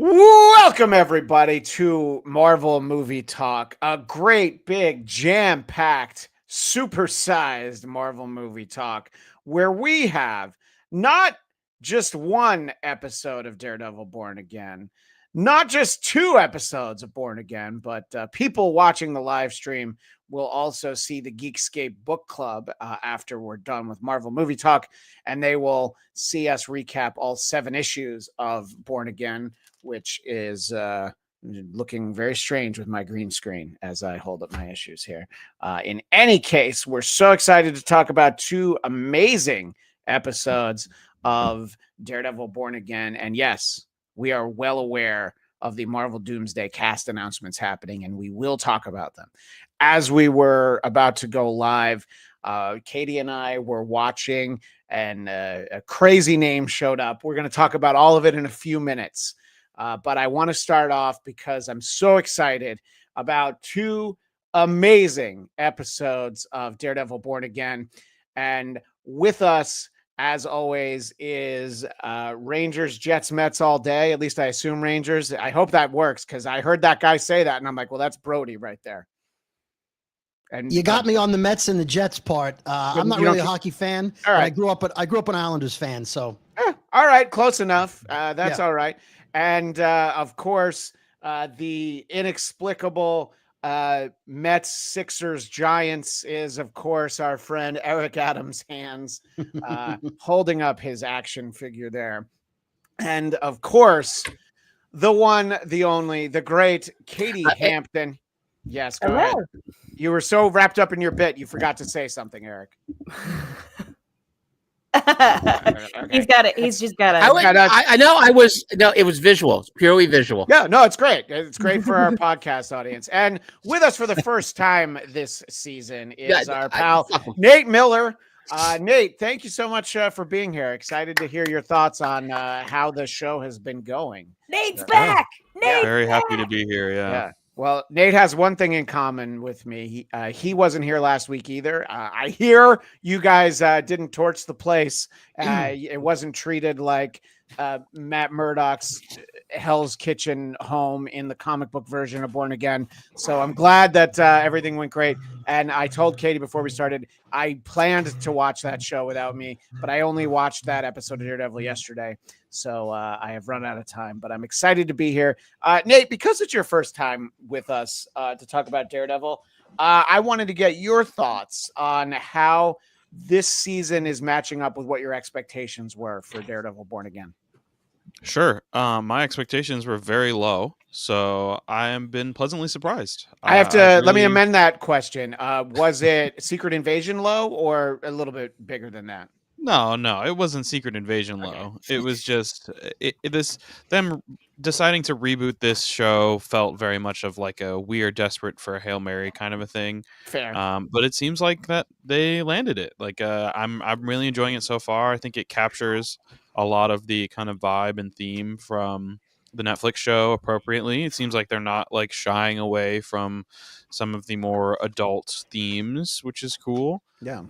Welcome, everybody, to Marvel Movie Talk, a great, big, jam-packed, supersized Marvel Movie Talk, where we have not just one episode of Daredevil Born Again, not just two episodes of Born Again, but people watching the live stream will also see the Geekscape Book Club after we're done with Marvel Movie Talk, and they will see us recap all 7 issues of Born Again, which is looking very strange with my green screen as I hold up my issues here. In any case, we're so excited to talk about 2 amazing episodes of Daredevil Born Again. And yes, we are well aware of the Marvel Doomsday cast announcements happening, and we will talk about them. As we were about to go live, Katie and I were watching, and a crazy name showed up. We're going to talk about all of it in a few minutes. But I want to start off because I'm so excited about 2 amazing episodes of Daredevil Born Again. And with us, as always, is Rangers, Jets, Mets all day. At least I assume Rangers. I hope that works because I heard that guy say that, and I'm like, well, that's Brody right there. And you got me on the Mets and the Jets part. I'm not really a hockey fan. All right. But I grew up an Islanders fan. So all right, close enough. That's all right. And of course, the inexplicable Mets, Sixers, Giants is, of course, our friend Eric Adams' hands holding up his action figure there. And of course, the one, the only, the great Katie Hampton. Yes, go ahead. You were so wrapped up in your bit, you forgot to say something, Eric. Okay. He's got it. He's just got it. I know. It was visual. It's purely visual. Yeah, no, it's great. It's great for our podcast audience. And with us for the first time this season is our pal, Nate Miller. Nate, thank you so much for being here. Excited to hear your thoughts on how the show has been going. Nate's back. Nate's very happy to be here. Yeah. Well, Nate has one thing in common with me. He wasn't here last week either. I hear you guys didn't torch the place. It wasn't treated like Matt Murdock's Hell's Kitchen home in the comic book version of Born Again. So I'm glad that everything went great. And I told Katie before we started, I planned to watch that show without me, but I only watched that episode of Daredevil yesterday. So I have run out of time, but I'm excited to be here. Nate, because it's your first time with us to talk about Daredevil, I wanted to get your thoughts on how this season is matching up with what your expectations were for Daredevil Born Again. Sure. My expectations were very low, so I have been pleasantly surprised. I have to let me amend that question. Was it Secret Invasion low or a little bit bigger than that? No, it wasn't Secret Invasion low. It was just them deciding to reboot this show felt very much of like a we are desperate for a Hail Mary kind of a thing. Fair. But it seems like that they landed it. Like I'm really enjoying it so far. I think it captures a lot of the kind of vibe and theme from the Netflix show appropriately. It seems like they're not like shying away from some of the more adult themes, which is cool. Yeah.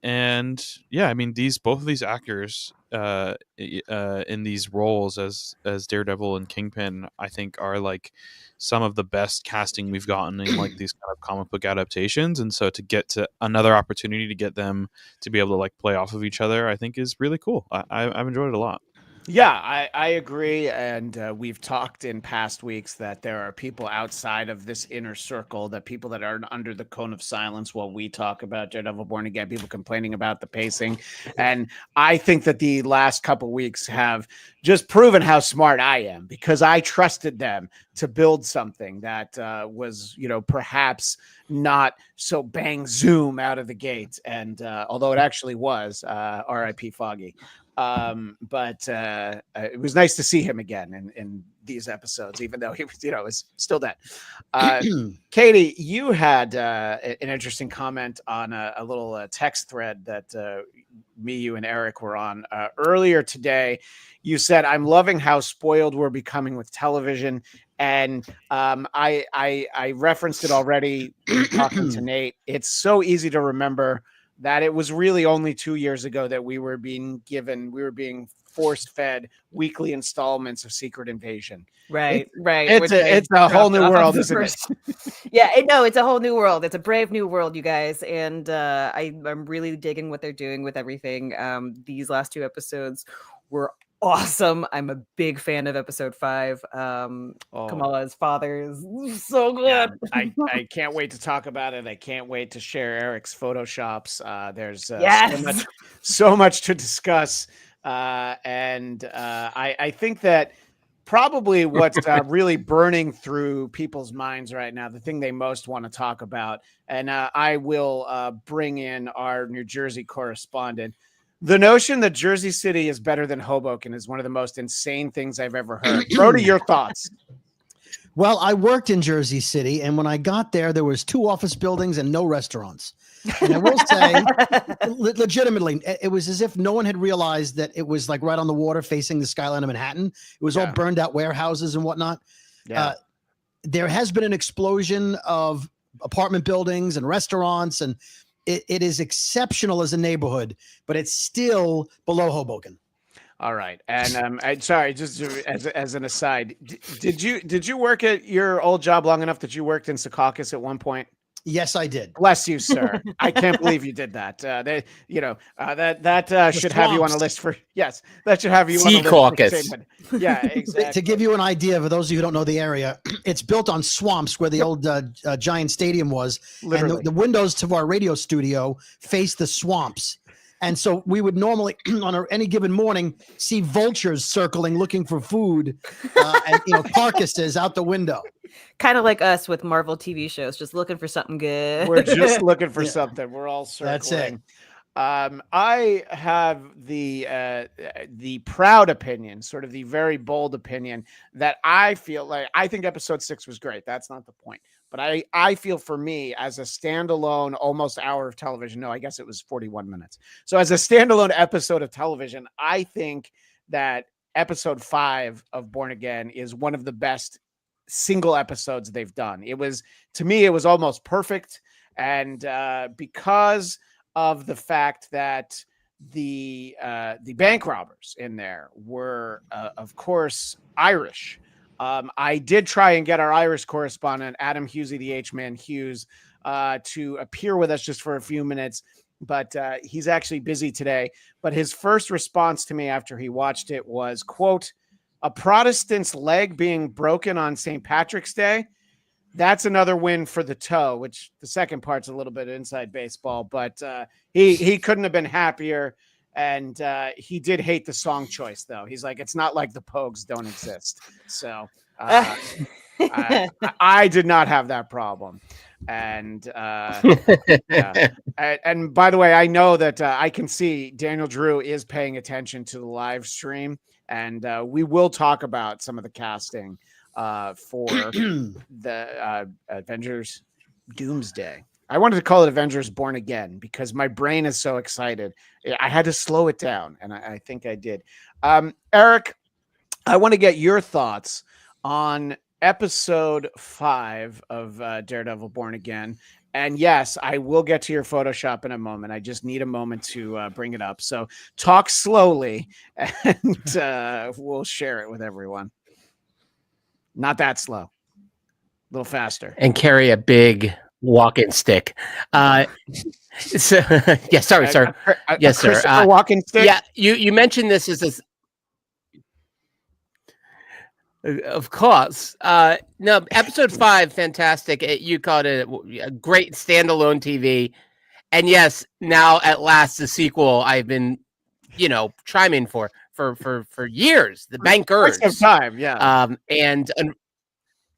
And yeah, I mean both of these actors in these roles as Daredevil and Kingpin, I think are like some of the best casting we've gotten in like these kind of comic book adaptations. And so to get to another opportunity to get them to be able to like play off of each other, I think is really cool. I've enjoyed it a lot. Yeah, I agree. And we've talked in past weeks that there are people outside of this inner circle, that people that are under the cone of silence while we talk about Daredevil Born Again, people complaining about the pacing. And I think that the last couple weeks have just proven how smart I am, because I trusted them to build something that was, perhaps not so bang zoom out of the gate. And although it actually was, R.I.P. Foggy. But it was nice to see him again in these episodes, even though he was, was still dead. Katie, you had an interesting comment on a little text thread that me, you, and Eric were on earlier today. You said, "I'm loving how spoiled we're becoming with television." And I referenced it already talking to Nate. It's so easy to remember that it was really only 2 years ago that we were being force-fed weekly installments of Secret Invasion. Right. It's a whole new world, isn't it? Yeah, it's a whole new world. It's a brave new world, you guys. And I'm really digging what they're doing with everything. These last 2 episodes were awesome. I'm a big fan of episode 5. Kamala's father is so good. Yeah, I can't wait to talk about it. I can't wait to share Eric's photoshops. There's so much to discuss. And I think that probably what's really burning through people's minds right now, the thing they most want to talk about, and I will bring in our New Jersey correspondent. The notion that Jersey City is better than Hoboken is one of the most insane things I've ever heard. Brody, your thoughts? Well, I worked in Jersey City, and when I got there was 2 office buildings and no restaurants. And I will say, legitimately, it was as if no one had realized that it was like right on the water facing the skyline of Manhattan. It was all burned out warehouses and whatnot. Yeah. There has been an explosion of apartment buildings and restaurants, and it is exceptional as a neighborhood, but it's still below Hoboken. All right. And I'm sorry, just as an aside, did you work at your old job long enough that you worked in Secaucus at one point? Yes, I did. Bless you, sir. I can't believe you did that. That should have you on a list for that should have you on a list for yeah, exactly. To give you an idea, for those of you who don't know the area, it's built on swamps where the old Giant Stadium was. Literally. And the windows to our radio studio face the swamps. And so we would normally, on any given morning, see vultures circling, looking for food, and carcasses out the window. Kind of like us with Marvel TV shows, just looking for something good. We're just looking for something. We're all circling. That's it. I have the proud opinion, sort of the very bold opinion, that I feel like I think episode 6 was great. That's not the point. But I feel for me as a standalone almost hour of television, no, I guess it was 41 minutes. So as a standalone episode of television, I think that episode 5 of Born Again is one of the best single episodes they've done. To me, it was almost perfect. And because of the fact that the bank robbers in there were, of course, Irish. I did try and get our Irish correspondent, Adam Hughesy, the H-Man Hughes, to appear with us just for a few minutes, but he's actually busy today. But his first response to me after he watched it was, quote, "A Protestant's leg being broken on St. Patrick's Day. That's another win for the toe," which the second part's a little bit inside baseball, but he couldn't have been happier. And he did hate the song choice, though. He's like, it's not like the Pogues don't exist. So I did not have that problem. And and by the way, I know that I can see Daniel Drew is paying attention to the live stream, and we will talk about some of the casting for the Avengers Doomsday. I wanted to call it Avengers Born Again because my brain is so excited. I had to slow it down, and I think I did. Eric, I want to get your thoughts on episode 5 of Daredevil Born Again. And yes, I will get to your Photoshop in a moment. I just need a moment to bring it up. So talk slowly, and we'll share it with everyone. Not that slow. A little faster. And carry a big walking stick. Sorry. Yes, sir. Walking stick. Yeah, you mentioned this as this. Of course. No, episode 5, fantastic. You called it a great standalone TV. And yes, now at last the sequel I've been, chiming for years. The Bankers. Quite some time, yeah. And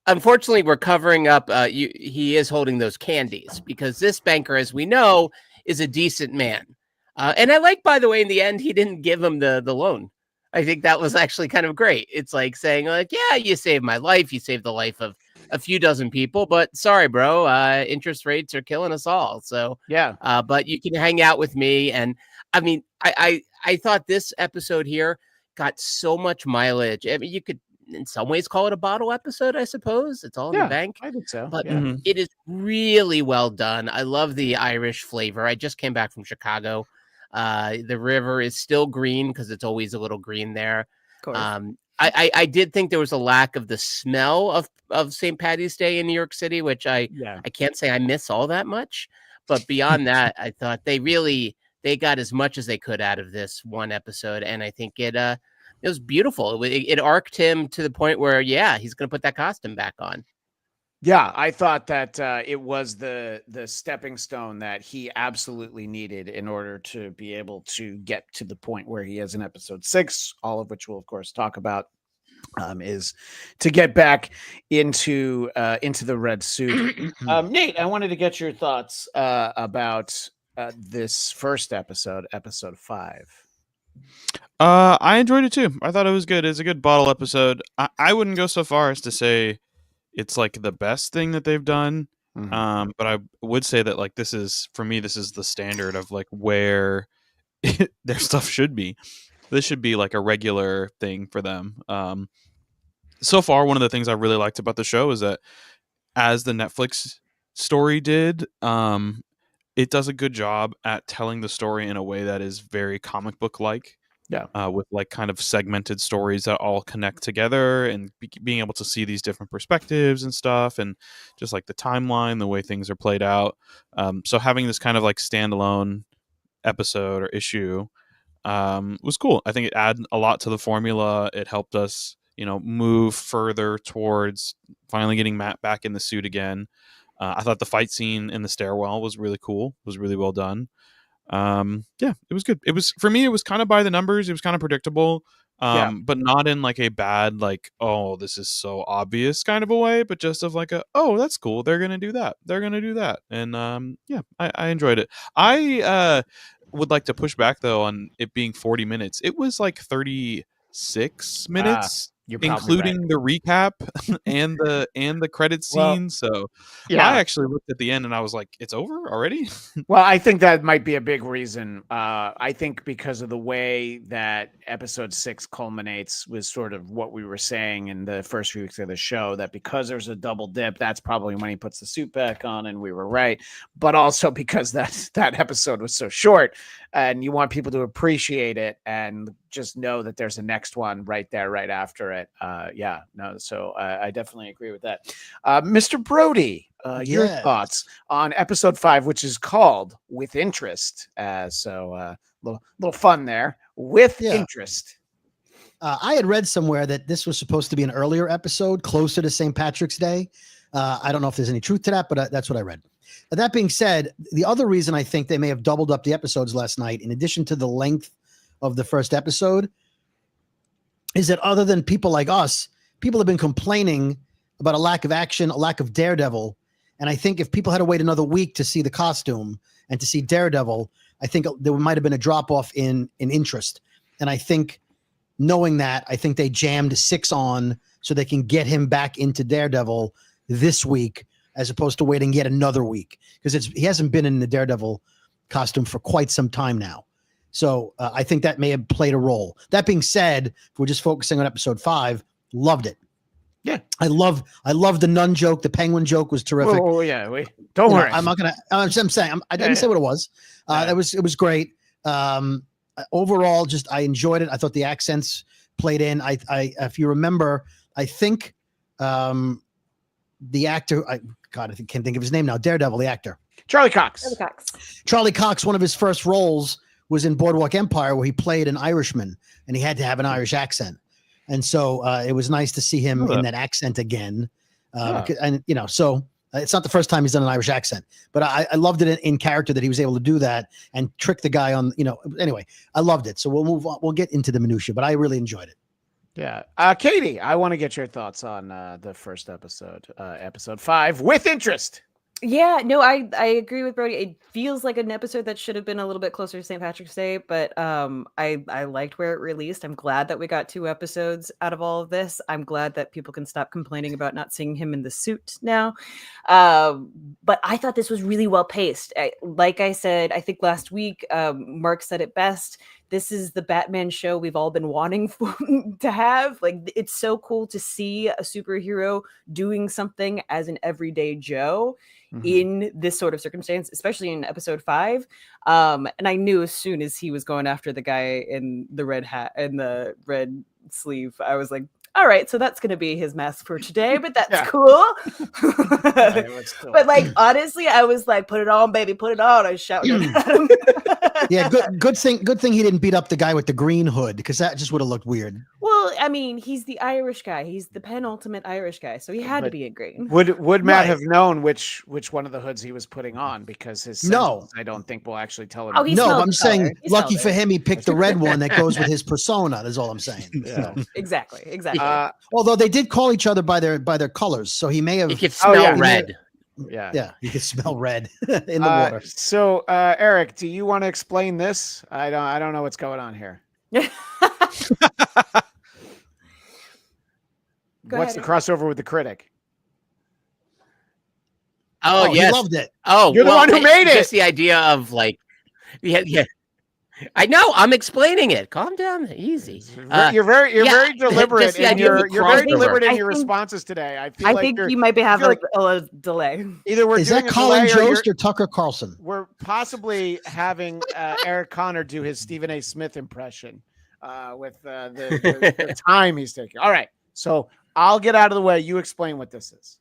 unfortunately, we're covering up. He is holding those candies because this banker, as we know, is a decent man. And I like, by the way, in the end, he didn't give him the loan. I think that was actually kind of great. It's like saying, yeah, you saved my life. You saved the life of a few dozen people. But sorry, bro, interest rates are killing us all. So, yeah. But you can hang out with me. And I mean, I thought this episode here got so much mileage. I mean, you could in some ways call it a bottle episode, I suppose. It's all in the bank. I think so. But it is really well done. I love the Irish flavor. I just came back from Chicago The river is still green because it's always a little green there. Of course. I did think there was a lack of the smell of St. Patty's Day in New York City, which I can't say I miss all that much. But beyond that, I thought they got as much as they could out of this one episode, and I think it was beautiful. It arced him to the point where, he's going to put that costume back on. Yeah, I thought that it was the stepping stone that he absolutely needed in order to be able to get to the point where he is in episode 6, all of which we'll of course talk about, is to get back into the red suit. Nate, I wanted to get your thoughts about this first episode 5. I enjoyed it too. I thought it was good. It's a good bottle episode. I wouldn't go so far as to say it's like the best thing that they've done. But I would say that like this is the standard of like where their stuff should be. This should be like a regular thing for them. So far, one of the things I really liked about the show is that, as the Netflix story did, it does a good job at telling the story in a way that is very comic book like. With like kind of segmented stories that all connect together, and being able to see these different perspectives and stuff, and just like the timeline, the way things are played out. So having this kind of like standalone episode or issue was cool. I think it added a lot to the formula. It helped us, move further towards finally getting Matt back in the suit again. I thought the fight scene in the stairwell was really cool. It was really well done. It was good. It was, for me, it was kind of by the numbers. It was kind of predictable, but not in like a bad, like, oh, this is so obvious kind of a way, but just of like oh, that's cool. They're going to do that. They're going to do that. And, I enjoyed it. I, would like to push back though on it being 40 minutes. It was like 36 minutes. Including the recap and the credit scene. So I actually looked at the end and I was like, it's over already? Well, I think that might be a big reason. I think because of the way that episode 6 culminates with sort of what we were saying in the first few weeks of the show, that because there's a double dip, that's probably when he puts the suit back on, and we were right. But also because that episode was so short, and you want people to appreciate it and just know that there's a next one right there, right after it. So I definitely agree with that. Mr. Brody, your thoughts on episode 5, which is called With Interest. Little fun there. With Interest. I had read somewhere that this was supposed to be an earlier episode, closer to St. Patrick's Day. I don't know if there's any truth to that, but that's what I read. That being said, the other reason I think they may have doubled up the episodes last night, in addition to the length of the first episode, is that other than people like us, people have been complaining about a lack of action, a lack of Daredevil. And I think if people had to wait another week to see the costume and to see Daredevil, I think there might have been a drop off in interest. And I think, knowing that, I think they jammed 6 on so they can get him back into Daredevil this week, as opposed to waiting yet another week, because he hasn't been in the Daredevil costume for quite some time now. So I think that may have played a role. That being said, if we're just focusing on episode 5, loved it. Yeah, I love the nun joke. The penguin joke was terrific. Oh yeah, don't worry. I'm not gonna. I'm saying I didn't say what it was. It was great. Overall, just I enjoyed it. I thought the accents played in. I if you remember, I think the actor. I can't think of his name now. Daredevil, the actor. Charlie Cox. Charlie Cox. One of his first roles was in Boardwalk Empire, where he played an Irishman, and he had to have an Irish accent. And so it was nice to see him in that accent again. And so it's not the first time he's done an Irish accent, but I loved it in character that he was able to do that and trick the guy on. Anyway, I loved it. So we'll move on. We'll get into the minutia, but I really enjoyed it. Yeah. Katie, I want to get your thoughts on the first episode, episode 5, With Interest. Yeah, no, I agree with Brody. It feels like an episode that should have been a little bit closer to St. Patrick's Day, but I liked where it released. I'm glad that we got 2 episodes out of all of this. I'm glad that people can stop complaining about not seeing him in the suit now. But I thought this was really well paced. Like I said, I think last week, Mark said it best. this is the Batman show we've all been wanting to have. Like, it's so cool to see a superhero doing something as an everyday Joe in this sort of circumstance, especially in episode 5. And I knew as soon as he was going after the guy in the red hat and the red sleeve, I was like, all right, so that's going to be his mask for today, but that's cool. But like, honestly, I was like, put it on, baby, put it on. I shouted at him. Yeah, good thing he didn't beat up the guy with the green hood, because that just would have looked weird. Well, I mean, he's the Irish guy. He's the penultimate Irish guy, so he had to be in green. Would Matt have known which one of the hoods he was putting on? Because his sentence, I don't think will actually tell him. Oh, he no, smelled I'm the saying color. He lucky smelled for it. him, he picked the red one that goes with his persona. That's all I'm saying. Yeah. Exactly. Although they did call each other by their colors, so he may have. You could smell red. Yeah, you could smell red in the water. So, Eric, do you want to explain this? I don't know what's going on here. What's the crossover with the critic? Oh, yes. He loved it. Oh, you're the one who made it. Just the idea of like, yeah. I know. I'm explaining it. Calm down, easy. You're very deliberate. Just the idea of You're very crossover. deliberate in your responses today. I think you might be having a delay. Either we're Is doing that a Colin delay Jost or Tucker Carlson? We're possibly having Eric Conner do his Stephen A. Smith impression with the time he's taking. All right, so I'll get out of the way. You explain what this is.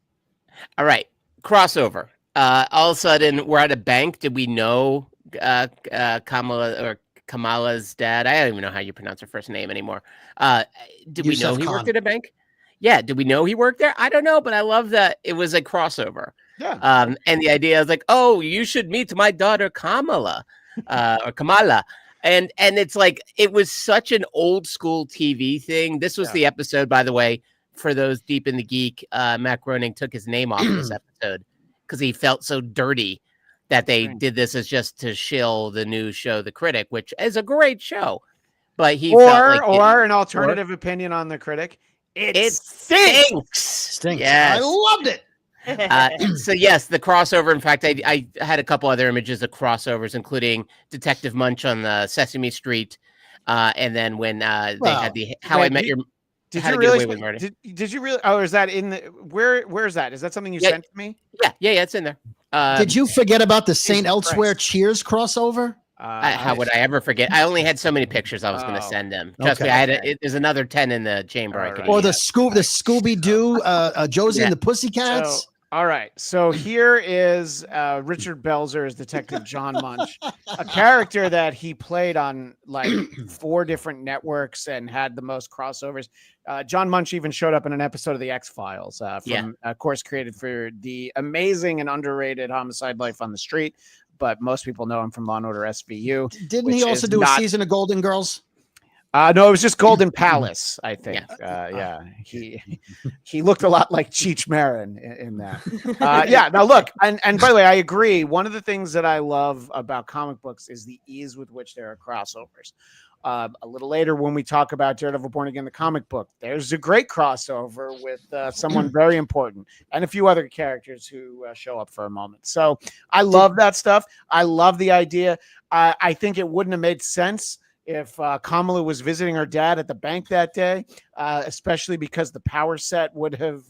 All right, crossover. All of a sudden, we're at a bank. Did we know Kamala's dad? I don't even know how you pronounce her first name anymore. Did we know he worked at a bank? Yeah. Did we know he worked there? I don't know, but I love that it was a crossover. Yeah. And the idea is like, oh, you should meet my daughter Kamala, or Kamala. And it's like, it was such an old school TV thing. This was the episode, by the way, for those deep in the geek. Matt Groening took his name off this episode because he felt so dirty that they did this as just to shill the new show, The Critic, which is a great show. But he felt like an alternative opinion on The Critic. It stinks. Yes. I loved it. So yes, the crossover. In fact, I had a couple other images of crossovers, including Detective Munch on the Sesame Street, and then when they had the How I Met Your. Did you really? Did you really? Oh, is that in the where is that? Is that something you sent to me? Yeah, it's in there. Did you forget about the Saint Elsewhere Cheers crossover? How would I ever forget? I only had so many pictures I was going to send him. Trust me, I had there's another 10 in the chamber. Or the Scooby Doo, Josie and the Pussycats. So, all right, so here is Richard Belzer as Detective John Munch, a character that he played on like 4 different networks and had the most crossovers. John Munch even showed up in an episode of The X-Files, from a course created for the amazing and underrated Homicide: Life on the Street, but most people know him from Law & Order SVU. Didn't he also do a season of Golden Girls? No, it was just Golden Palace, I think. He looked a lot like Cheech Marin in that. Now look, and by the way, I agree. One of the things that I love about comic books is the ease with which there are crossovers. A little later, when we talk about Daredevil Born Again, the comic book, there's a great crossover with someone very important and a few other characters who show up for a moment. So I love that stuff. I love the idea. I think it wouldn't have made sense if Kamala was visiting her dad at the bank that day, especially because the power set would have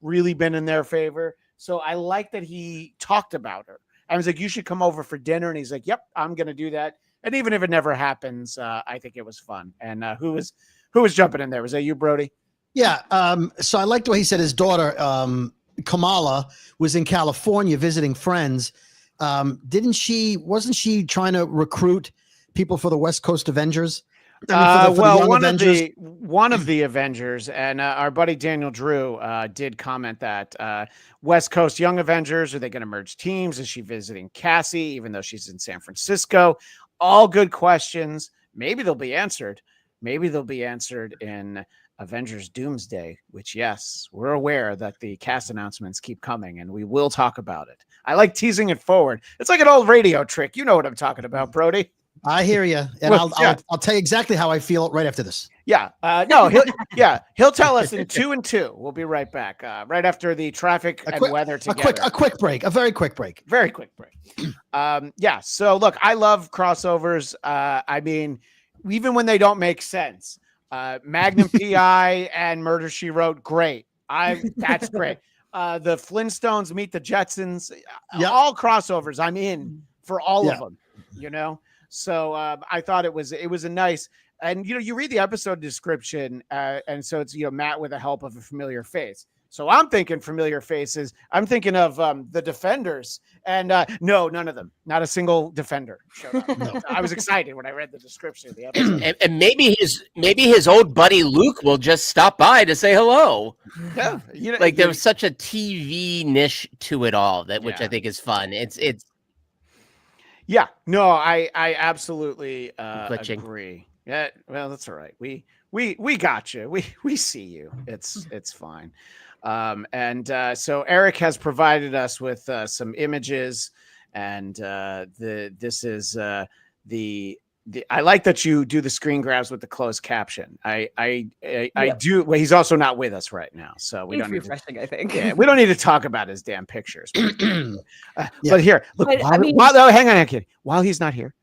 really been in their favor. So I like that he talked about her. I was like, you should come over for dinner. And he's like, yep, I'm going to do that. And even if it never happens, I think it was fun. And who was jumping in there? Was that you, Brody? Yeah. So I liked the way he said his daughter, Kamala, was in California visiting friends. Wasn't she trying to recruit people for the West Coast Avengers? One of the Avengers, and our buddy Daniel Drew did comment that West Coast Young Avengers, are they going to merge teams? Is she visiting Cassie, even though she's in San Francisco? All good questions. Maybe they'll be answered. Maybe they'll be answered in Avengers Doomsday, which, yes, we're aware that the cast announcements keep coming, and we will talk about it. I like teasing it forward. It's like an old radio trick. You know what I'm talking about, Brody. I hear you, and I'll tell you exactly how I feel right after this. Yeah, he'll tell us in 2 and 2. We'll be right back, right after the traffic and weather together. A quick break, a very quick break. Very quick break. So look, I love crossovers. I mean, even when they don't make sense. Magnum PI and Murder, She Wrote, great. That's great. The Flintstones meet the Jetsons, all crossovers. I'm in for all of them, you know? So I thought it was a nice, and you read the episode description, and so it's Matt with the help of a familiar face. So I'm thinking familiar faces. I'm thinking of the Defenders, and no, none of them. Not a single Defender showed up. No. I was excited when I read the description of the episode. And maybe his old buddy Luke will just stop by to say hello. Yeah, there was such a TV niche to it all which I think is fun. It's yeah. No, I absolutely agree. Yeah, well, that's all right. We got you. We see you. It's fine. So Eric has provided us with some images, and this is I like that you do the screen grabs with the closed caption. I do. Well, he's also not with us right now, so we don't need refreshing. I think. Yeah, we don't need to talk about his damn pictures. But here, look. But, Hang on, kid. While he's not here.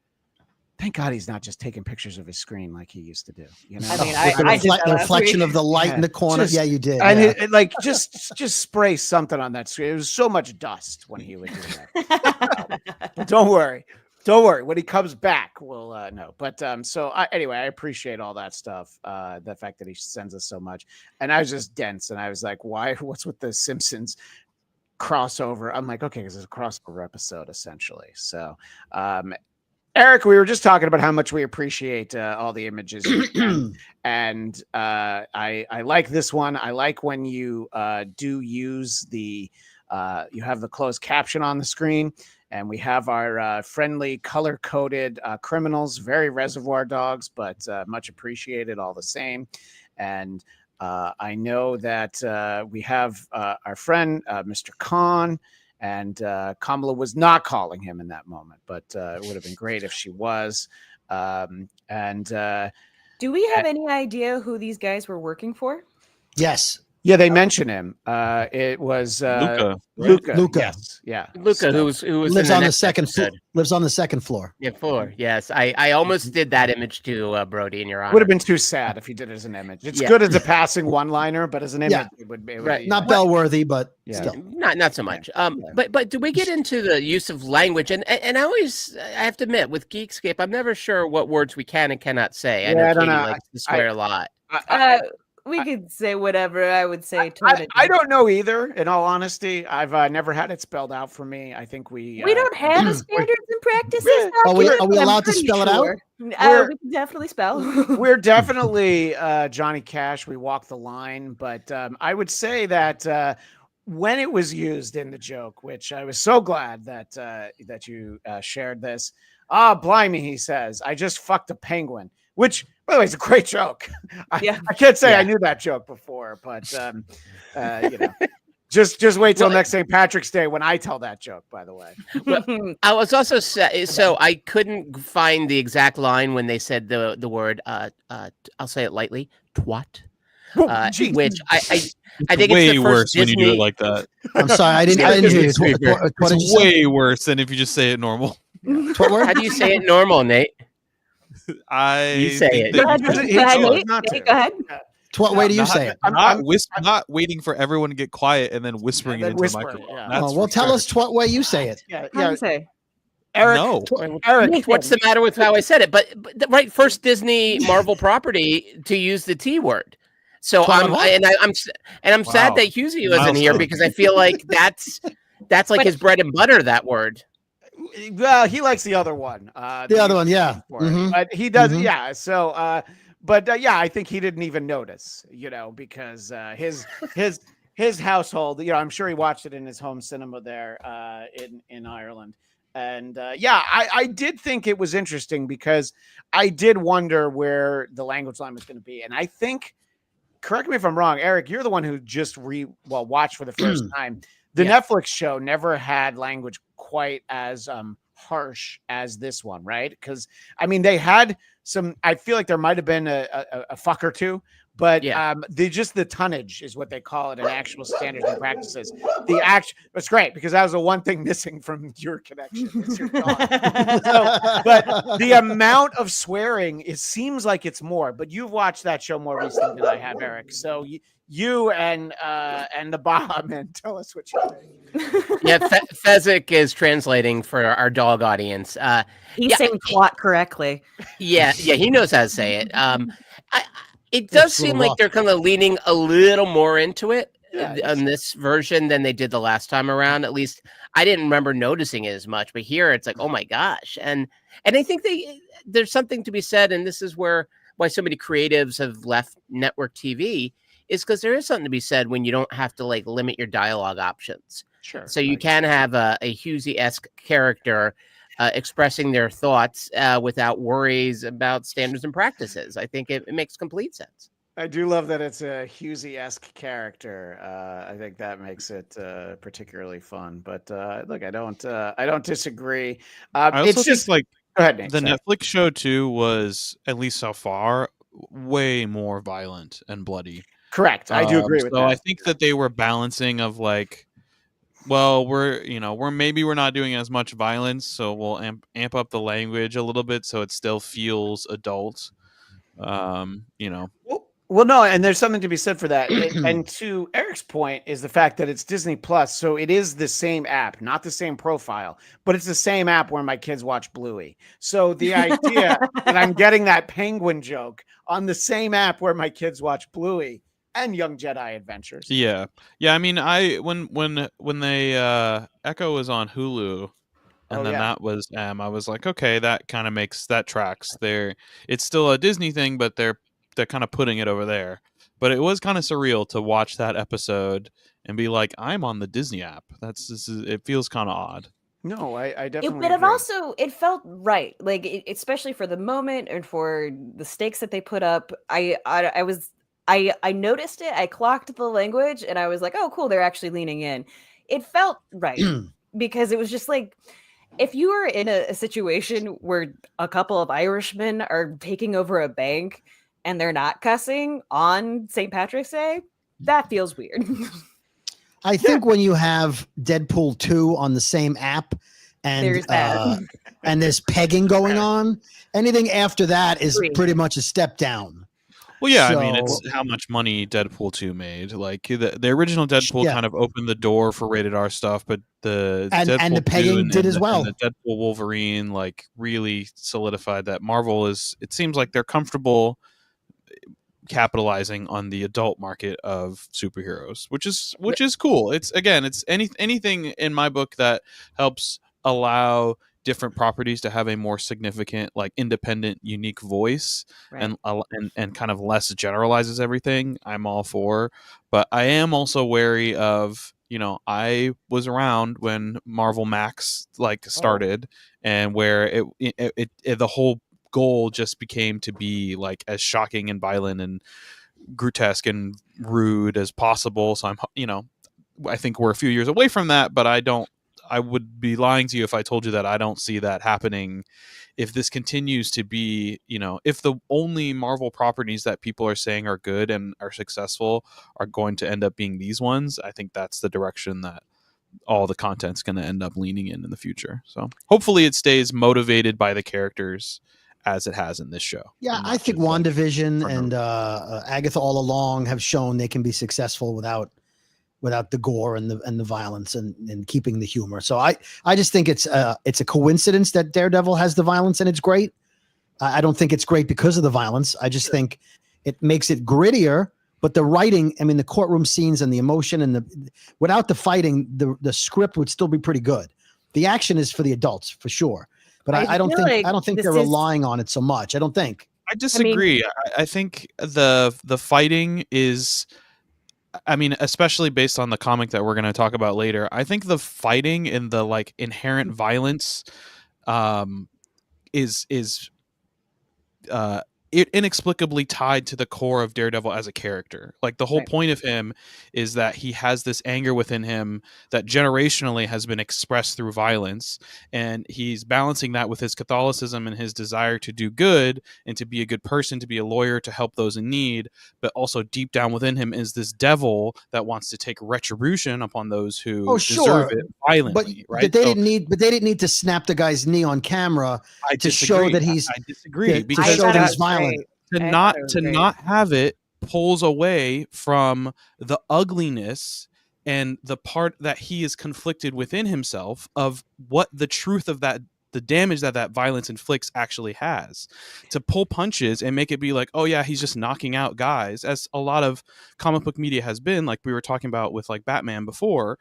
Thank God he's not just taking pictures of his screen like he used to do. I mean, the reflection of the light in the corner. You did. And just spray something on that screen. It was so much dust when he would do that. Don't worry. When he comes back, we'll know. But anyway, I appreciate all that stuff. The fact that he sends us so much. And I was just dense, and I was like, why? What's with the Simpsons crossover? I'm like, okay, because it's a crossover episode essentially. So. Eric, we were just talking about how much we appreciate all the images, and I like this one. I like when you do use you have the closed caption on the screen, and we have our friendly color-coded criminals, very Reservoir Dogs, but much appreciated all the same. And I know that we have our friend Mr. Khan. And Kamala was not calling him in that moment, but it would have been great if she was. Do we have any idea who these guys were working for? Yes. Yeah, they mention him. It was Luca. Luca. Yes. Yeah. Luca, who was lives on the second lives on the second floor. Yeah, floor. Yes, I almost did that image to Brody in your honor. Would have been too sad if he did it as an image. It's good as a passing one-liner, but as an image, it would be right. Not bell-worthy, but still not so much. But do we get into the use of language? And I have to admit, with Geekscape, I'm never sure what words we can and cannot say. I know Katie likes to swear a lot. We could say whatever. I would say. I don't know either. In all honesty, I've never had it spelled out for me. I think we don't have a standards and practices. Are we allowed to spell it out? We can definitely spell. We're definitely Johnny Cash. We walk the line, but I would say that when it was used in the joke, which I was so glad that you shared this. Ah, blimey, he says, I just fucked a penguin. Which, by the way, is a great joke. I can't say I knew that joke before, but just wait till next St. Patrick's Day when I tell that joke. By the way, I was also so I couldn't find the exact line when they said the word. I'll say it lightly, twat. Which I think way it's the first worse Disney... when you do it like that. I'm sorry, I didn't hear you. It's way worse than if you just say it normal. How do you say it normal, Nate? You say it. Go ahead. Go ahead. What way do you say it? Not waiting for everyone to get quiet and then whispering it into the microphone. Well, tell us what way you say it. How do you say? Eric, no. Eric, what's the matter with how I said it? But the right first Disney Marvel property to use the T word. So I'm sad that Husey wasn't here because I feel like that's like his bread and butter, that word. Well, he likes the other one. The other one, yeah. Mm-hmm. But he does, yeah. So, I think he didn't even notice, because his household, I'm sure he watched it in his home cinema there in Ireland. And I did think it was interesting because I did wonder where the language line was going to be. And I think, correct me if I'm wrong, Eric, you're the one who just watched for the first time. The Netflix show never had language quite as harsh as this one, right? Because they had some. I feel like there might have been a fuck or two, but Yeah. the tonnage is what they call it in actual standards and practices. It's great because that was the one thing missing from your connection. It's your dog. But the amount of swearing seems like it's more. But you've watched that show more recently than I have, Eric. So you and the Baja Man, tell us what you think. Yeah, Fezzik is translating for our dog audience. He's saying twat correctly. Yeah, he knows how to say it. It It's does a seem little like rough. they're kind of leaning a little more into it Yeah, on this version than they did the last time around. At least I didn't remember noticing it as much, but here it's like, oh my gosh. And I think there's something to be said, and this is why so many creatives have left network TV, is because there is something to be said when you don't have to like limit your dialogue options. Sure. So you can have a Husey-esque character expressing their thoughts without worries about standards and practices. I think it makes complete sense. I do love that it's a Husey-esque character. I think that makes it particularly fun. But look, I don't disagree. I also It's just think like go ahead, Nate. the Sorry. Netflix show too was, at least so far, way more violent and bloody. Correct. I do agree with So that. I think that they were balancing of like, well, we're not doing as much violence, so we'll amp up the language a little bit so it still feels adult. Well, no, and there's something to be said for that. And to Eric's point is the fact that it's Disney Plus, so it is the same app, not the same profile, but it's the same app where my kids watch Bluey. So the idea that I'm getting that penguin joke on the same app where my kids watch Bluey and Young Jedi Adventures. Yeah. I mean, when they Echo was on Hulu, and then that was I was like, okay, that kind of makes that tracks. It's still a Disney thing, but they're kind of putting it over there. But it was kind of surreal to watch that episode and be like, I'm on the Disney app. It feels kind of odd. No, I definitely. But agree. it felt right, like especially for the moment and for the stakes that they put up. I noticed it. I clocked the language, and I was like, oh, cool, they're actually leaning in. It felt right because it was just like, if you were in a situation where a couple of Irishmen are taking over a bank and they're not cussing on St. Patrick's Day, that feels weird. I think when you have Deadpool 2 on the same app and There's that. And there's pegging going on, anything after that is Agreed. pretty much a step down. Well, yeah, I mean, it's how much money Deadpool 2 made. Like the original Deadpool kind of opened the door for rated R stuff, but the the pegging did as well. And the Deadpool Wolverine like really solidified that Marvel it seems like they're comfortable capitalizing on the adult market of superheroes, which is cool. It's anything in my book that helps allow different properties to have a more significant, like, independent, unique voice, right, and kind of less generalizes everything, I'm all for. But I am also wary of, I was around when Marvel Max started, and where it the whole goal just became to be like as shocking and violent and grotesque and rude as possible. So I think we're a few years away from that, but I would be lying to you if I told you that I don't see that happening if this continues to be, if the only Marvel properties that people are saying are good and are successful are going to end up being these ones. I think that's the direction that all the content's going to end up leaning in the future. So hopefully it stays motivated by the characters as it has in this show. Yeah, I think WandaVision and Agatha All Along have shown they can be successful without the gore and the violence and keeping the humor. So I just think it's a coincidence that Daredevil has the violence and it's great. I don't think it's great because of the violence. I just think it makes it grittier. But the writing, I mean, the courtroom scenes and the emotion and without the fighting, the script would still be pretty good. The action is for the adults for sure. But I don't think they're relying on it so much. I don't think. I disagree. I think the fighting is, I mean, especially based on the comic that we're going to talk about later, I think the fighting and the inherent violence is inexplicably tied to the core of Daredevil as a character. Like the whole point of him is that he has this anger within him that generationally has been expressed through violence, and he's balancing that with his Catholicism and his desire to do good and to be a good person, to be a lawyer, to help those in need. But also deep down within him is this devil that wants to take retribution upon those who deserve it violently. But they didn't need to snap the guy's knee on camera to show that he's. I disagree because to show that he's violent. To not have it pulls away from the ugliness and the part that he is conflicted within himself of what the truth of that, the damage that violence inflicts actually has. To pull punches and make it be like, oh yeah, he's just knocking out guys, as a lot of comic book media has been, like we were talking about with like Batman before,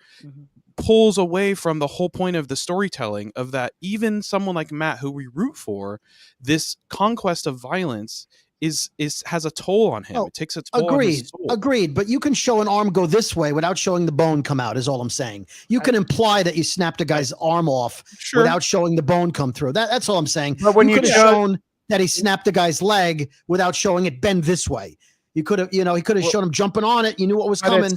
pulls away from the whole point of the storytelling of that. Even someone like Matt, who we root for, this conquest of violence has a toll on him. It takes a toll on his soul. Agreed. But you can show an arm go this way without showing the bone come out, is all I'm saying. You can imply that you snapped a guy's arm off without showing the bone come through. That's all I'm saying. But when you could have shown that he snapped the guy's leg without showing it bend this way. You could have, he could have shown him jumping on it. You knew what was coming.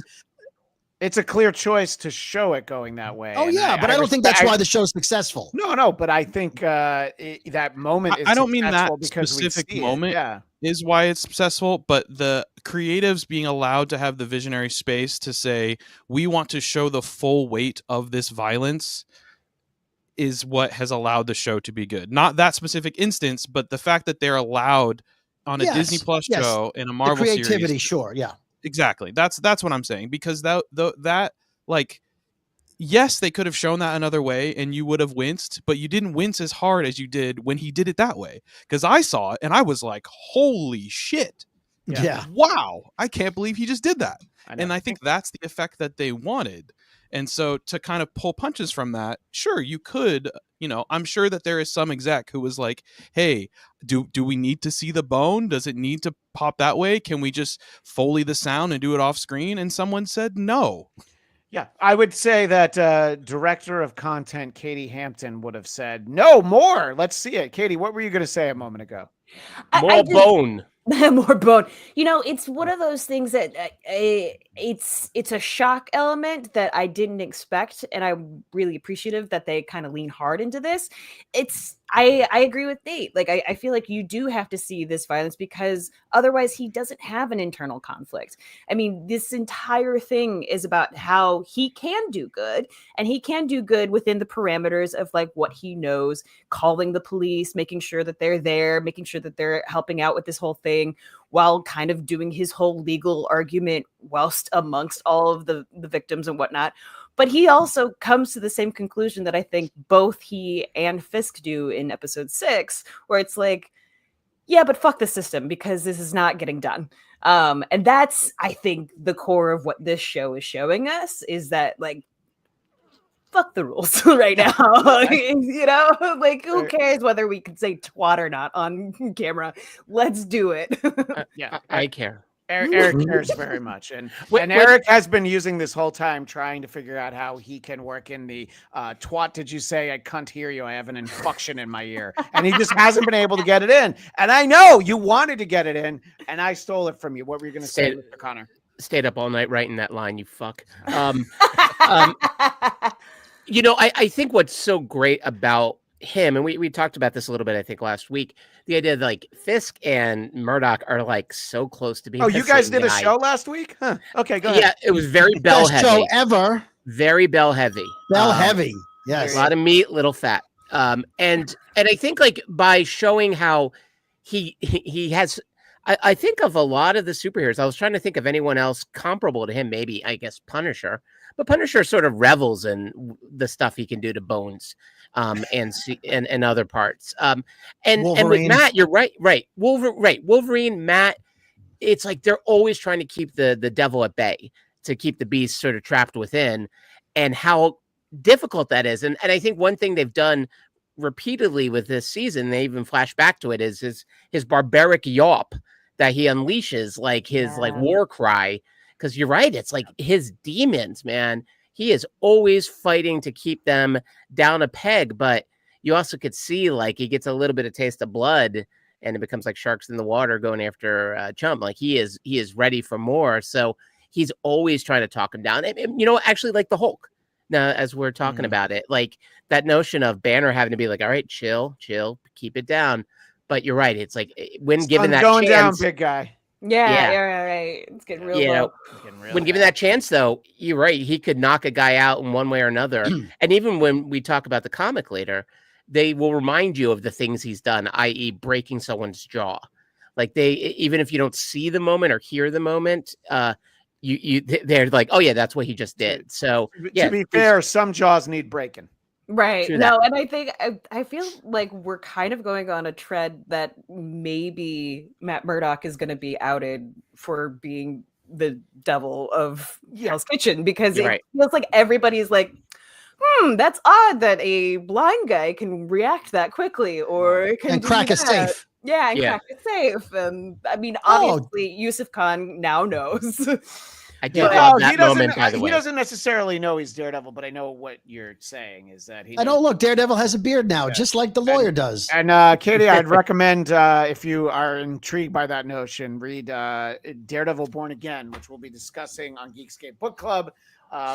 It's a clear choice to show it going that way. Oh, yeah, but I don't think that's why the show's successful. No, but I think that moment is I don't mean that because specific moment is why it's successful, but the creatives being allowed to have the visionary space to say, we want to show the full weight of this violence is what has allowed the show to be good. Not that specific instance, but the fact that they're allowed on a Disney Plus show in a Marvel series. Creativity, sure, yeah. Exactly. That's what I'm saying, because that like, yes, they could have shown that another way and you would have winced, but you didn't wince as hard as you did when he did it that way. Because I saw it and I was like, holy shit. Yeah. Wow. I can't believe he just did that. And I think that's the effect that they wanted. And so to kind of pull punches from that, sure, you could, I'm sure that there is some exec who was like, hey, do we need to see the bone? Does it need to pop that way? Can we just Foley the sound and do it off screen? And someone said no. Yeah, I would say that director of content, Katie Hampton, would have said, no, more. Let's see it. Katie, what were you going to say a moment ago? More bone. More bone. It's one of those things that it's a shock element that I didn't expect, and I'm really appreciative that they kind of lean hard into this. I agree with Nate. Like I feel like you do have to see this violence because otherwise he doesn't have an internal conflict. I mean, this entire thing is about how he can do good, and he can do good within the parameters of like what he knows, calling the police, making sure that they're there, making sure that they're helping out with this whole thing, while kind of doing his whole legal argument whilst amongst all of the victims and whatnot. But he also comes to the same conclusion that I think both he and Fisk do in episode 6, where it's like, yeah, but fuck the system because this is not getting done. And that's, I think, the core of what this show is showing us, is that, like, fuck the rules right now. Like, who cares whether we can say twat or not on camera? Let's do it. Yeah, I care. Eric cares very much, and Eric has been using this whole time trying to figure out how he can work in the twat. Did you say I can't hear you? I have an infection in my ear, and he just hasn't been able to get it in. And I know you wanted to get it in, and I stole it from you. What were you going to say, Mr. Conner? Stayed up all night writing that line. You fuck. I think what's so great about him, and we talked about this a little bit, I think, last week, the idea that like Fisk and Murdoch are like so close to being. Oh, you guys did a show last week? Huh. Okay, go ahead. Yeah, it was very bell heavy. Best show ever. Very bell heavy. Bell heavy. Yes. A lot of meat, little fat. And I think like by showing how he has, I think of a lot of the superheroes. I was trying to think of anyone else comparable to him. Maybe, I guess, Punisher. But Punisher sort of revels in the stuff he can do to Bones, and other parts. And with Matt, you're right. Wolverine, Matt. It's like they're always trying to keep the devil at bay, to keep the beast sort of trapped within, and how difficult that is. And I think one thing they've done repeatedly with this season, they even flash back to it, is his barbaric yawp that he unleashes, like his like war cry. Because you're right, it's like his demons, man. He is always fighting to keep them down a peg, but you also could see like he gets a little bit of taste of blood and it becomes like sharks in the water going after Chump. Like he is ready for more. So he's always trying to talk him down. And actually, like the Hulk. Now, as we're talking about it, like that notion of Banner having to be like, all right, chill, keep it down. But you're right. It's like when given that going chance, down, big guy. Yeah, right. It's getting real low. When given that chance, though, you're right. He could knock a guy out in one way or another. And even when we talk about the comic later, they will remind you of the things he's done, i.e., breaking someone's jaw. Like even if you don't see the moment or hear the moment, they're like, oh yeah, that's what he just did. So to be fair, some jaws need breaking. Right. No, and I think I feel like we're kind of going on a tread that maybe Matt Murdock is going to be outed for being the devil of Hell's Kitchen, because it feels like everybody's like, that's odd that a blind guy can react that quickly or can crack a safe. Yeah, and crack a safe. And I mean, obviously, Yusuf Khan now knows. I did love that moment, by the way. He doesn't necessarily know he's Daredevil, but I know what you're saying is that he. I know. Look, Daredevil has a beard now, just like the lawyer does. And Katie, I'd recommend if you are intrigued by that notion, read Daredevil Born Again, which we'll be discussing on Geekscape Book Club,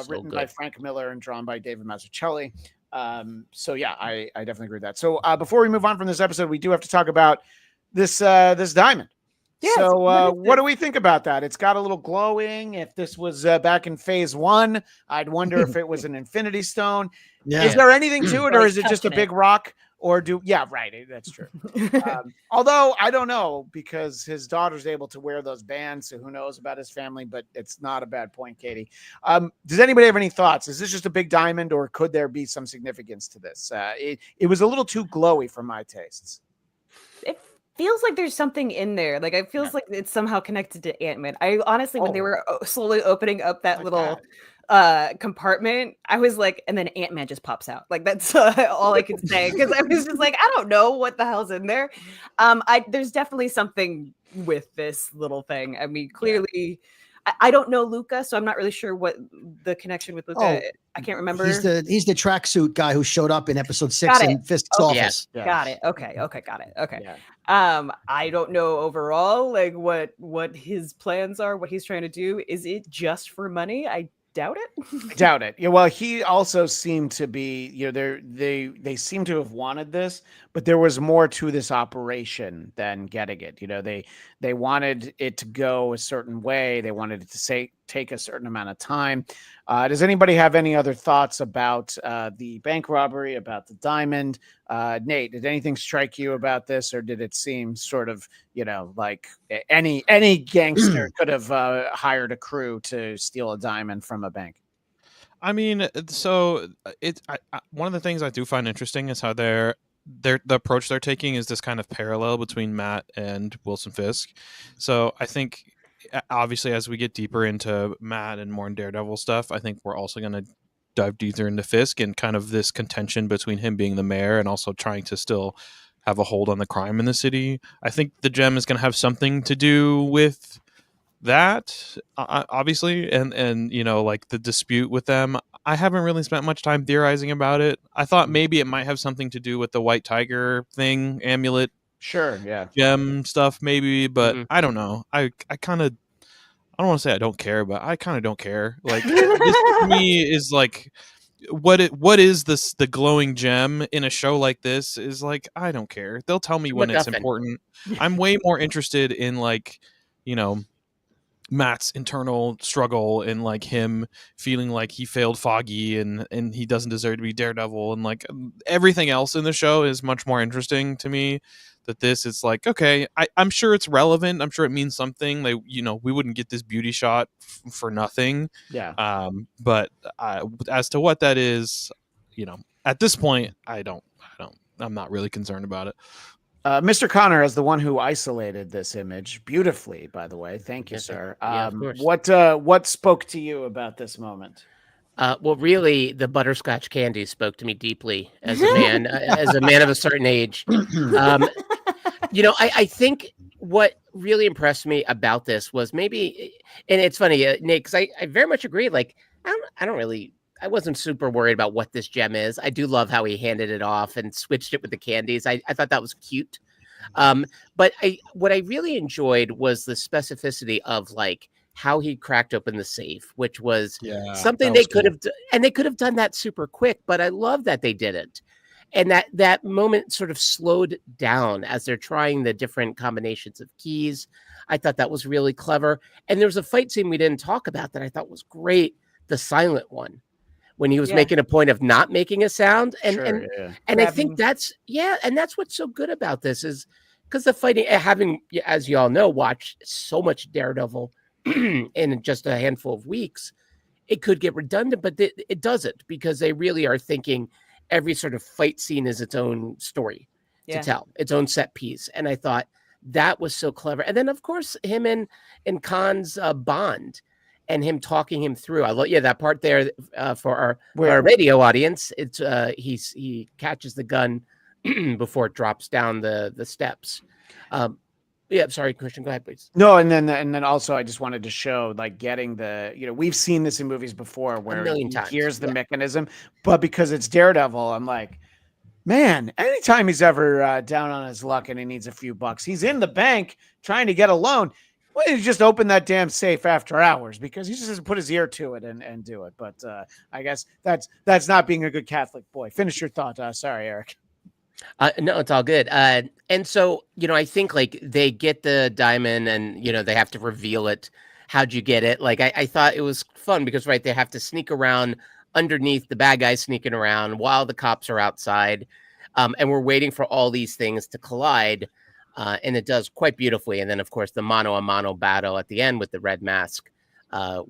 written by Frank Miller and drawn by David Mazzuchelli. So yeah, I definitely agree with that. So before we move on from this episode, we do have to talk about this diamond. Yes, so what do we think about that? It's got a little glowing. If this was back in phase 1, I'd wonder if it was an infinity stone. Yeah. Is there anything to it, or is it just a big rock? Or that's true. Although I don't know, because his daughter's able to wear those bands, so who knows about his family, but it's not a bad point, Katie. Does anybody have any thoughts? Is this just a big diamond, or could there be some significance to this? It was a little too glowy for my tastes. It feels like there's something in there. Like it feels like it's somehow connected to Ant-Man. I honestly, when they were slowly opening up that little compartment, I was like, and then Ant-Man just pops out. Like that's all I could say, because I was just like, I don't know what the hell's in there. There's definitely something with this little thing. I mean, clearly. I don't know Luca, so I'm not really sure what the connection with Luca. I can't remember. He's the tracksuit guy who showed up in episode 6 in Fisk's office. Yeah. Got it. Okay. Got it. Okay. Yeah. I don't know overall like what his plans are, what he's trying to do. Is it just for money? I doubt it. Doubt it. Yeah. Well, he also seemed to be, they seem to have wanted this, but there was more to this operation than getting it. They wanted it to go a certain way. They wanted it to take a certain amount of time. Does anybody have any other thoughts about the bank robbery, about the diamond? Nate, did anything strike you about this, or did it seem sort of, like any gangster could have hired a crew to steal a diamond from a bank? I mean, so one of the things I do find interesting is how the approach they're taking is this kind of parallel between Matt and Wilson Fisk. So I think obviously as we get deeper into Matt and more in Daredevil stuff, I think we're also going to dive deeper into Fisk and kind of this contention between him being the mayor and also trying to still have a hold on the crime in the city. I think the gem is going to have something to do with that, obviously, and like the dispute with them. I haven't really spent much time theorizing about it. I thought maybe it might have something to do with the white tiger thing, amulet, gem stuff, maybe, but I don't know. I kind of, I don't want to say I don't care, but I kind of don't care. Like this to me is like, what is this? The glowing gem in a show like this is like, I don't care. They'll tell me when it's important. I'm way more interested in like, Matt's internal struggle and like him feeling like he failed Foggy and he doesn't deserve to be Daredevil, and like everything else in the show is much more interesting to me. That this is like, okay, I'm sure it's relevant. I'm sure it means something. We wouldn't get this beauty shot for nothing. Yeah. But as to what that is, at this point, I'm not really concerned about it. Mr. Conner is the one who isolated this image beautifully, by the way. Thank you, sir. Of course. What spoke to you about this moment? Well, really, the butterscotch candy spoke to me deeply as a man, as a man of a certain age. I think what really impressed me about this was maybe, and it's funny, Nate, because I very much agree. Like, I wasn't super worried about what this gem is. I do love how he handed it off and switched it with the candies. I thought that was cute. But what I really enjoyed was the specificity of like how he cracked open the safe, which was something they could have, and they could have done that super quick. But I love that they didn't, and that moment sort of slowed down as they're trying the different combinations of keys. I thought that was really clever. And there was a fight scene we didn't talk about that I thought was great, the silent one, when he was making a point of not making a sound. And I think that's and that's what's so good about this is because the fighting, having, as you all know, watched so much Daredevil in just a handful of weeks, it could get redundant, but it doesn't, because they really are thinking every sort of fight scene is its own story to tell, its own set piece. And I thought that was so clever. And then, of course, him and Khan's bond and him talking him through. I love that part there for our radio audience. It's he catches the gun before it drops down the steps. Sorry, Christian, go ahead, please. No, and then also I just wanted to show, like, getting the, we've seen this in movies before where here's the mechanism, but because it's Daredevil, I'm like, man, anytime he's ever down on his luck and he needs a few bucks, he's in the bank trying to get a loan. Well, he just open that damn safe after hours, because he just doesn't put his ear to it and do it. But I guess that's not being a good Catholic boy. Finish your thought. Sorry, Eric. No, it's all good. And so, I think like they get the diamond and, they have to reveal it. How'd you get it? Like, I thought it was fun because, right, they have to sneak around underneath, the bad guys sneaking around while the cops are outside. And we're waiting for all these things to collide. And it does quite beautifully. And then, of course, the mano-a-mano battle at the end with the red mask,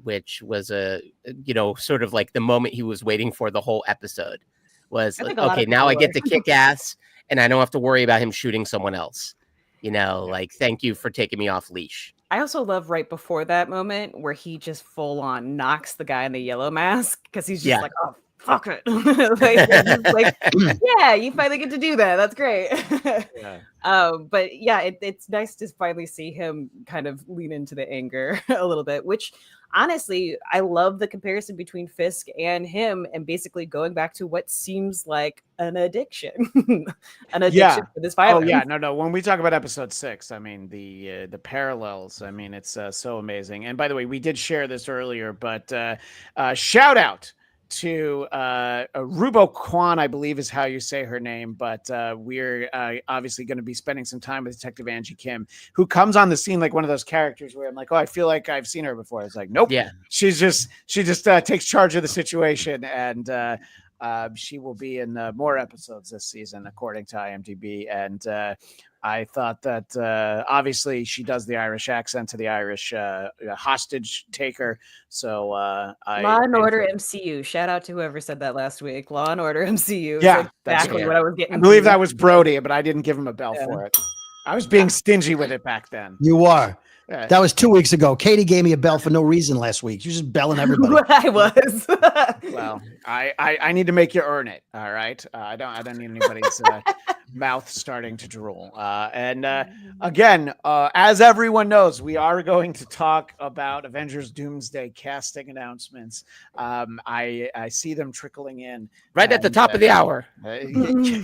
which was sort of like the moment he was waiting for the whole episode. Was like, okay, now I get to kick ass and I don't have to worry about him shooting someone else. Like, thank you for taking me off leash. I also love right before that moment where he just full on knocks the guy in the yellow mask, because he's just like, oh, fuck it. You finally get to do that. That's great. But it's nice to finally see him kind of lean into the anger a little bit, which honestly, I love the comparison between Fisk and him, and basically going back to what seems like an addiction, for this violence. Oh yeah, no. When we talk about episode 6, I mean the parallels. I mean, it's so amazing. And by the way, we did share this earlier, but shout out to Rubo Kwan, I believe is how you say her name, but we're obviously going to be spending some time with Detective Angie Kim, who comes on the scene like one of those characters where I'm like, oh, I feel like I've seen her before. It's like, nope. Yeah. She just takes charge of the situation, and she will be in more episodes this season, according to IMDb. And I thought that obviously she does the Irish accent to the Irish hostage taker. So Law and Order MCU. Shout out to whoever said that last week. Law and Order MCU. Yeah, that's exactly what I was getting. I believe that was Brody, but I didn't give him a bell for it. I was being stingy with it back then. You are. That was 2 weeks ago. Katie gave me a bell for no reason last week. She was just belling everybody. I was. Well, I need to make you earn it. All right. I don't need anybody's mouth starting to drool. And again, as everyone knows, we are going to talk about Avengers Doomsday casting announcements. I see them trickling in right at the top of the hour.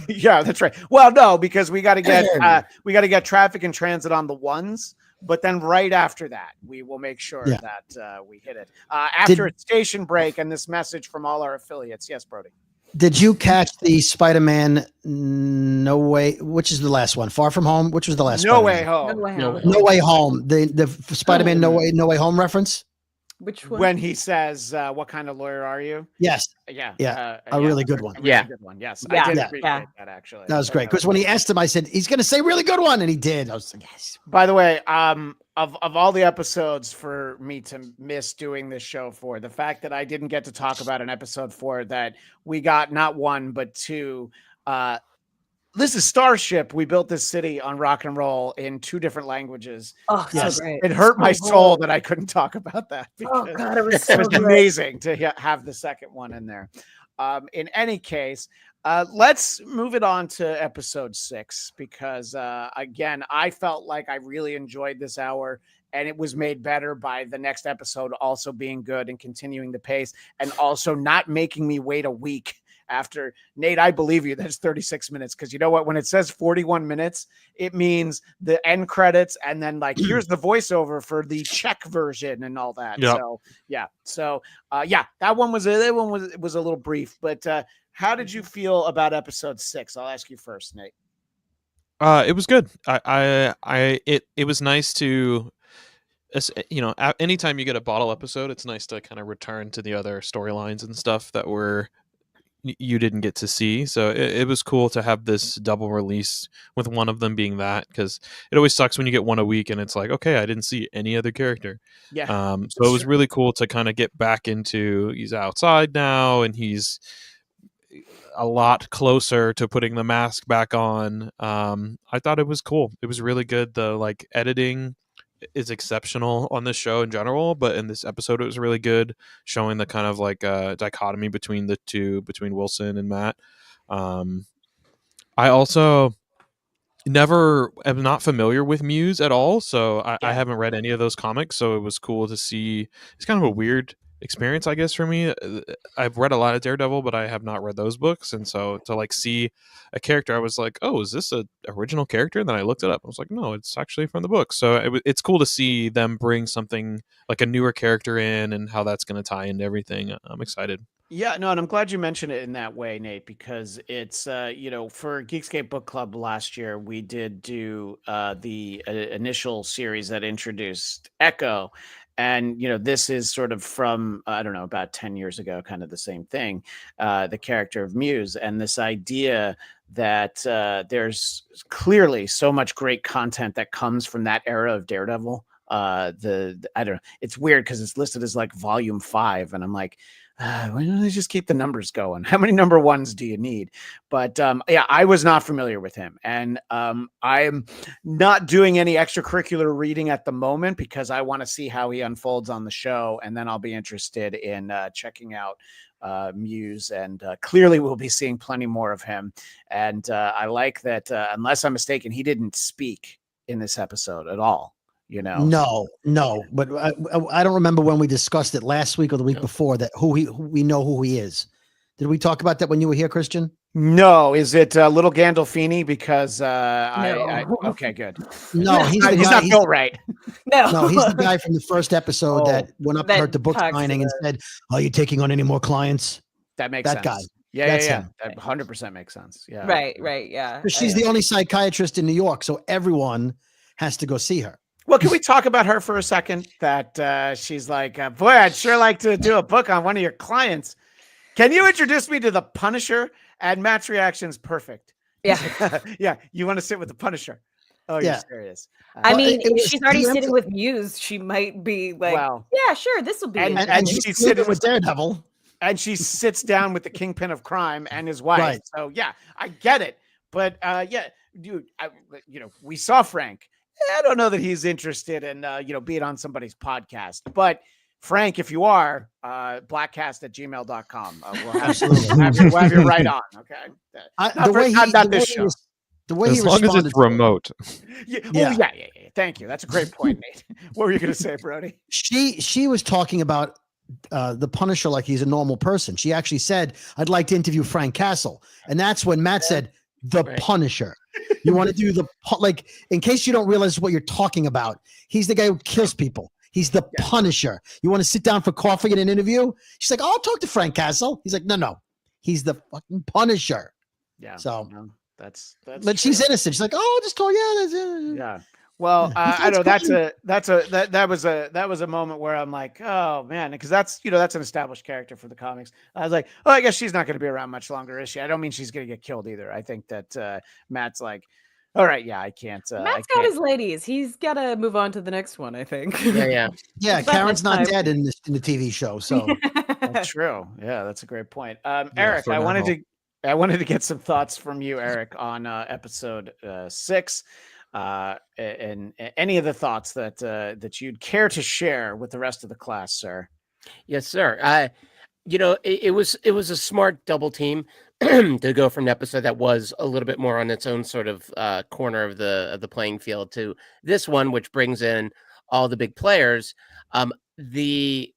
Yeah, that's right. Well, no, because we got to get Traffic and Transit on the ones. But then right after that, we will make sure that we hit it. After a station break and this message from all our affiliates. Yes, Brody. Did you catch the Spider-Man No Way? Which is the last one? Far From Home? Which was the last one? No Way Home. No Way Home. The Spider-Man No Way Home reference? Which one? When he says, what kind of lawyer are you? Yes. Yeah. A really good one. Good one. Yes. I did appreciate that, actually. That was great. Because when he asked him, I said, he's going to say really good one. And he did. I was like, yes. By the way, of all the episodes for me to miss doing this show for, the fact that I didn't get to talk about an episode 4 that we got not 1, but 2, this is Starship. We built this city on rock and roll in 2 different languages. Oh, yes. So great. It hurt my soul that I couldn't talk about that. Oh God, it was so it was amazing to have the second one in there. In any case, let's move it on to episode 6, because again, I felt like I really enjoyed this hour, and it was made better by the next episode also being good and continuing the pace, and also not making me wait a week after Nate, I believe you. That's 36 minutes. Cause you know what, when it says 41 minutes, it means the end credits. And then like, here's the voiceover for the Czech version and all that. Yep. So yeah. So that one was a little brief, but how did you feel about episode 6? I'll ask you first, Nate. It was good. It was nice to, anytime you get a bottle episode, it's nice to kind of return to the other storylines and stuff that you didn't get to see. So it was cool to have this double release with one of them being that, because it always sucks when you get one a week and it's like, okay, I didn't see any other character. Yeah. So it was really cool to kind of get back into, he's outside now and he's a lot closer to putting the mask back on. I thought it was cool. It was really good. The editing is exceptional on this show in general, but in this episode it was really good, showing the kind of dichotomy between the two, between Wilson and Matt. I also am not familiar with Muse at all, so I haven't read any of those comics, so it was cool to see. It's kind of a weird experience, I guess, for me. I've read a lot of Daredevil, but I have not read those books, and so to see a character, I was like, oh, is this a original character? And then I looked it up. I was like, no, it's actually from the book. So it's cool to see them bring something like a newer character in and how that's going to tie into everything. I'm excited. Yeah, no, and I'm glad you mentioned it in that way, Nate, because it's, for Geekscape Book Club last year, we did do the initial series that introduced Echo. And, this is sort of from, I don't know, about 10 years ago, kind of the same thing, the character of Muse, and this idea that there's clearly so much great content that comes from that era of Daredevil. I don't know, it's weird because it's listed as like volume 5, and I'm like, why don't they just keep the numbers going? How many number ones do you need? But I was not familiar with him. And I'm not doing any extracurricular reading at the moment because I want to see how he unfolds on the show. And then I'll be interested in checking out Muse. And clearly we'll be seeing plenty more of him. And I like that, unless I'm mistaken, he didn't speak in this episode at all. No, but I don't remember when we discussed it last week or the week before that who we know who he is. Did we talk about that when you were here, Christian? No, is it little Gandolfini? Because No. okay, good. No, he's not built right. No, he's the guy from the first episode that went up to her to book talks signing and said, "Are you taking on any more clients?" That makes that sense. guy. Yeah, That's yeah. him. That 100% makes sense. Yeah. Right, yeah. She's the only psychiatrist in New York, so everyone has to go see her. Well, can we talk about her for a second? That she's like, boy, I'd sure like to do a book on one of your clients. Can you introduce me to the Punisher? And Matt's reaction's perfect. Yeah. Yeah. You want to sit with the Punisher? Oh, Yeah. you're serious. I mean, it was if she's already preemptive. sitting with Muse, she might be like, Well, yeah, sure, this will be and interesting. she's sitting sitting with Daredevil. and she sits down with the kingpin of crime and his wife. Right. So yeah, I get it. But dude, we saw Frank. I don't know that he's interested in being on somebody's podcast. But Frank, if you are, blackcast@gmail.com. We'll have you right on. Okay. The way as he long as responded it's to it. remote. Yeah. Yeah. Oh, yeah. Thank you. That's a great point, Nate. What were you going to say, Brody? She was talking about the Punisher like he's a normal person. She actually said, "I'd like to interview Frank Castle," and that's when Matt said, "The Punisher." You want to do in case you don't realize what you're talking about. He's the guy who kills people. He's the Punisher. You want to sit down for coffee in an interview? She's like, "Oh, I'll talk to Frank Castle." He's like, "No, he's the fucking Punisher." Yeah. So that's. But she's innocent. She's like, "Oh, I'll just talk." Yeah, that's it. Yeah. Well, I know that was a moment where I'm like, oh man, because that's an established character for the comics. I was like, oh, I guess she's not going to be around much longer, is she? I don't mean she's going to get killed either. I think that Matt's like, all right, yeah, I can't. Matt's got his ladies. He's got to move on to the next one, I think. Yeah. Yeah, Karen's not dead in the TV show, so That's true. Yeah, that's a great point. Yeah, Eric, for I now. wanted to get some thoughts from you, Eric, on episode 6. And any of the thoughts that you'd care to share with the rest of the class, sir. Yes, sir. It was a smart double team to go from an episode that was a little bit more on its own sort of corner of the playing field to this one, which brings in all the big players. The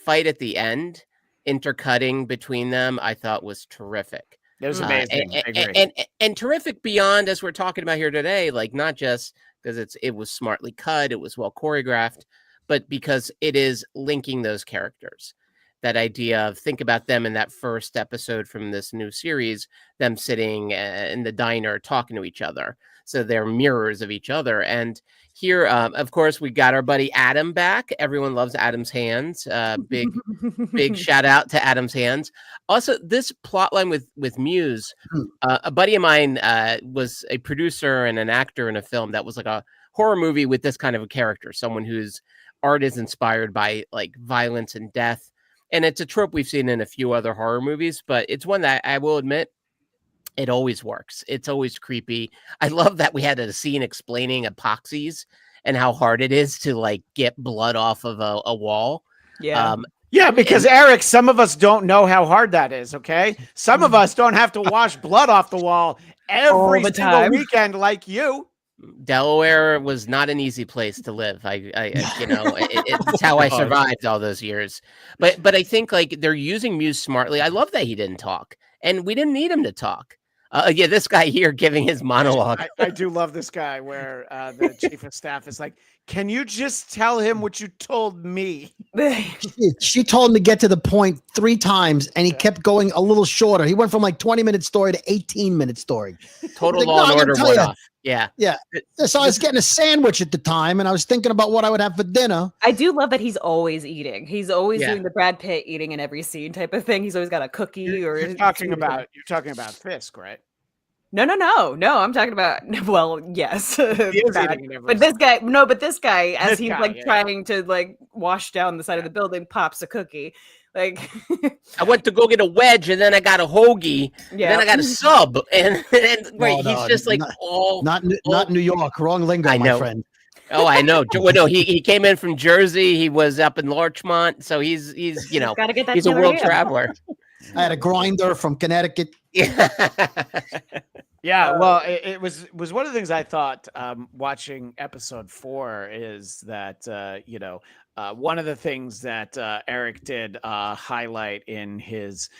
fight at the end intercutting between them, I thought was terrific. It was amazing. I agree. And terrific beyond, as we're talking about here today, like not just because it was smartly cut, it was well choreographed, but because it is linking those characters. That idea of think about them in that first episode from this new series, them sitting in the diner talking to each other. So they're mirrors of each other. And here, of course, we got our buddy Adam back. Everyone loves Adam's hands. Big shout out to Adam's hands. Also, this plot line with Muse, a buddy of mine was a producer and an actor in a film that was like a horror movie with this kind of a character, someone whose art is inspired by like violence and death. And it's a trope we've seen in a few other horror movies, but it's one that I will admit, it always works. It's always creepy. I love that we had a scene explaining epoxies and how hard it is to like get blood off of a wall. Yeah. Yeah, because Eric, some of us don't know how hard that is, okay? Some of us don't have to wash blood off the wall every single time. weekend like you. Delaware was not an easy place to live. It's how I survived all those years. But I think like they're using Muse smartly. I love that he didn't talk, and we didn't need him to talk. This guy here giving his monologue. I do love this guy where the chief of staff is like, can you just tell him what you told me? She told him to get to the point 3 times, and he kept going a little shorter. He went from like 20-minute story to 18-minute story. Total Like, Law no, and I'm Order gonna tell one-off. Yeah. Yeah. So I was getting a sandwich at the time, and I was thinking about what I would have for dinner. I do love that he's always eating. He's always Yeah. doing the Brad Pitt eating in every scene type of thing. He's always got a cookie You're talking about Fisk, right? No. I'm talking about yes. He is Brad. eating in every But this guy, as This he's guy, like yeah. trying to like wash down the side of the building, pops a cookie. Like I went to go get a wedge, and then I got a hoagie, and then I got a sub, and No, he's just like not New York. Wrong lingo, I my know. friend. Oh, I know. Well, no, he came in from Jersey. He was up in Larchmont, so he's gotta get that he's a killer world ham. traveler. I had a grinder from Connecticut. Yeah, well, it was one of the things I thought watching episode 4 is that one of the things that Eric did highlight in his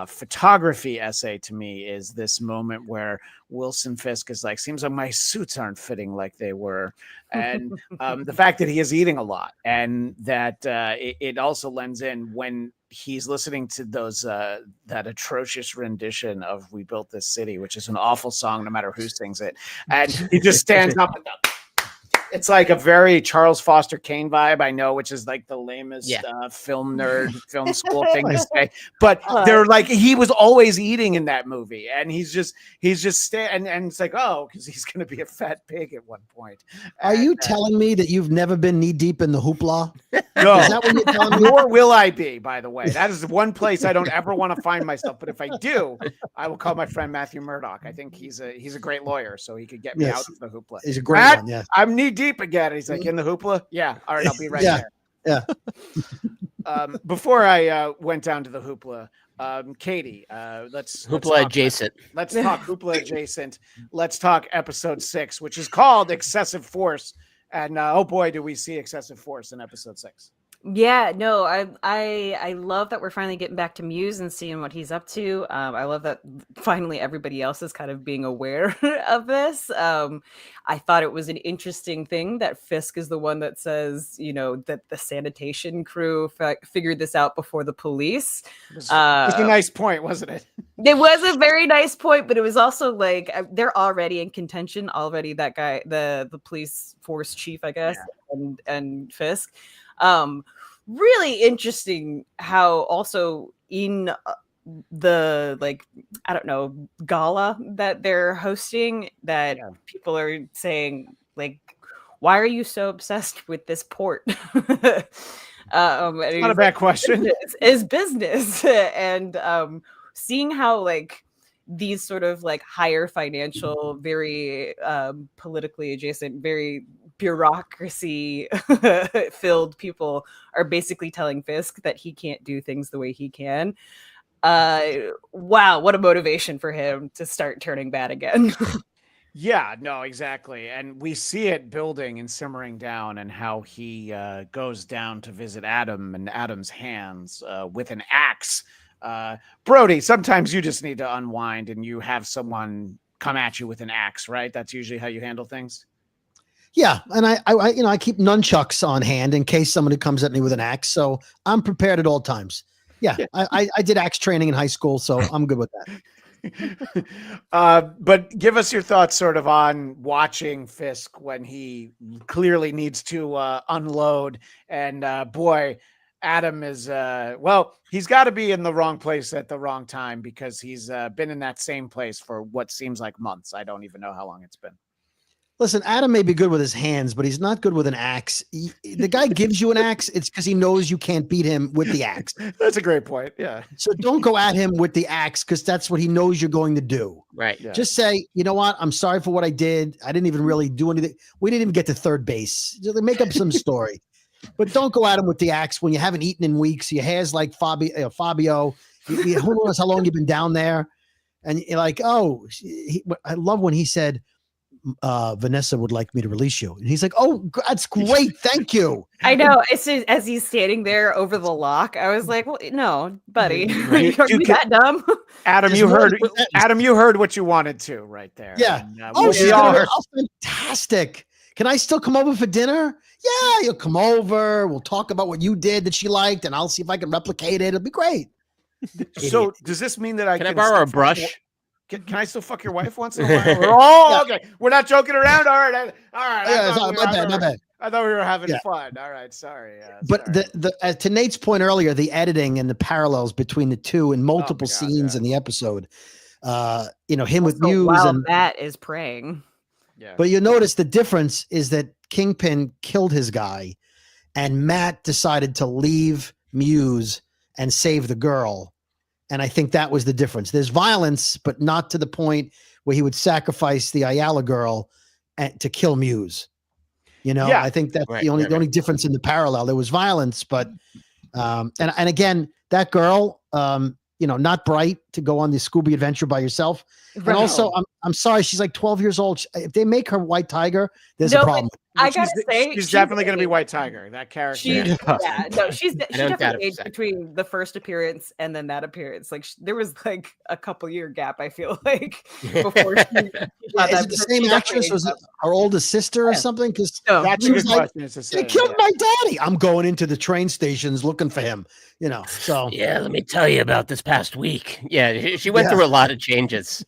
photography essay to me is this moment where Wilson Fisk is like, seems like my suits aren't fitting like they were. And the fact that he is eating a lot, and that it also lends in when he's listening to those that atrocious rendition of "We Built This City," which is an awful song no matter who sings it, and he just stands up and it's like a very Charles Foster Kane vibe, I know, which is like the lamest film nerd film school thing to say, but they're like, he was always eating in that movie, and he's just and it's like, oh, because he's gonna be a fat pig at one point. Are you telling me that you've never been knee deep in the hoopla? No, Is that what you're telling me? nor will I be, by the way. That is the one place I don't ever want to find myself. But if I do, I will call my friend Matthew Murdoch. I think he's a great lawyer, so he could get me out of the hoopla. He's a great Matt, one, yeah. I'm knee deep again. He's like, in the hoopla? Yeah. All right, I'll be right there. Yeah. Before I went down to the hoopla, Katie, let's Hoopla adjacent. Let's talk hoopla adjacent. Let's talk episode 6, which is called Excessive Force. And oh boy, do we see excessive force in episode 6. Yeah, no, I love that we're finally getting back to Muse and seeing what he's up to. I love that finally everybody else is kind of being aware of this. I thought it was an interesting thing that Fisk is the one that says, that the sanitation crew figured this out before the police. It was a nice point, wasn't it? It was a very nice point, but it was also like they're already in contention already. That guy, the police force chief, I guess, and Fisk. Really interesting how also in the gala that they're hosting that people are saying like, why are you so obsessed with this port? It's not a bad question. It's business. And seeing how like these sort of like higher financial, very politically adjacent, very bureaucracy filled people are basically telling Fisk that he can't do things the way he can. Wow, what a motivation for him to start turning bad again. Yeah, no, exactly. And we see it building and simmering down, and how he goes down to visit Adam and Adam's hands with an axe. Brody, sometimes you just need to unwind and you have someone come at you with an axe, right? That's usually how you handle things. Yeah, and I keep nunchucks on hand in case somebody comes at me with an axe, so I'm prepared at all times. Yeah, I did axe training in high school, so I'm good with that. But give us your thoughts sort of on watching Fisk when he clearly needs to unload. And boy, Adam is, he's got to be in the wrong place at the wrong time, because he's been in that same place for what seems like months. I don't even know how long it's been. Listen, Adam may be good with his hands, but he's not good with an axe. The guy gives you an axe, it's because he knows you can't beat him with the axe. That's a great point. Yeah. So don't go at him with the axe, because that's what he knows you're going to do. Right. Yeah. Just say, you know what? I'm sorry for what I did. I didn't even really do anything. We didn't even get to third base. Just make up some story. But don't go at him with the axe when you haven't eaten in weeks. Your hair's like Fabio. Who knows how long you've been down there? And you're like, oh, I love when he said, Vanessa would like me to release you. And he's like, oh, that's great. Thank you. I know. It's just, as he's standing there over the lock, I was like, well, no, buddy. Right. Are you that dumb? Adam, you heard what you wanted to right there. Yeah. And, she's fantastic. Can I still come over for dinner? Yeah, you'll come over. We'll talk about what you did that she liked, and I'll see if I can replicate it. It'll be great. So does this mean that I Can I borrow a brush? Can I still fuck your wife once in a while? Okay. We're not joking around. All right. My bad. I thought we were having fun. All right. Sorry. But sorry. To Nate's point earlier, the editing and the parallels between the two in multiple scenes in the episode, him with Muse and Matt is praying. Yeah. But you notice the difference is that Kingpin killed his guy, and Matt decided to leave Muse and save the girl. And I think that was the difference. There's violence, but not to the point where he would sacrifice the Ayala girl to kill Muse. I think that's the only difference in the parallel. There was violence, but and again, that girl, not bright to go on the Scooby adventure by yourself. Right. And also, I'm sorry, she's like 12 years old. If they make her White Tiger, there's a problem. I gotta say, she's definitely going to be White Tiger. That character. She definitely aged between the first appearance and then that appearance. Like there was like a couple year gap. I feel like before. Is it the same actress? Was it her oldest sister or something? Because that's a good question. They killed my daddy. I'm going into the train stations looking for him. So yeah. Let me tell you about this past week. Yeah, she went through a lot of changes.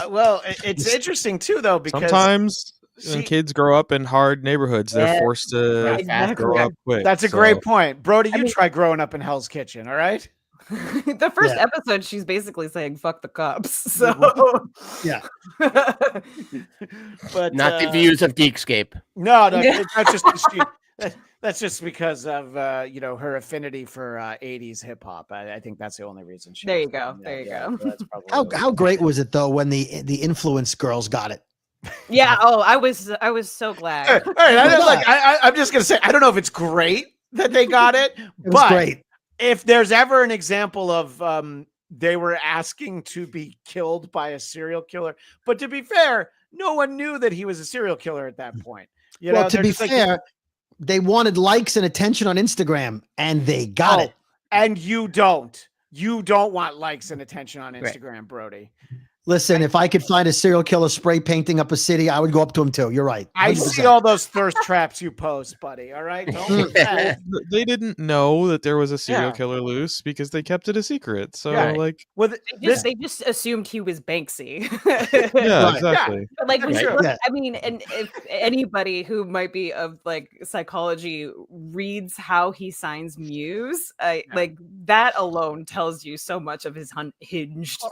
Well, it's interesting too, though, because sometimes when kids grow up in hard neighborhoods, they're forced to grow up quick. That's a great point. Brody, try growing up in Hell's Kitchen, all right? The first episode, she's basically saying, fuck the cops. So, yeah. But not the views of Geekscape. No, that's just because of her affinity for 80s hip hop. I think that's the only reason. There you go. So that's probably how great was it though when the influence girls got it? Yeah. Oh, I was so glad. All right, I'm just gonna say I don't know if it's great that they got it, but great. If there's ever an example of they were asking to be killed by a serial killer, but to be fair, no one knew that he was a serial killer at that point. To be fair, they wanted likes and attention on Instagram, and they got it. And you don't want likes and attention on Instagram, Brody. Listen, if I could find a serial killer spray painting up a city, I would go up to him too. You're right. 100%. I see all those thirst traps you post, buddy. All right. They didn't know that there was a serial killer loose because they kept it a secret. So they just assumed he was Banksy. Yeah, exactly. Yeah. I mean, and if anybody who might be of like psychology reads how he signs Muse, like that alone tells you so much of his hinged.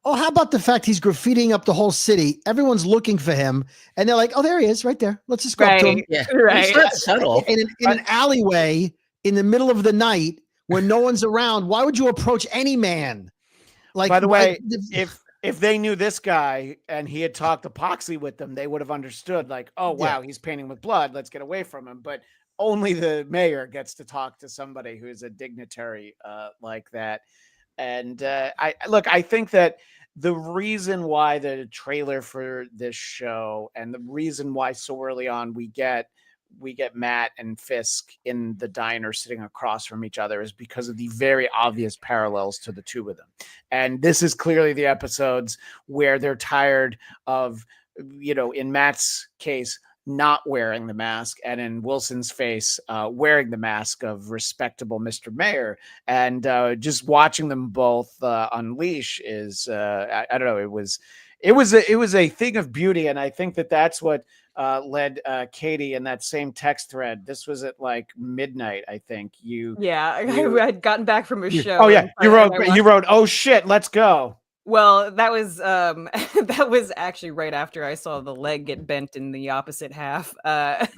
Oh, how about the fact he's graffitiing up the whole city? Everyone's looking for him, and they're like, "Oh, there he is, right there. Let's just go up to him." Yeah, right. It's not subtle. In an alleyway in the middle of the night when no one's around, why would you approach any man? Like, by the way, if they knew this guy and he had talked epoxy with them, they would have understood. Like, oh wow, he's painting with blood. Let's get away from him. But only the mayor gets to talk to somebody who is a dignitary like that. And I think that the reason why the trailer for this show and the reason why so early on we get Matt and Fisk in the diner sitting across from each other is because of the very obvious parallels to the two of them. And this is clearly the episodes where they're tired of, in Matt's case, not wearing the mask, and in Wilson's face, wearing the mask of respectable Mr. Mayor. And just watching them both unleash is, I don't know, it was a thing of beauty. And I think that that's what led Katie in that same text thread. This was at like midnight, I think. I had gotten back from a show. Oh yeah, you wrote, oh shit, let's go. Well, that was that was actually right after I saw the leg get bent in the opposite half. I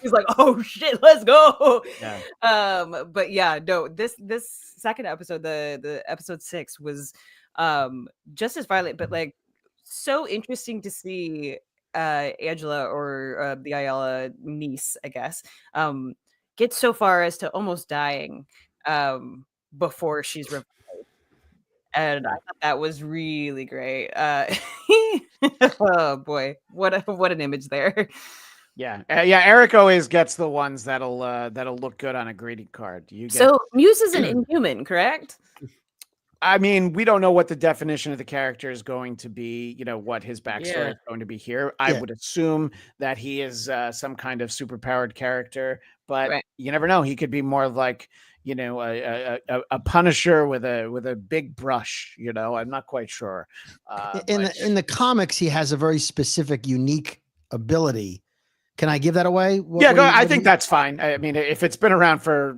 was like, "Oh shit, let's go!" Yeah. But yeah, no. This second episode, the episode 6, was just as violent, but like so interesting to see Angela, or the Ayala niece, I guess, get so far as to almost dying before she's revived. And I thought that was really great. Oh boy, what an image there. Yeah, Eric always gets the ones that'll look good on a greeting card. So Muse is an Inhuman, correct? I mean, we don't know what the definition of the character is going to be, what his backstory is going to be here. I would assume that he is some kind of superpowered character, but you never know. He could be more like, a Punisher with a big brush. I'm not quite sure. In the comics, he has a very specific, unique ability. Can I give that away? I think that's fine. I mean, if it's been around for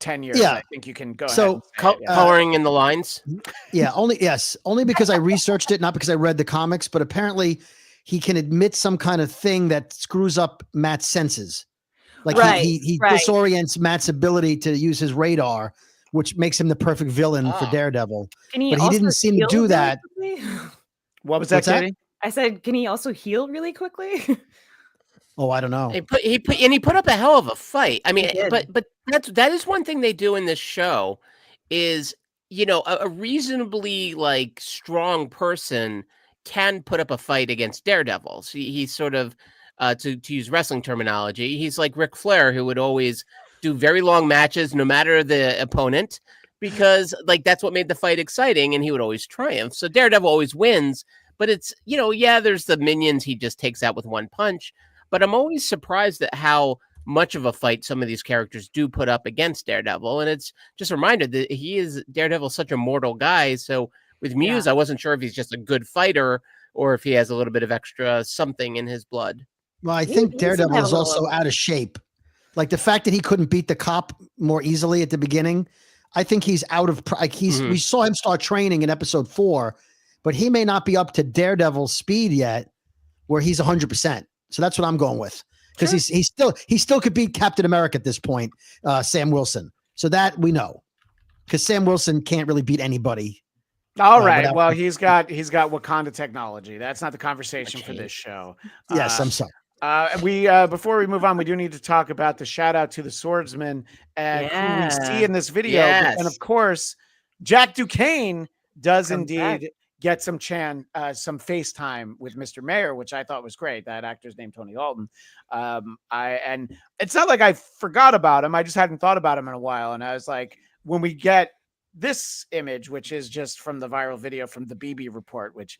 10 years, I think you can go ahead. So coloring in the lines. Yeah, only because I researched it, not because I read the comics. But apparently, he can admit some kind of thing that screws up Matt's senses. Like he disorients Matt's ability to use his radar, which makes him the perfect villain for Daredevil. But he didn't seem to do that. What was that, Katie? I said, can he also heal really quickly? Oh, I don't know. He put up a hell of a fight. I mean, but that is one thing they do in this show is, a reasonably like strong person can put up a fight against Daredevil. So he's sort of to use wrestling terminology, he's like Ric Flair, who would always do very long matches no matter the opponent, because like that's what made the fight exciting, and he would always triumph. So Daredevil always wins, but it's, there's the minions he just takes out with one punch. But I'm always surprised at how much of a fight some of these characters do put up against Daredevil. And it's just a reminder that Daredevil's such a mortal guy. So with Muse, I wasn't sure if he's just a good fighter or if he has a little bit of extra something in his blood. Well, I think Daredevil is also out of shape. Like the fact that he couldn't beat the cop more easily at the beginning. I think he's out of, we saw him start training in episode 4, but he may not be up to Daredevil's speed yet, where he's 100%. So that's what I'm going with, because he still could beat Captain America at this point, Sam Wilson. So that we know, because Sam Wilson can't really beat anybody. All right. Well, he's got Wakanda technology. That's not the conversation for this show. Yes, I'm sorry. We before we move on, we do need to talk about the shout out to the swordsman and who we see in this video. And of course, Jack Duquesne does indeed get some FaceTime with Mr. Mayor, which I thought was great. That actor's named Tony Alton. And it's not like I forgot about him. I just hadn't thought about him in a while. And I was like, when we get this image, which is just from the viral video from the BB Report, which,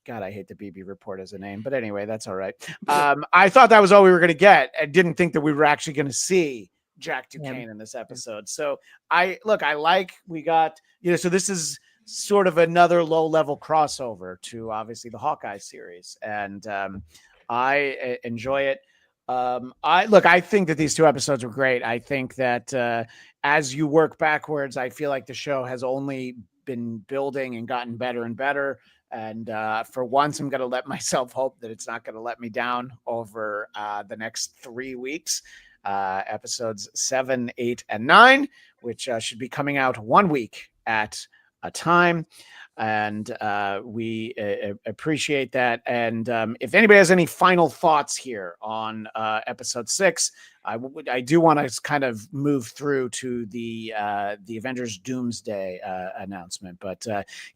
God, I hate the BB Report as a name, but anyway, that's all right. I thought that was all we were going to get. I didn't think that we were actually going to see Jack Duquesne in this episode. So we got, so this is sort of another low level crossover to obviously the Hawkeye series. And I enjoy it. I think that these 2 episodes were great. I think that as you work backwards, I feel like the show has only been building and gotten better and better. And for once, I'm going to let myself hope that it's not going to let me down over the next 3 weeks. Episodes 7, 8, and 9, which should be coming out 1 week at a time. And we appreciate that. And if anybody has any final thoughts here on episode 6, I do want to kind of move through to the Avengers Doomsday announcement. But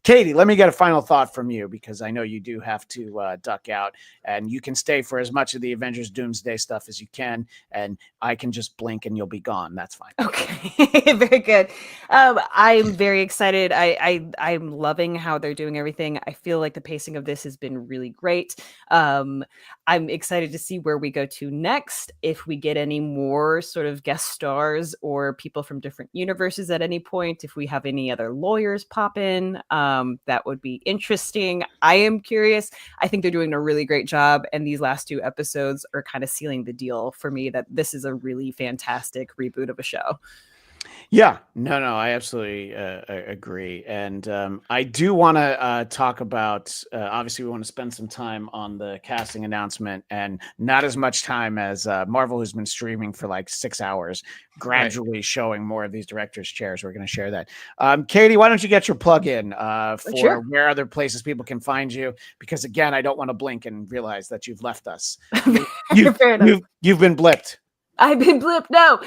Katie, let me get a final thought from you, because I know you do have to duck out, and you can stay for as much of the Avengers Doomsday stuff as you can, and I can just blink and you'll be gone. That's fine. Okay, very good. I'm very excited. I'm loving how they're doing everything. I feel like the pacing of this has been really great. I'm excited to see where we go to next. If we get any more sort of guest stars or people from different universes at any point, if we have any other lawyers pop in, that would be interesting. I am curious. I think they're doing a really great job, and these last 2 episodes are kind of sealing the deal for me that this is a really fantastic reboot of a show. Yeah, no, I absolutely agree. And I do want to talk about, obviously we want to spend some time on the casting announcement, and not as much time as Marvel, who's been streaming for like 6 hours, gradually showing more of these directors' chairs. We're going to share that. Katie, why don't you get your plug in for where other places people can find you? Because again, I don't want to blink and realize that you've left us. You've been blipped. I've been blipped. No,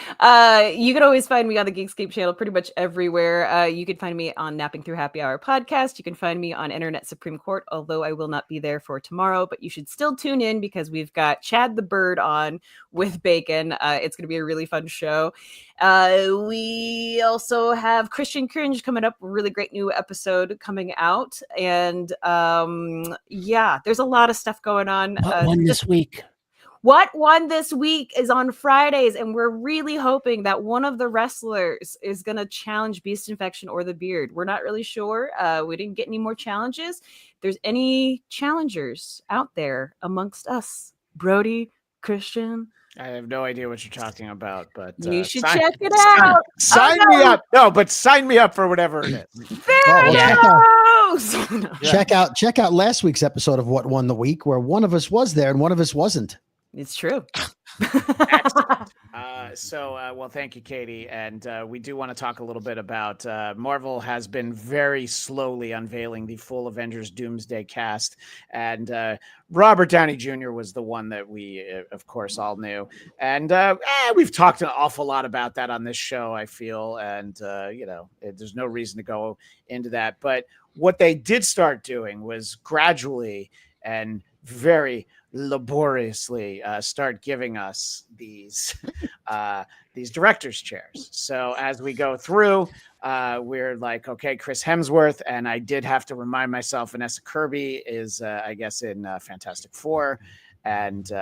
you can always find me on the Geekscape channel pretty much everywhere. You can find me on Napping Through Happy Hour podcast. You can find me on Internet Supreme Court, although I will not be there for tomorrow, but you should still tune in because we've got Chad the Bird on with Bacon. It's going to be a really fun show. We also have Christian Cringe coming up, a really great new episode coming out. And yeah, there's a lot of stuff going on. What one this week? What won this week is on Fridays, and we're really hoping that one of the wrestlers is going to challenge Beast Infection or the Beard. We're not really sure. We didn't get any more challenges. If there's any challengers out there amongst us, Brody, Christian, I have no idea what you're talking about, but you should check it out. Sign me up. No, but sign me up for whatever it is. Check out last week's episode of What Won the Week, where one of us was there and one of us wasn't. It's true. Well, thank you, Katie. And we do want to talk a little bit about Marvel has been very slowly unveiling the full Avengers Doomsday cast. And Robert Downey Jr. was the one that we, of course, all knew. And we've talked an awful lot about that on this show, I feel. And, there's no reason to go into that. But what they did start doing was gradually and very laboriously start giving us these directors' chairs. So as we go through, we're like, okay, Chris Hemsworth, and I did have to remind myself Vanessa Kirby is, I guess, in Fantastic Four, and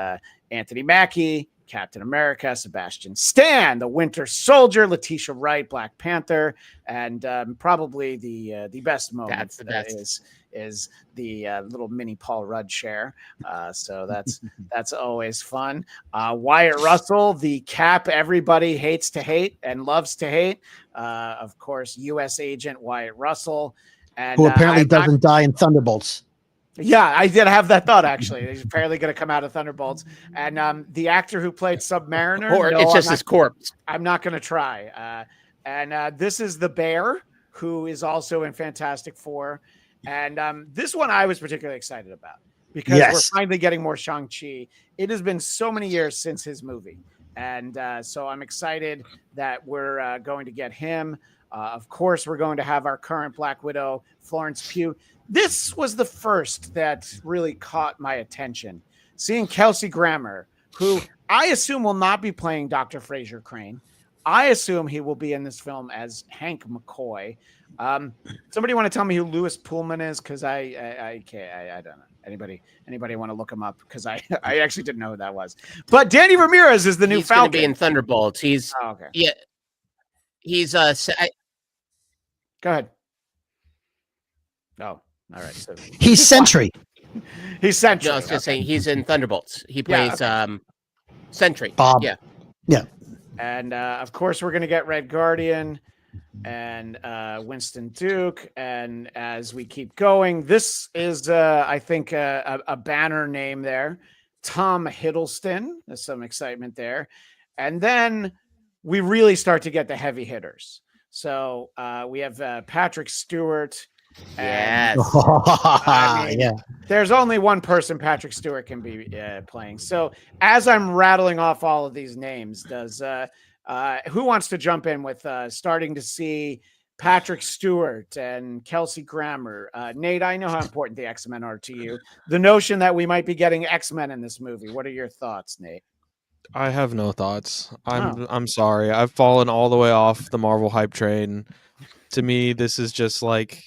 Anthony Mackie, Captain America, Sebastian Stan, the Winter Soldier, Letitia Wright, Black Panther, and probably the best moment is the little mini Paul Rudd chair. So that's always fun. Wyatt Russell, the Cap everybody hates to hate and loves to hate. Of course, U.S. agent Wyatt Russell, and who apparently doesn't die in Thunderbolts. Yeah, I did have that thought, actually. He's apparently going to come out of Thunderbolts. And the actor who played Submariner. Or it's just his corpse. I'm not going to try. And this is the Bear, who is also in Fantastic Four. And this one I was particularly excited about because we're finally getting more Shang-Chi. It has been so many years since his movie. And so I'm excited that we're going to get him. Of course, we're going to have our current Black Widow, Florence Pugh. This was the first that really caught my attention. Seeing Kelsey Grammer, who I assume will not be playing Dr. Fraser Crane. I assume he will be in this film as Hank McCoy. Somebody want to tell me who Louis Pullman is? Because I don't know. Anybody want to look him up? Because I actually didn't know who that was. But Danny Ramirez is the new Falcon. He's going to be in Thunderbolts. He's okay. Yeah. He's Go ahead. Oh, all right. So he's Sentry. He's Sentry. No, I was just saying he's in Thunderbolts. He plays Sentry. Bob. Yeah. And of course, we're going to get Red Guardian and Winston Duke. And as we keep going, this is, I think, a banner name there. Tom Hiddleston. There's some excitement there. And then we really start to get the heavy hitters. So we have Patrick Stewart And Yes. I mean, yeah. there's only one person Patrick Stewart can be playing. So as I'm rattling off all of these names, does who wants to jump in with starting to see Patrick Stewart and Kelsey Grammer? Nate, I know how important the X-Men are to you. The notion that we might be getting X-Men in this movie. What are your thoughts, Nate? I have no thoughts. Oh. I'm sorry. I've fallen all the way off the Marvel hype train. To me, this is just like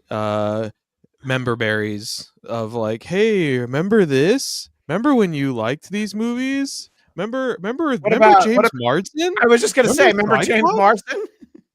member berries of like, hey, remember this? Remember when you liked these movies? Remember James Marsden? I was just gonna say, remember James Cyclops? Marsden?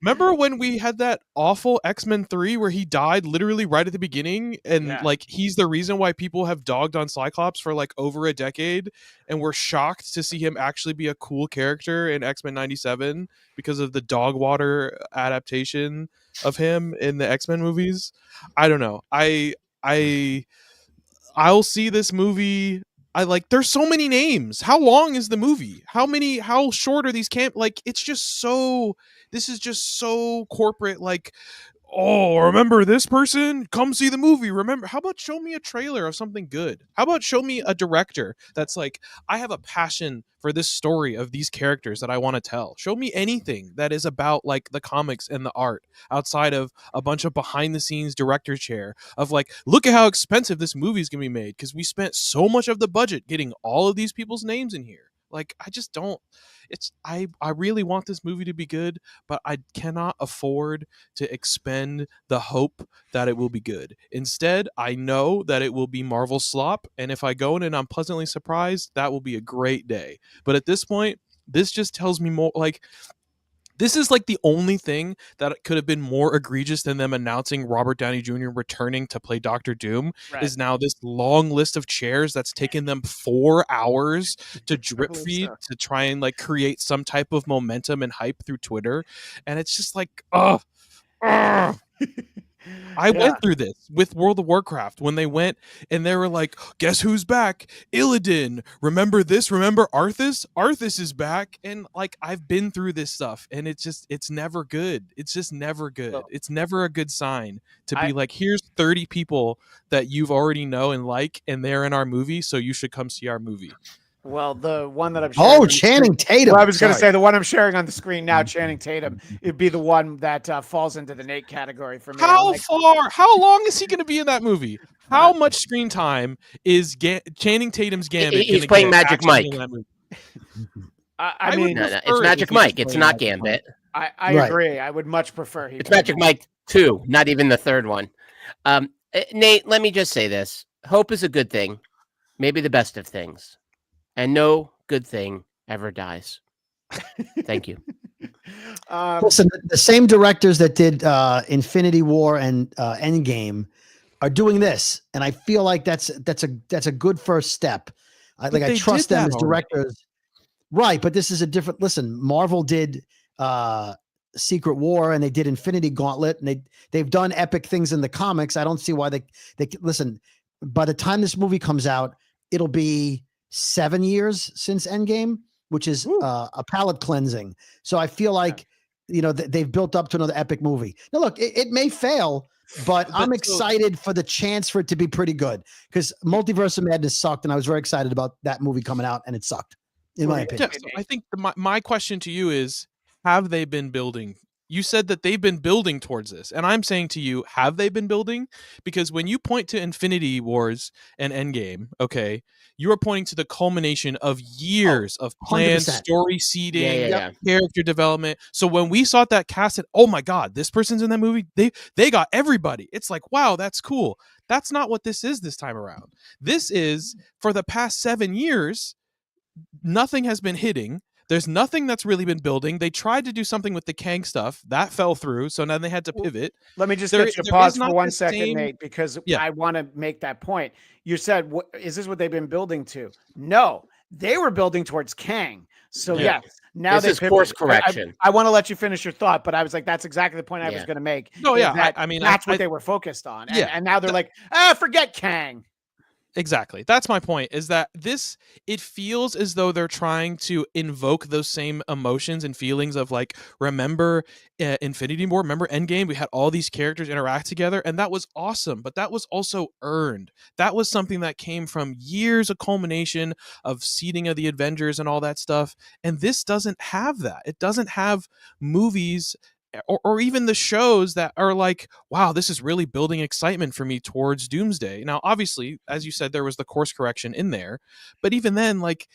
Remember when we had that awful X-Men 3 where he died literally right at the beginning and Yeah. like he's the reason why people have dogged on Cyclops for like over a decade and we're shocked to see him actually be a cool character in X-Men 97 because of the dog water adaptation of him in the X-Men movies. I don't know. I'll see this movie. There's so many names. How long is the movie? How short are these it's just so, this is just so corporate. Like, oh, remember this person? Come see the movie. Remember, how about show me a trailer of something good? How about show me a director that's like, I have a passion for this story of these characters that I want to tell. Show me anything that is about like the comics and the art outside of a bunch of behind the scenes director chair of like, look at how expensive this movie is going to be made because we spent so much of the budget getting all of these people's names in here. Like, I just don't. I really want this movie to be good, but I cannot afford to expend the hope that it will be good. Instead, I know that it will be Marvel slop, and if I go in and I'm pleasantly surprised, that will be a great day. But at this point, this just tells me more like, this is like the only thing that could have been more egregious than them announcing Robert Downey Jr. returning to play Doctor Doom is now this long list of chairs that's taken them 4 hours to drip feed to try and like create some type of momentum and hype through Twitter. And it's just like, I went through this with World of Warcraft when they went and they were like, guess who's back? Illidan. Remember this? Remember Arthas? Arthas is back. And like, I've been through this stuff and it's never good. It's just never good. Well, it's never a good sign to be like, here's 30 people that you've already know and like, and they're in our movie. So you should come see our movie. Well, the one that I'm sharing Channing Tatum. Well, I was going to say the one I'm sharing on the screen now, Channing Tatum, it'd be the one that falls into the Nate category for me. How long is he going to be in that movie? How much screen time is Channing Tatum's Gambit? He's playing Magic Mike. I mean, it's Magic Mike. It's not Gambit. I agree. I would much prefer it's Magic Mike 2, not even the third one. Nate, let me just say this. Hope is a good thing, maybe the best of things. And no good thing ever dies. Thank you. Listen, the same directors that did Infinity War and Endgame are doing this, and I feel like that's a good first step. I trust them as directors, right? But this is a different. Listen, Marvel did Secret War, and they did Infinity Gauntlet, and they've done epic things in the comics. I don't see why they listen. By the time this movie comes out, it'll be 7 years since Endgame, which is a palate cleansing. So I feel like, they've built up to another epic movie. Now, look, it may fail, but I'm excited for the chance for it to be pretty good because Multiverse of Madness sucked, and I was very excited about that movie coming out, and it sucked, in my opinion. Yeah, so I think my question to you is, have they been building? You said that they've been building towards this. And I'm saying to you, have they been building? Because when you point to Infinity Wars and Endgame, okay, you are pointing to the culmination of years of planned 100%. Story seeding, character development. So when we saw that cast, and oh my God, this person's in that movie, they got everybody. It's like, wow, that's cool. That's not what this is this time around. This is, for the past 7 years, nothing has been hitting. There's nothing that's really been building. They tried to do something with the Kang stuff. That fell through, so now they had to pivot. Let me just get you to pause for 1 second, Nate, because I want to make that point. You said, is this what they've been building to? No, they were building towards Kang. So yes, now this is course correction. I want to let you finish your thought, but I was like, that's exactly the point I was going to make. No, yeah, I mean, that's what they were focused on. And now they're like, forget Kang. Exactly. That's my point, is that it feels as though they're trying to invoke those same emotions and feelings of like, remember Infinity War, remember Endgame? We had all these characters interact together and that was awesome, but that was also earned. That was something that came from years of culmination of seeding of the Avengers and all that stuff. And this doesn't have that. It doesn't have movies or even the shows that are like, wow, this is really building excitement for me towards Doomsday. Now, obviously, as you said, there was the course correction in there, but even then, like,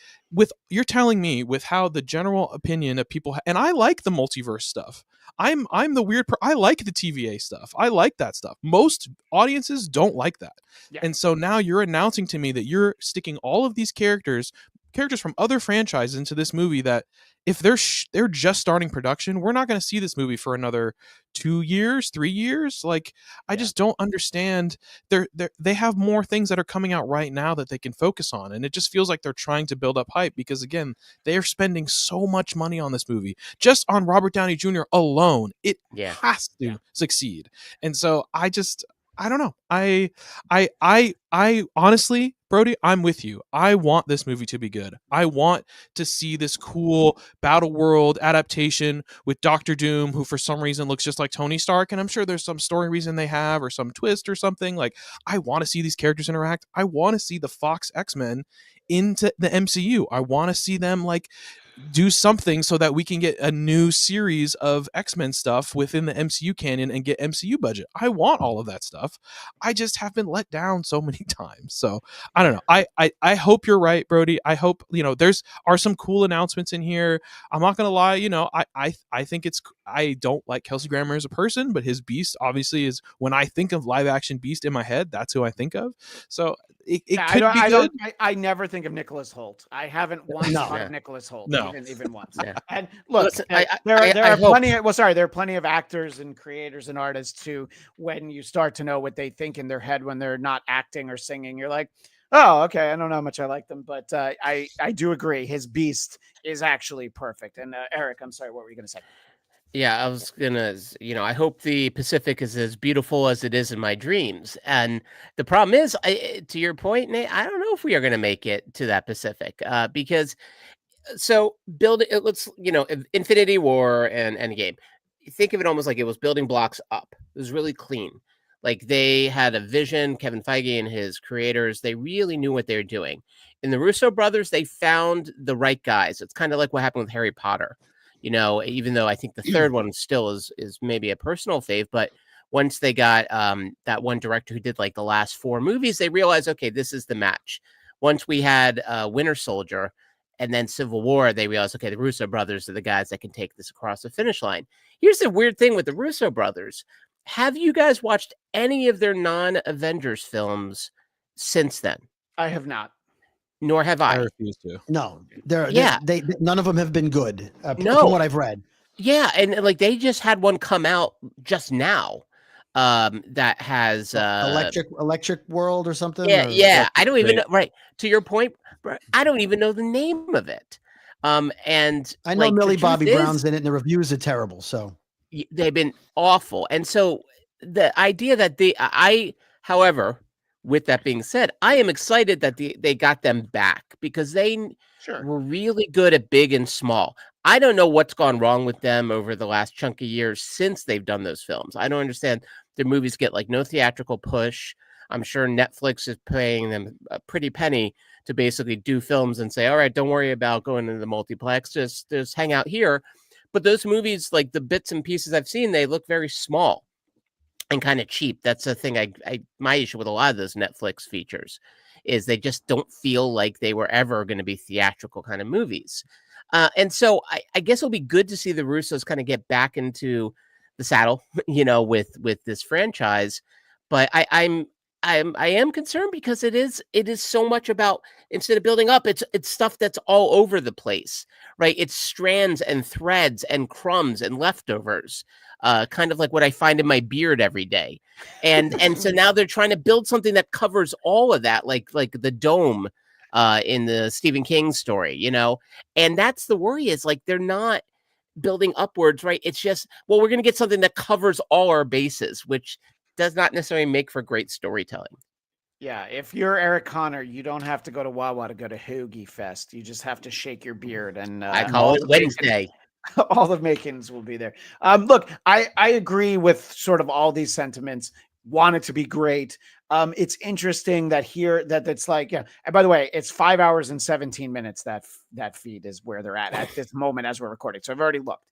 you're telling me with how the general opinion of people, and I like the multiverse stuff. I'm the weird. I like the TVA stuff. I like that stuff. Most audiences don't like that, Yeah. and so now you're announcing to me that you're sticking all of these characters from other franchises into this movie that if they're just starting production, we're not going to see this movie for another 2 years, 3 years. Like, I just don't understand. They have more things that are coming out right now that they can focus on, and it just feels like they're trying to build up hype because, again, they are spending so much money on this movie, just on Robert Downey Jr. alone. It has to succeed, and so I don't know. I honestly, Brody, I'm with you. I want this movie to be good. I want to see this cool Battle World adaptation with Doctor Doom, who for some reason looks just like Tony Stark. And I'm sure there's some story reason they have or some twist or something. Like, I want to see these characters interact. I want to see the Fox X-Men into the MCU. I want to see them like do something so that we can get a new series of X-Men stuff within the MCU canon and get MCU budget. I want all of that stuff. I just have been let down so many times. So I don't know. I hope you're right, Brody. I hope, there's some cool announcements in here. I'm not gonna lie, I think I don't like Kelsey Grammer as a person, but his Beast obviously is, when I think of live action Beast in my head, that's who I think of. So it could be good. I never think of Nicholas Hoult. I haven't once thought of Nicholas Hoult. No. Even once. Yeah. And look, Listen, there are hope. plenty of, there are plenty of actors and creators and artists too. When you start to know what they think in their head when they're not acting or singing, you're like, oh, okay, I don't know how much I like them, but I do agree. His Beast is actually perfect. And Eric, I'm sorry, what were you going to say? Yeah, I was gonna, I hope the Pacific is as beautiful as it is in my dreams. And the problem is, to your point, Nate, I don't know if we are going to make it to that Pacific because let's, Infinity War and Endgame. Think of it almost like it was building blocks up. It was really clean. Like, they had a vision. Kevin Feige and his creators, they really knew what they were doing. In the Russo brothers, they found the right guys. It's kind of like what happened with Harry Potter. Even though I think the third one still is maybe a personal fave, but once they got that one director who did like the last 4 movies, they realized, okay, this is the match. Once we had Winter Soldier and then Civil War, they realized, okay, the Russo brothers are the guys that can take this across the finish line. Here's the weird thing with the Russo brothers. Have you guys watched any of their non-Avengers films since then? I have not. Nor have I. I refuse to. No, they none of them have been good. No. From what I've read. Yeah, and like they just had one come out just now, that has Electric World or something. Yeah. I don't even know. Right, to your point, I don't even know the name of it. And I know Millie Bobby Brown's in it, and the reviews are terrible. So they've been awful. And so the idea that however. With that being said, I am excited that they got them back because they were really good at big and small. I don't know what's gone wrong with them over the last chunk of years since they've done those films. I don't understand. Their movies get like no theatrical push. I'm sure Netflix is paying them a pretty penny to basically do films and say, all right, don't worry about going into the multiplex. Just hang out here. But those movies, like the bits and pieces I've seen, they look very small and kind of cheap. That's the thing. My issue with a lot of those Netflix features is they just don't feel like they were ever going to be theatrical kind of movies. And so I guess it'll be good to see the Russos kind of get back into the saddle, with this franchise. But I am concerned because it is so much about, instead of building up, it's stuff that's all over the place, right? It's strands and threads and crumbs and leftovers. Kind of like what I find in my beard every day. And so now they're trying to build something that covers all of that, like the dome in the Stephen King story, and that's the worry, is like, they're not building upwards, right? It's just, well, we're going to get something that covers all our bases, which does not necessarily make for great storytelling. Yeah, if you're Eric Conner, you don't have to go to Wawa to go to Hoagie Fest. You just have to shake your beard, and I call all it the bacon- Wednesday. all the makings will be there. Look, I agree with sort of all these sentiments. Want it to be great. It's interesting that here that's like, yeah. And by the way, it's 5 hours and 17 minutes. That feed is where they're at this moment as we're recording. So I've already looked.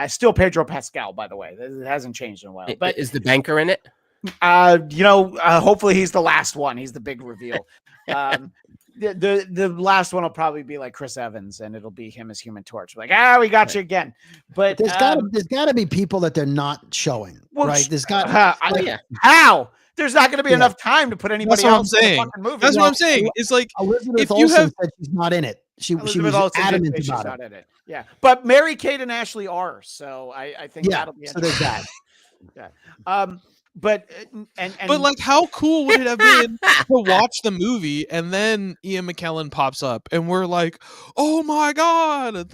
Still Pedro Pascal, by the way. It hasn't changed in a while. But Is the banker in it? hopefully he's the last one. He's the big reveal. The last one will probably be like Chris Evans, and it'll be him as Human Torch. Like, we got you again. But there's got to be people that they're not showing, right? There's got how there's not going to be enough time to put anybody else in the fucking movie. That's what I'm saying. It's like Elizabeth Olsen said she's not in it. She was adamant about it. Yeah, but Mary Kate and Ashley are. So I think that'll be. So there's that. Yeah. But like, how cool would it have been to watch the movie and then Ian McKellen pops up and we're like, oh my god,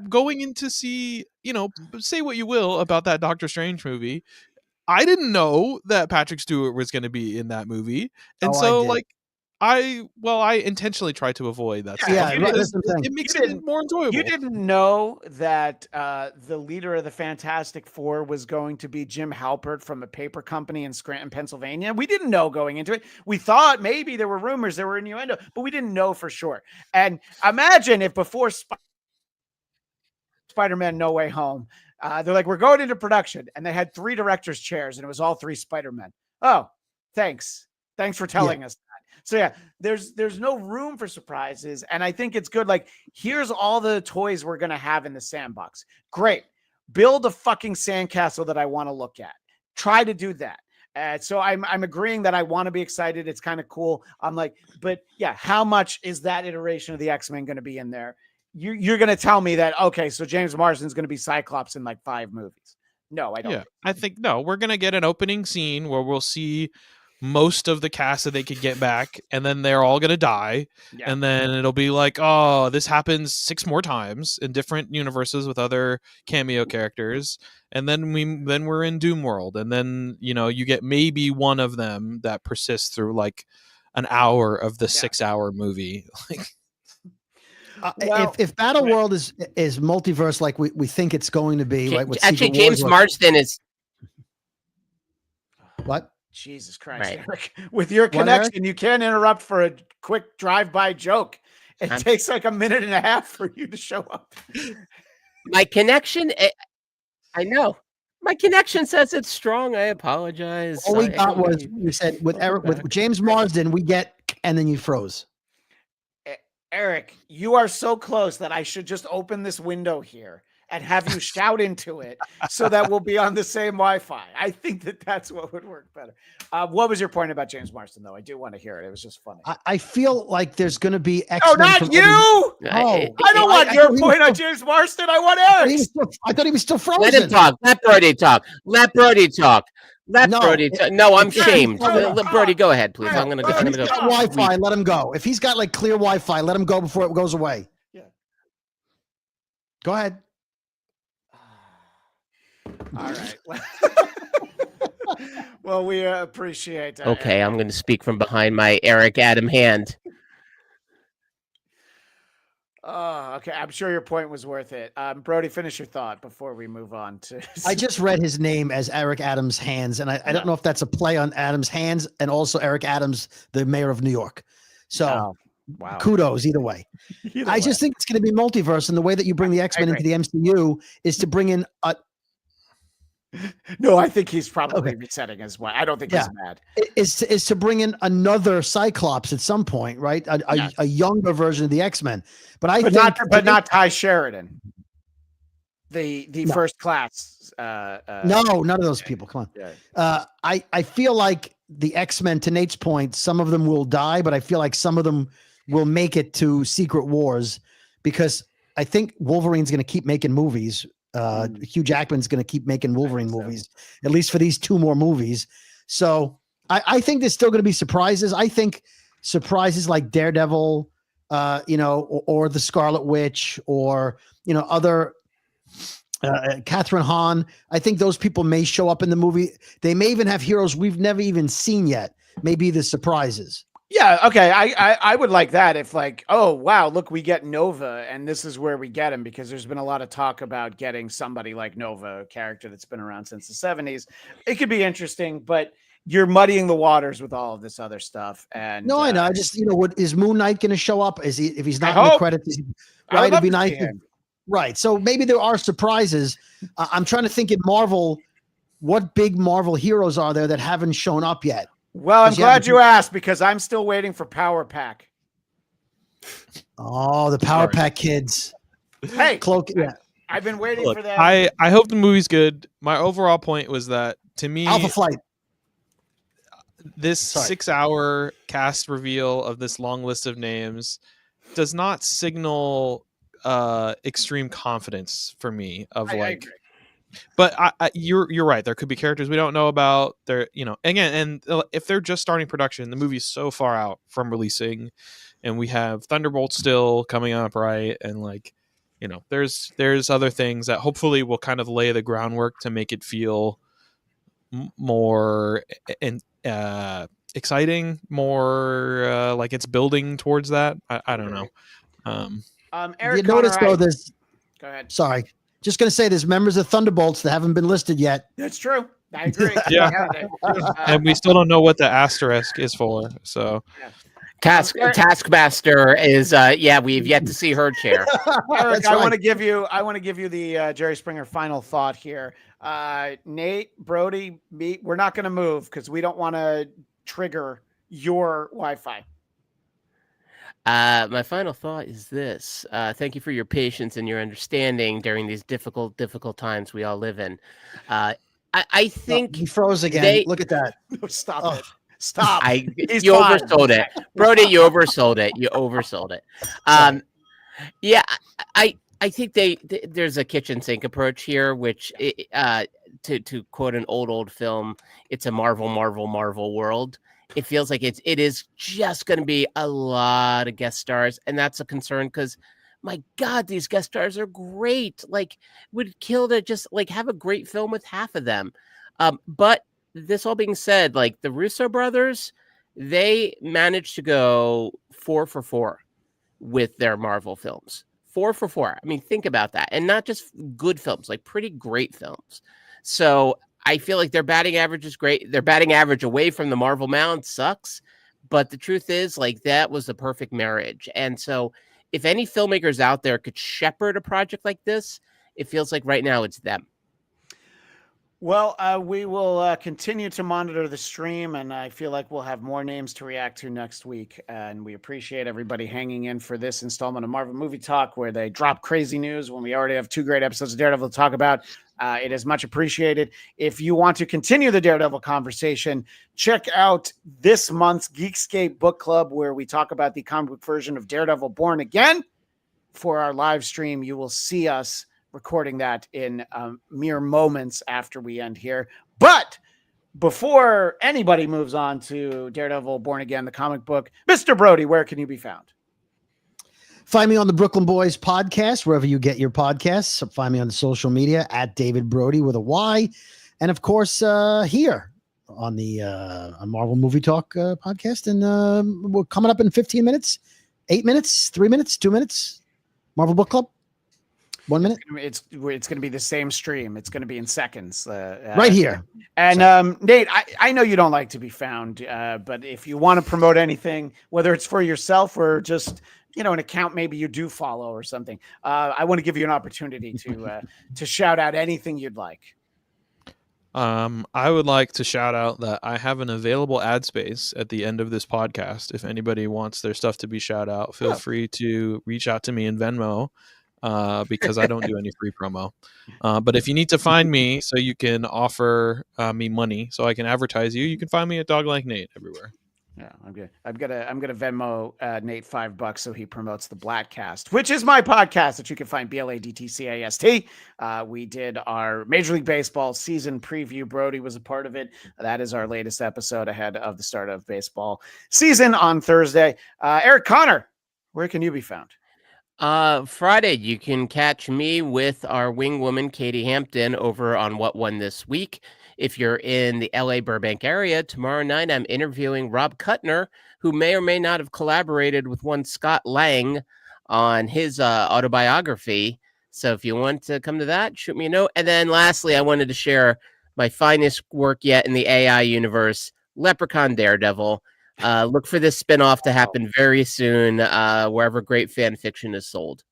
going in to see, say what you will about that Doctor Strange movie. I didn't know that Patrick Stewart was going to be in that movie, and I intentionally tried to avoid that. It makes it more enjoyable. You didn't know that the leader of the Fantastic Four was going to be Jim Halpert from a paper company in Scranton, Pennsylvania. We didn't know going into it. We thought maybe there were rumors, there were innuendo, but we didn't know for sure. And imagine if before Spider-Man No Way Home, they're like, we're going into production, and they had 3 directors' chairs, and it was all 3 Spider-Men. Oh, thanks for telling us. So yeah, there's no room for surprises, and I think it's good. Like, here's all the toys we're gonna have in the sandbox. Great, build a fucking sandcastle that I want to look at. Try to do that. So I'm agreeing that I want to be excited. It's kind of cool. I'm like, but yeah, how much is that iteration of the X-Men going to be in there? You're going to tell me that, okay, so James Marsden's going to be Cyclops in like 5 movies. No, I don't. Yeah, I think we're going to get an opening scene where we'll see most of the cast that they could get back, and then they're all going to die. Yeah. And then it'll be like, oh, this happens 6 more times in different universes with other cameo characters. And then we're in Doom World. And then, you get maybe one of them that persists through like an hour of the 6-hour movie. If Battle World is multiverse like we think it's going to be, right? Actually, James Marsden is what? Jesus Christ, Eric. With your connection, you can't interrupt for a quick drive-by joke. It takes like a minute and a half for you to show up. My connection, I know. My connection says it's strong. I apologize. All we got was you said with James Marsden, we get, and then you froze. Eric, you are so close that I should just open this window here and have you shout into it so that we'll be on the same Wi-Fi. I think that's what would work better. What was your point about James Marsden, though? I do want to hear it. It was just funny. I feel like there's going to be X-Men. Oh, not you! I don't want your point on James Marsden. I want Eric's. I thought he was still frozen. Let him talk. Let Brody talk. Brody talk. No, I'm shamed. Brody, go ahead, please. I'm gonna go. Wi-Fi, let him go. If he's got like clear Wi-Fi, let him go before it goes away. Yeah. Go ahead. All right. Well, we appreciate that. Okay, I'm going to speak from behind my Eric Adam hand. Okay. I'm sure your point was worth it. Brody, finish your thought before we move on to. I just read his name as Eric Adams Hands, and I don't know if that's a play on Adams Hands and also Eric Adams, the mayor of New York. So, wow. Kudos either way. I just think it's going to be multiverse, and the way that you bring the X-Men into the MCU is to bring in a. No, I think he's probably resetting as well. I don't think he's mad. Is to bring in another Cyclops at some point, right? A younger version of the X-Men. But not Ty Sheridan. The first class. No, none of those people. Come on. Yeah. I feel like the X-Men, to Nate's point, some of them will die, but I feel like some of them will make it to Secret Wars because I think Wolverine's going to keep making movies. Hugh Jackman's going to keep making Wolverine movies, at least for these 2 more movies. So I think there's still going to be surprises. I think surprises like Daredevil, or the Scarlet Witch, or other Catherine Hahn. I think those people may show up in the movie. They may even have heroes we've never even seen yet. Maybe the surprises. Yeah, okay. I would like that if like, oh wow, look, we get Nova, and this is where we get him, because there's been a lot of talk about getting somebody like Nova, a character that's been around since the 70s. It could be interesting, but you're muddying the waters with all of this other stuff. And No, I know. I just, is Moon Knight going to show up? Is he, if he's not I in the hope. credits? I would Right, love it'd be to nice. see him. Right. So maybe there are surprises. I'm trying to think in Marvel, what big Marvel heroes are there that haven't shown up yet? Well, I'm 'Cause glad you asked, because I'm still waiting for Power Pack. Oh, the Power Sorry. Pack kids. Hey, Cloak. Yeah. I've been waiting Look, for them. I hope the movie's good. My overall point was that, to me, Alpha Flight. this Sorry. 6-hour cast reveal of this long list of names does not signal extreme confidence for me of I like agree. but you're right, there could be characters we don't know about there, again, and if they're just starting production, the movie's so far out from releasing, and we have Thunderbolt still coming up, right? And like, there's other things that hopefully will kind of lay the groundwork to make it feel more and exciting, more like it's building towards that. I don't know. Eric, You notice though, there's. Go ahead. Sorry, just going to say there's members of Thunderbolts that haven't been listed yet. That's true. I agree. Yeah. And we still don't know what the asterisk is for. So Taskmaster is we've yet to see her chair. Eric, That's I right. want to give you the Jerry Springer final thought here. Nate, Brody, me, we're not going to move because we don't want to trigger your Wi-Fi. My final thought is this. Thank you for your patience and your understanding during these difficult times we all live in. I think He froze again. Look at that. No, stop Oh. it. Stop. you fine. oversold it, Brody. You oversold it. You oversold it. Yeah, I think there's a kitchen sink approach here, which to quote an old film, it's a Marvel world. It feels like it is just going to be a lot of guest stars, and that's a concern because, my God, these guest stars are great. Like, would kill to just like have a great film with half of them. But this all being said, like the Russo brothers, they managed to go 4 for 4 with their Marvel films. 4 for 4. I mean, think about that, and not just good films, like pretty great films. So I feel like their batting average is great. Their batting average away from the Marvel mound sucks, but the truth is, like, that was the perfect marriage. And so if any filmmakers out there could shepherd a project like this, it feels like right now it's them. Well, we will continue to monitor the stream, and I feel like we'll have more names to react to next week. And we appreciate everybody hanging in for this installment of Marvel Movie Talk, where they drop crazy news when we already have 2 great episodes of Daredevil to talk about. It is much appreciated. If you want to continue the Daredevil conversation, check out this month's Geekscape Book Club, where we talk about the comic book version of Daredevil Born Again. For our live stream, you will see us recording that in mere moments after we end here. But before anybody moves on to Daredevil Born Again, the comic book, Mr. Brody, where can you be found? Find me on the Brooklyn Boys podcast, wherever you get your podcasts. Find me on the social media at David Brody with a Y. And of course, here on the on Marvel Movie Talk podcast. And we're coming up in 15 minutes, 8 minutes, 3 minutes, 2 minutes. Marvel Book Club. 1 minute. It's going to be the same stream. It's going to be in seconds. Right here. And Nate, I know you don't like to be found, but if you want to promote anything, whether it's for yourself or just, an account maybe you do follow or something, I want to give you an opportunity to shout out anything you'd like. I would like to shout out that I have an available ad space at the end of this podcast. If anybody wants their stuff to be shout out, feel free to reach out to me in Venmo. Because I don't do any free promo. But if you need to find me so you can offer me money so I can advertise you can find me at Dog Like Nate everywhere. Yeah, I'm good. I'm gonna Venmo Nate $5 so he promotes the Blattcast, which is my podcast that you can find BLADTCAST. We did our Major League Baseball season preview. Brody was a part of it. That is our latest episode ahead of the start of baseball season on Thursday. Eric Conner, where can you be found? Friday, you can catch me with our wing woman, Katie Hampton, over on What Won This Week. If you're in the LA Burbank area, tomorrow night I'm interviewing Rob Kuttner, who may or may not have collaborated with one Scott Lang on his autobiography. So if you want to come to that, shoot me a note. And then lastly, I wanted to share my finest work yet in the AI universe, Leprechaun Daredevil. Look for this spinoff to happen very soon, wherever great fan fiction is sold.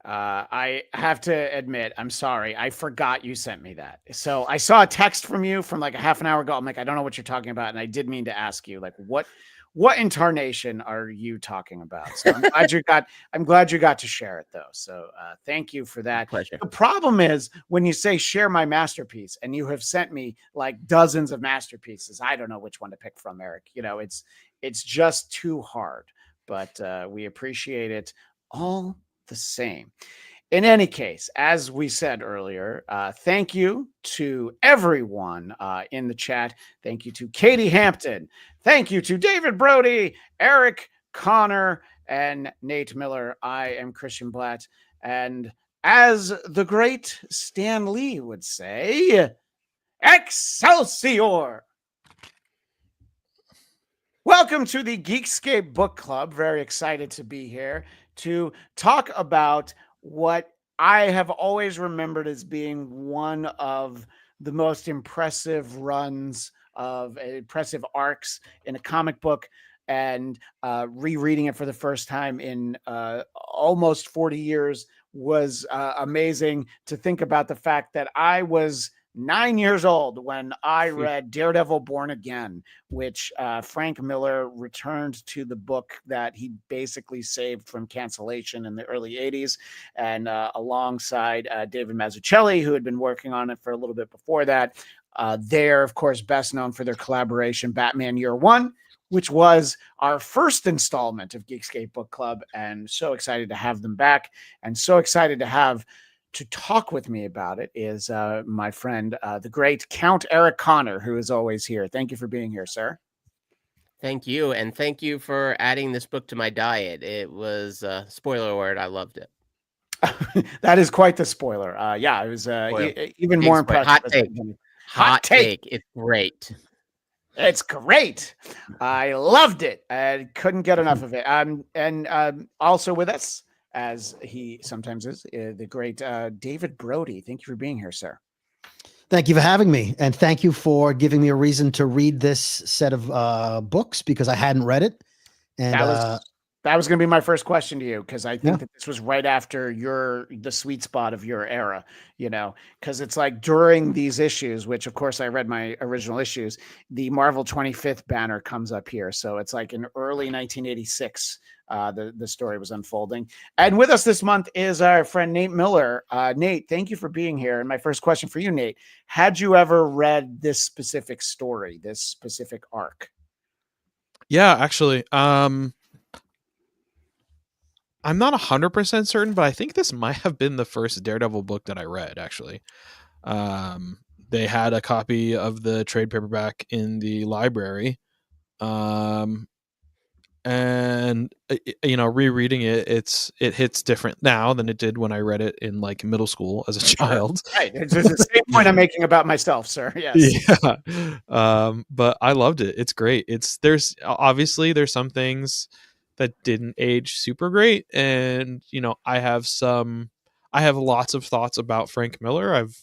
I have to admit, I'm sorry. I forgot you sent me that. So I saw a text from you from like a half an hour ago. I'm like, I don't know what you're talking about. And I did mean to ask you, like, what incarnation are you talking about? So I'm glad you got to share it though. So thank you for that. Pleasure. The problem is when you say share my masterpiece and you have sent me like dozens of masterpieces, I don't know which one to pick from, Eric. You know, it's just too hard, but we appreciate it all the same. In any case, as we said earlier, thank you to everyone in the chat. Thank you to Katie Hampton. Thank you to David Brody, Eric, Conner, and Nate Miller. I am Christian Bladt. And as the great Stan Lee would say, Excelsior! Welcome to the Geekscape Book Club. Very excited to be here to talk about what I have always remembered as being one of the most impressive runs of impressive arcs in a comic book, and rereading it for the first time in almost 40 years was amazing. To think about the fact that I was 9 years old when I read Daredevil Born Again, which Frank Miller returned to the book that he basically saved from cancellation in the early 80s. And alongside David Mazzuchelli, who had been working on it for a little bit before that. They're, of course, best known for their collaboration, Batman Year One, which was our first installment of Geekscape Book Club. And so excited to have them back, and so excited to talk with me about it is my friend, the great Count Eric Conner, who is always here. Thank you for being here, sir. Thank you. And thank you for adding this book to my diet. It was, spoiler alert, I loved it. That is quite the spoiler. Yeah, it was even more impressive. Hot take. Hot take. It's great. It's great. I loved it. I couldn't get enough of it. And also with us, as he sometimes is, the great David Brody. Thank you for being here, sir. Thank you for having me. And thank you for giving me a reason to read this set of books, because I hadn't read it. And that was going to be my first question to you, because I think that this was right after the sweet spot of your era, you know, because it's like during these issues, which of course I read my original issues, the Marvel 25th banner comes up here. So it's like in early 1986, the story was unfolding. And with us this month is our friend Nate Miller. Nate, thank you for being here. And my first question for you, Nate, had you ever read this specific story, this specific arc? Yeah, actually, I'm not 100% certain, but I think this might have been the first Daredevil book that I read, actually. They had a copy of the trade paperback in the library. And you know, rereading it, it hits different now than it did when I read it in like middle school as a child. Right. It's the same point I'm making about myself, sir. Yes. Yeah. But I loved it. It's great. There's some things that didn't age super great, and you know, I have lots of thoughts about Frank Miller. I've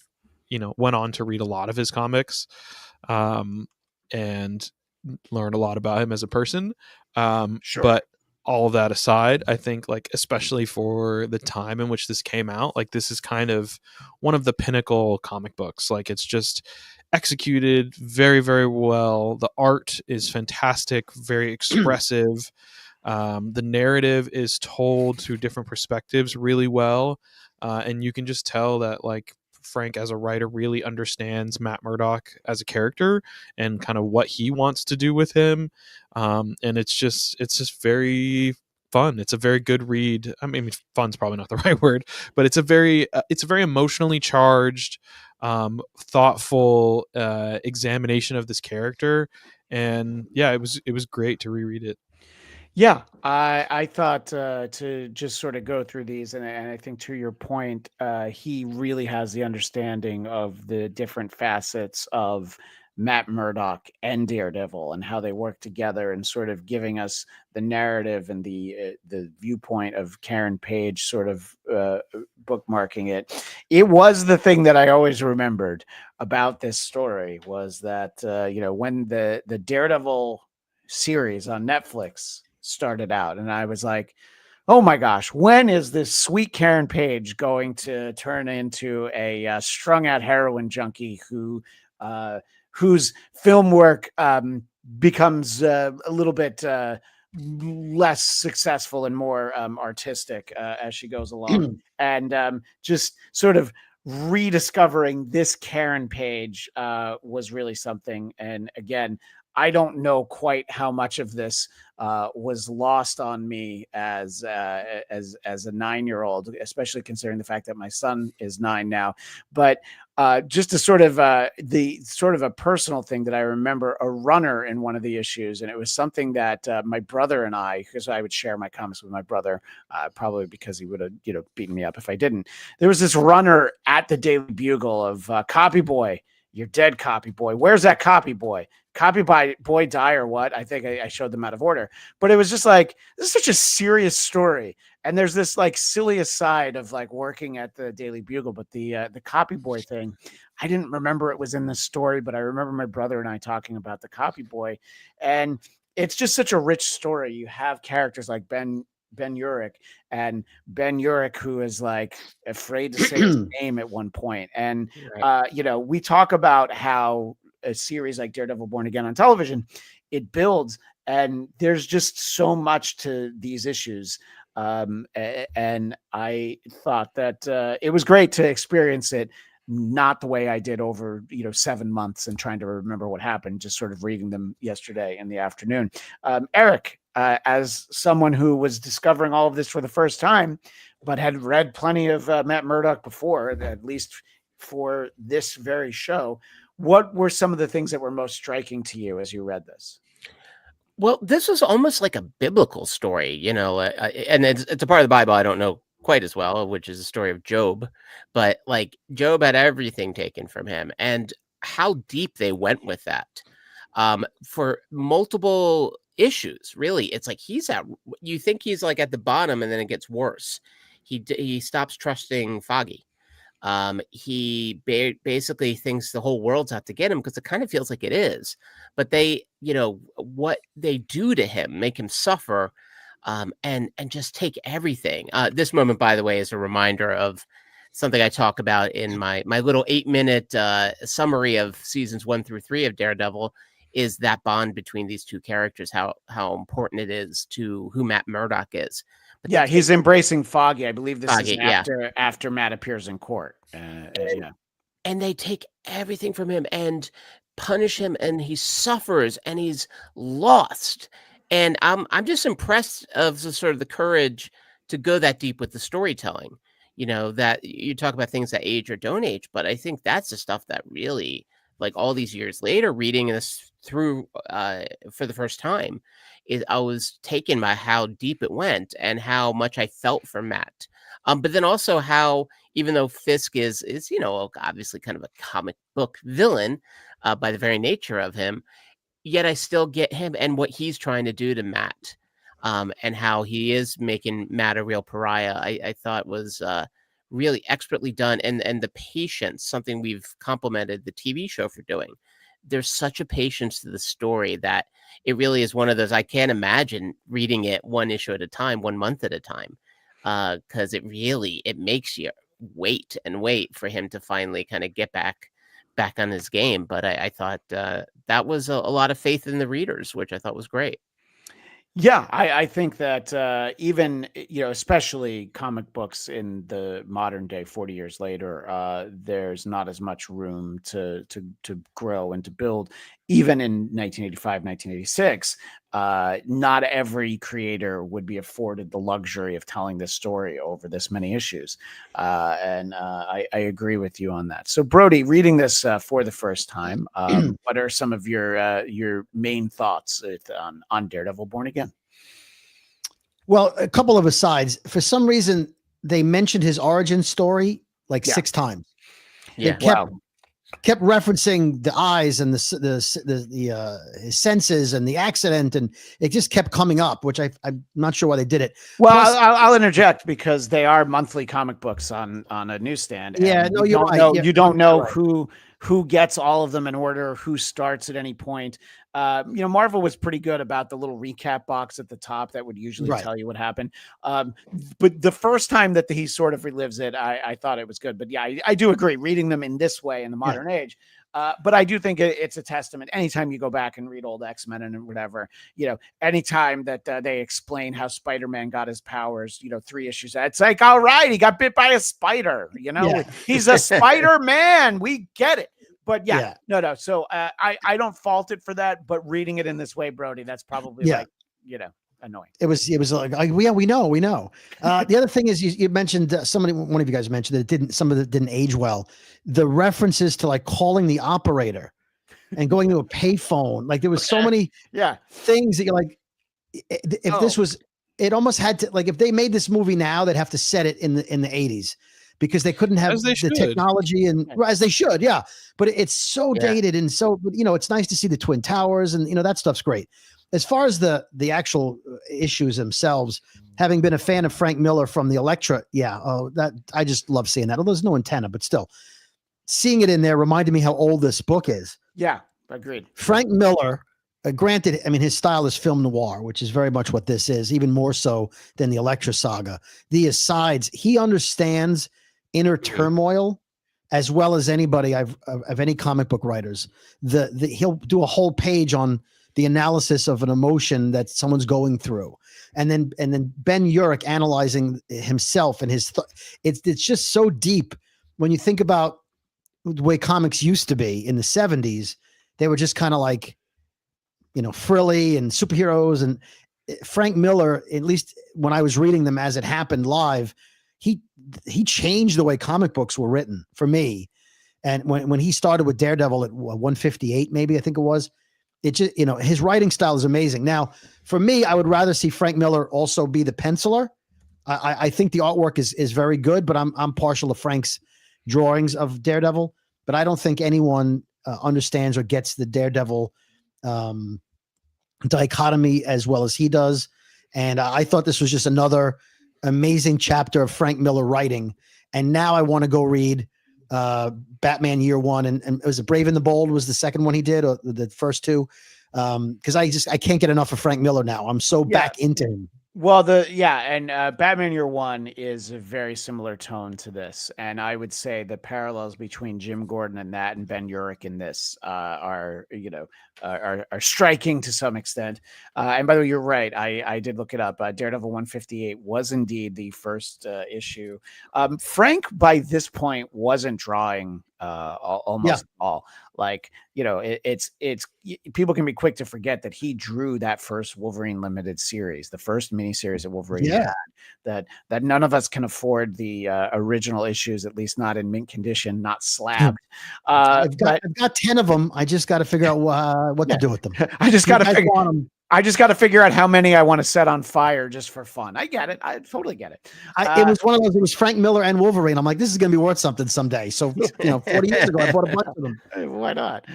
went on to read a lot of his comics, and learned a lot about him as a person. Sure. But all of that aside, I think, like, especially for the time in which this came out, like, this is kind of one of the pinnacle comic books. Like, it's just executed very, very well. The art is fantastic, very expressive. The narrative is told through different perspectives really well. And you can just tell that, like, Frank as a writer really understands Matt Murdock as a character and kind of what he wants to do with him. And it's just very fun. It's a very good read. I mean, fun's probably not the right word, but it's a very emotionally charged, thoughtful examination of this character. And yeah, it was great to reread it. Yeah, I thought to just sort of go through these, and I think to your point, he really has the understanding of the different facets of Matt Murdock and Daredevil and how they work together, and sort of giving us the narrative and the viewpoint of Karen Page, sort of bookmarking it. It was the thing that I always remembered about this story was that when the Daredevil series on Netflix started out, and I was like, oh my gosh, when is this sweet Karen Page going to turn into a strung out heroin junkie whose film work becomes a little bit less successful and more artistic as she goes along, and just sort of rediscovering this Karen Page was really something. And again, I don't know quite how much of this was lost on me as a 9-year-old, especially considering the fact that my son is 9 now. But just a sort of a personal thing that I remember a runner in one of the issues, and it was something that my brother and I, because I would share my comics with my brother, probably because he would have beaten me up if I didn't. There was this runner at the Daily Bugle of Copy Boy. You're dead, Copy Boy. Where's that Copy Boy? Copy Boy die or what? I think I showed them out of order. But it was just like, this is such a serious story. And there's this like silly aside of like working at the Daily Bugle, but the Copy Boy thing, I didn't remember it was in the story, but I remember my brother and I talking about the Copy Boy. And it's just such a rich story. You have characters like Ben Urich, and Ben Urich, who is like afraid to say his name at one point. And we talk about how a series like Daredevil Born Again on television, it builds, and there's just so much to these issues. And I thought that it was great to experience it, not the way I did over 7 months and trying to remember what happened, just sort of reading them yesterday in the afternoon. Eric, as someone who was discovering all of this for the first time, but had read plenty of Matt Murdock before, at least for this very show, what were some of the things that were most striking to you as you read this? Well, this was almost like a biblical story, and it's a part of the Bible I don't know quite as well, which is the story of Job. But like Job had everything taken from him, and how deep they went with that for multiple issues. Really, it's like you think he's like at the bottom, and then it gets worse. He stops trusting Foggy. He basically thinks the whole world's out to get him, because it kind of feels like it is. But they, what they do to him, make him suffer, and just take everything. This moment, by the way, is a reminder of something I talk about in my little 8-minute summary of seasons 1 through 3 of Daredevil. Is that bond between these two characters, how important it is to who Matt Murdock is. But yeah, he's embracing Foggy. I believe this Foggy, is after Matt appears in court. And they take everything from him and punish him, and he suffers, and he's lost. And I'm just impressed of the sort of the courage to go that deep with the storytelling. That you talk about things that age or don't age, but I think that's the stuff that really, like all these years later, reading this through for the first time, I was taken by how deep it went and how much I felt for Matt. But then also how, even though Fisk is obviously kind of a comic book villain by the very nature of him, yet I still get him and what he's trying to do to Matt, and how he is making Matt a real pariah. I thought was really expertly done, and the patience, something we've complimented the TV show for doing. There's such a patience to the story that it really is one of those, I can't imagine reading it one issue at a time, 1 month at a time, because it makes you wait and wait for him to finally kind of get back on his game. But I thought that was a lot of faith in the readers, which I thought was great. Yeah, I think that even, especially comic books in the modern day, 40 years later, there's not as much room to grow and to build. Even in 1985, 1986, not every creator would be afforded the luxury of telling this story over this many issues. And I agree with you on that. So, Brody, reading this for the first time, what are some of your main thoughts on Daredevil Born Again? Well, a couple of asides. For some reason, they mentioned his origin story like Yeah. 6 times. Yeah. They kept Wow. kept referencing the eyes and his senses and the accident, and it just kept coming up, which I'm not sure why they did it. Well, Plus- I'll interject because they are monthly comic books on a newsstand. Yeah, and no, you you're don't right. know Yeah, you don't you're know right. who gets all of them in order, who starts at any point. Marvel was pretty good about the little recap box at the top that would usually Right. tell you what happened. But the first time that he sort of relives it, I thought it was good. But yeah, I do agree. Reading them in this way in the modern age. But I do think it's a testament. Anytime you go back and read old X-Men and whatever, anytime that they explain how Spider-Man got his powers, 3 issues, it's like, all right, he got bit by a spider, Yeah. he's a Spider-Man. We get it. But Yeah. no. So I don't fault it for that, but reading it in this way, Brody, that's probably Yeah. annoying. It was like, we know. The other thing is you mentioned one of you guys mentioned that some of it didn't age well. The references to like calling the operator and going to a payphone, like there was so many things that you're like, if this was, it almost had to, like, if they made this movie now, they'd have to set it in the 80s because they couldn't have the technology, and as they should. Yeah. But it's so dated. And so, it's nice to see the Twin Towers and, that stuff's great. As far as the actual issues themselves, having been a fan of Frank Miller from the Elektra, that I just love seeing that. Although there's no antenna, but still seeing it in there reminded me how old this book is. Yeah, agreed. Frank Miller, granted, I mean, his style is film noir, which is very much what this is, even more so than the Elektra saga. The asides, he understands inner turmoil as well as anybody of any comic book writers. He'll do a whole page on the analysis of an emotion that someone's going through, and then Ben Urich analyzing himself and his. It's just so deep when you think about the way comics used to be in the 70s. They were just kind of like, frilly and superheroes. And Frank Miller, at least when I was reading them as it happened live, he changed the way comic books were written for me. And when he started with Daredevil at 158, maybe I think it was, it just, his writing style is amazing. Now, for me, I would rather see Frank Miller also be the penciler. I think the artwork is very good, but I'm partial to Frank's drawings of Daredevil. But I don't think anyone understands or gets the Daredevil dichotomy as well as he does. And I thought this was just another amazing chapter of Frank Miller writing. And now I want to go read Batman Year One, and it was Brave and the Bold was the second one he did, or the first two. Because I can't get enough of Frank Miller now. I'm so back into him. Well, and Batman Year One is a very similar tone to this, and I would say the parallels between Jim Gordon and that, and Ben Urich in this are striking to some extent. And by the way, you're right. I did look it up. Daredevil 158 was indeed the first issue. Frank, by this point, wasn't drawing almost all. Like, it's people can be quick to forget that he drew that first Wolverine limited series, the first miniseries that Wolverine had, that none of us can afford the original issues, at least not in mint condition, not slabbed. I've got 10 of them. I just got to figure out what to do with them. I just got to figure out how many I want to set on fire just for fun. I get it. I totally get it. It was one of those. It was Frank Miller and Wolverine. I'm like, this is going to be worth something someday. So 40 years ago, I bought a bunch of them. Why not?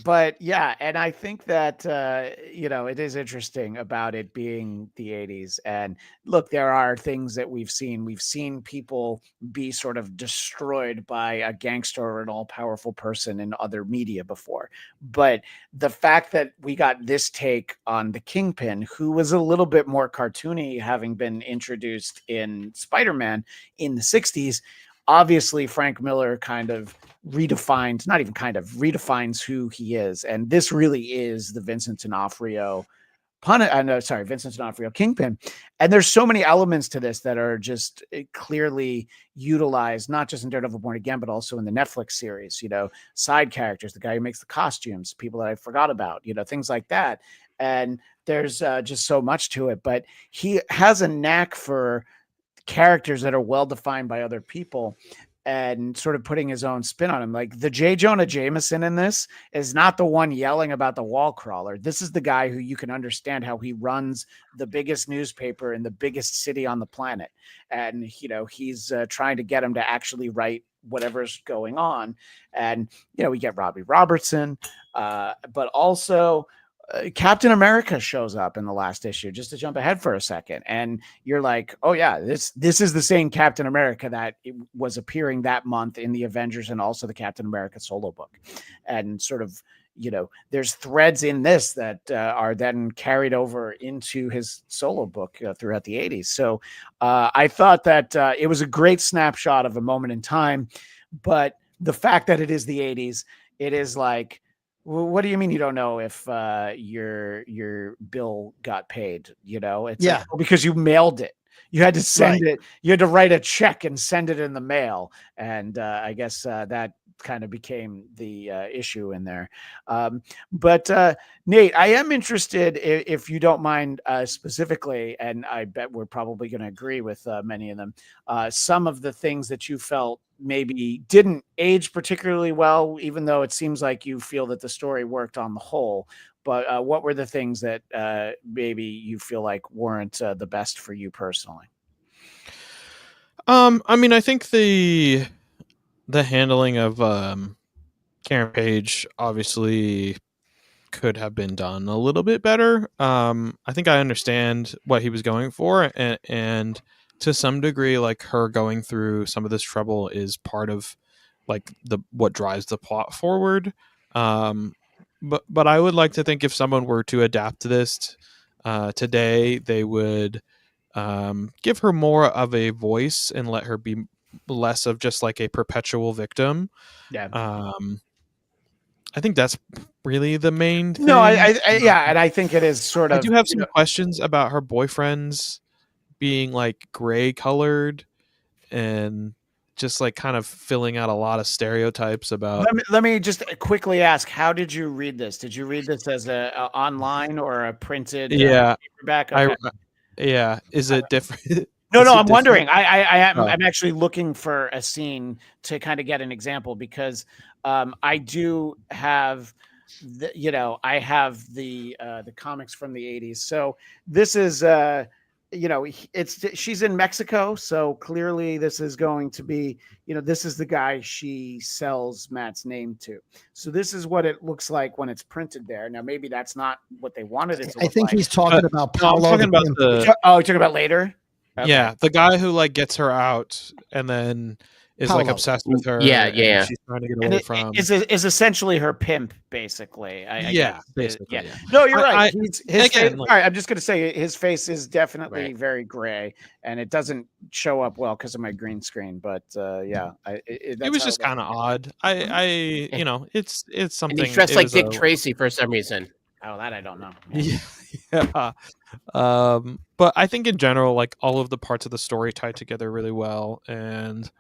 But yeah, and I think that it is interesting about it being the 80s. And look, there are things that we've seen. We've seen people be sort of destroyed by a gangster or an all-powerful person in other media before. But the fact that we got this take on the Kingpin, who was a little bit more cartoony, having been introduced in Spider-Man in the 60s, obviously Frank Miller kind of redefines who he is. And this really is the Vincent D'Onofrio Kingpin. And there's so many elements to this that are just clearly utilized, not just in Daredevil Born Again, but also in the Netflix series, side characters, the guy who makes the costumes, people that I forgot about, things like that. And there's just so much to it, but he has a knack for characters that are well-defined by other people. and sort of putting his own spin on him. Like the J. Jonah Jameson in this is not the one yelling about the wall crawler. This is the guy who you can understand how he runs the biggest newspaper in the biggest city on the planet. And, he's trying to get him to actually write whatever's going on. And, we get Robbie Robertson, but also Captain America shows up in the last issue, just to jump ahead for a second. And you're like, oh yeah, this is the same Captain America that was appearing that month in the Avengers and also the Captain America solo book. And sort of, there's threads in this that are then carried over into his solo book throughout the 80s. So I thought that it was a great snapshot of a moment in time, but the fact that it is the 80s, it is like, well, what do you mean you don't know if your bill got paid? It's like, because you mailed it. You had to send it. You had to write a check and send it in the mail. And I guess that kind of became the issue in there. But Nate, I am interested, if you don't mind specifically, and I bet we're probably going to agree with many of them, some of the things that you felt maybe didn't age particularly well, even though it seems like you feel that the story worked on the whole. But what were the things that maybe you feel like weren't the best for you personally? I mean, I think the handling of Karen Page obviously could have been done a little bit better. I think I understand what he was going for, and to some degree, like, her going through some of this trouble is part of like what drives the plot forward. But I would like to think if someone were to adapt this today, they would give her more of a voice and let her be less of just like a perpetual victim. Yeah. I think that's really the main thing. No, I and I think it is sort of. I do have some questions about her boyfriends being like gray colored and just like kind of filling out a lot of stereotypes about. Let me just quickly ask, how did you read this? Did you read this as a online or a printed paperback? Okay. Yeah. Is it different? No, I'm wondering. I'm actually looking for a scene to kind of get an example, because I do have I have the comics from the 80s. So this is she's in Mexico, so clearly this is going to be, this is the guy she sells Matt's name to. So this is what it looks like when it's printed there. Now maybe that's not what they wanted it to look I think like. he's talking about Paolo. I'm talking about you're talking about later? Okay. Yeah, the guy who like gets her out and then is like Paolo. obsessed with her. Yeah. She's trying to get away from. Is essentially her pimp, basically. I guess. Basically. Yeah. No, you're right. His face, like, all right, I'm just going to say his face is definitely very gray, and it doesn't show up well because of my green screen. But it was just kind of odd. It's something. And he's dressed like Dick Tracy for some reason. Oh, that I don't know. Yeah. But I think in general, like, all of the parts of the story tie together really well, and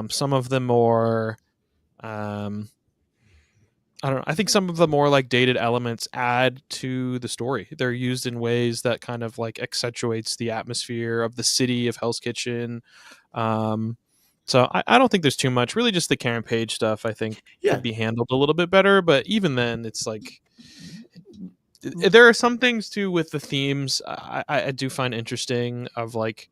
some of the more I don't know, I think some of the more like dated elements add to the story. They're used in ways that kind of like accentuates the atmosphere of the city of Hell's Kitchen. So I don't think there's too much. Really, just the Karen Page stuff, I think, could be handled a little bit better. But even then, it's like there are some things too with the themes I do find interesting, of like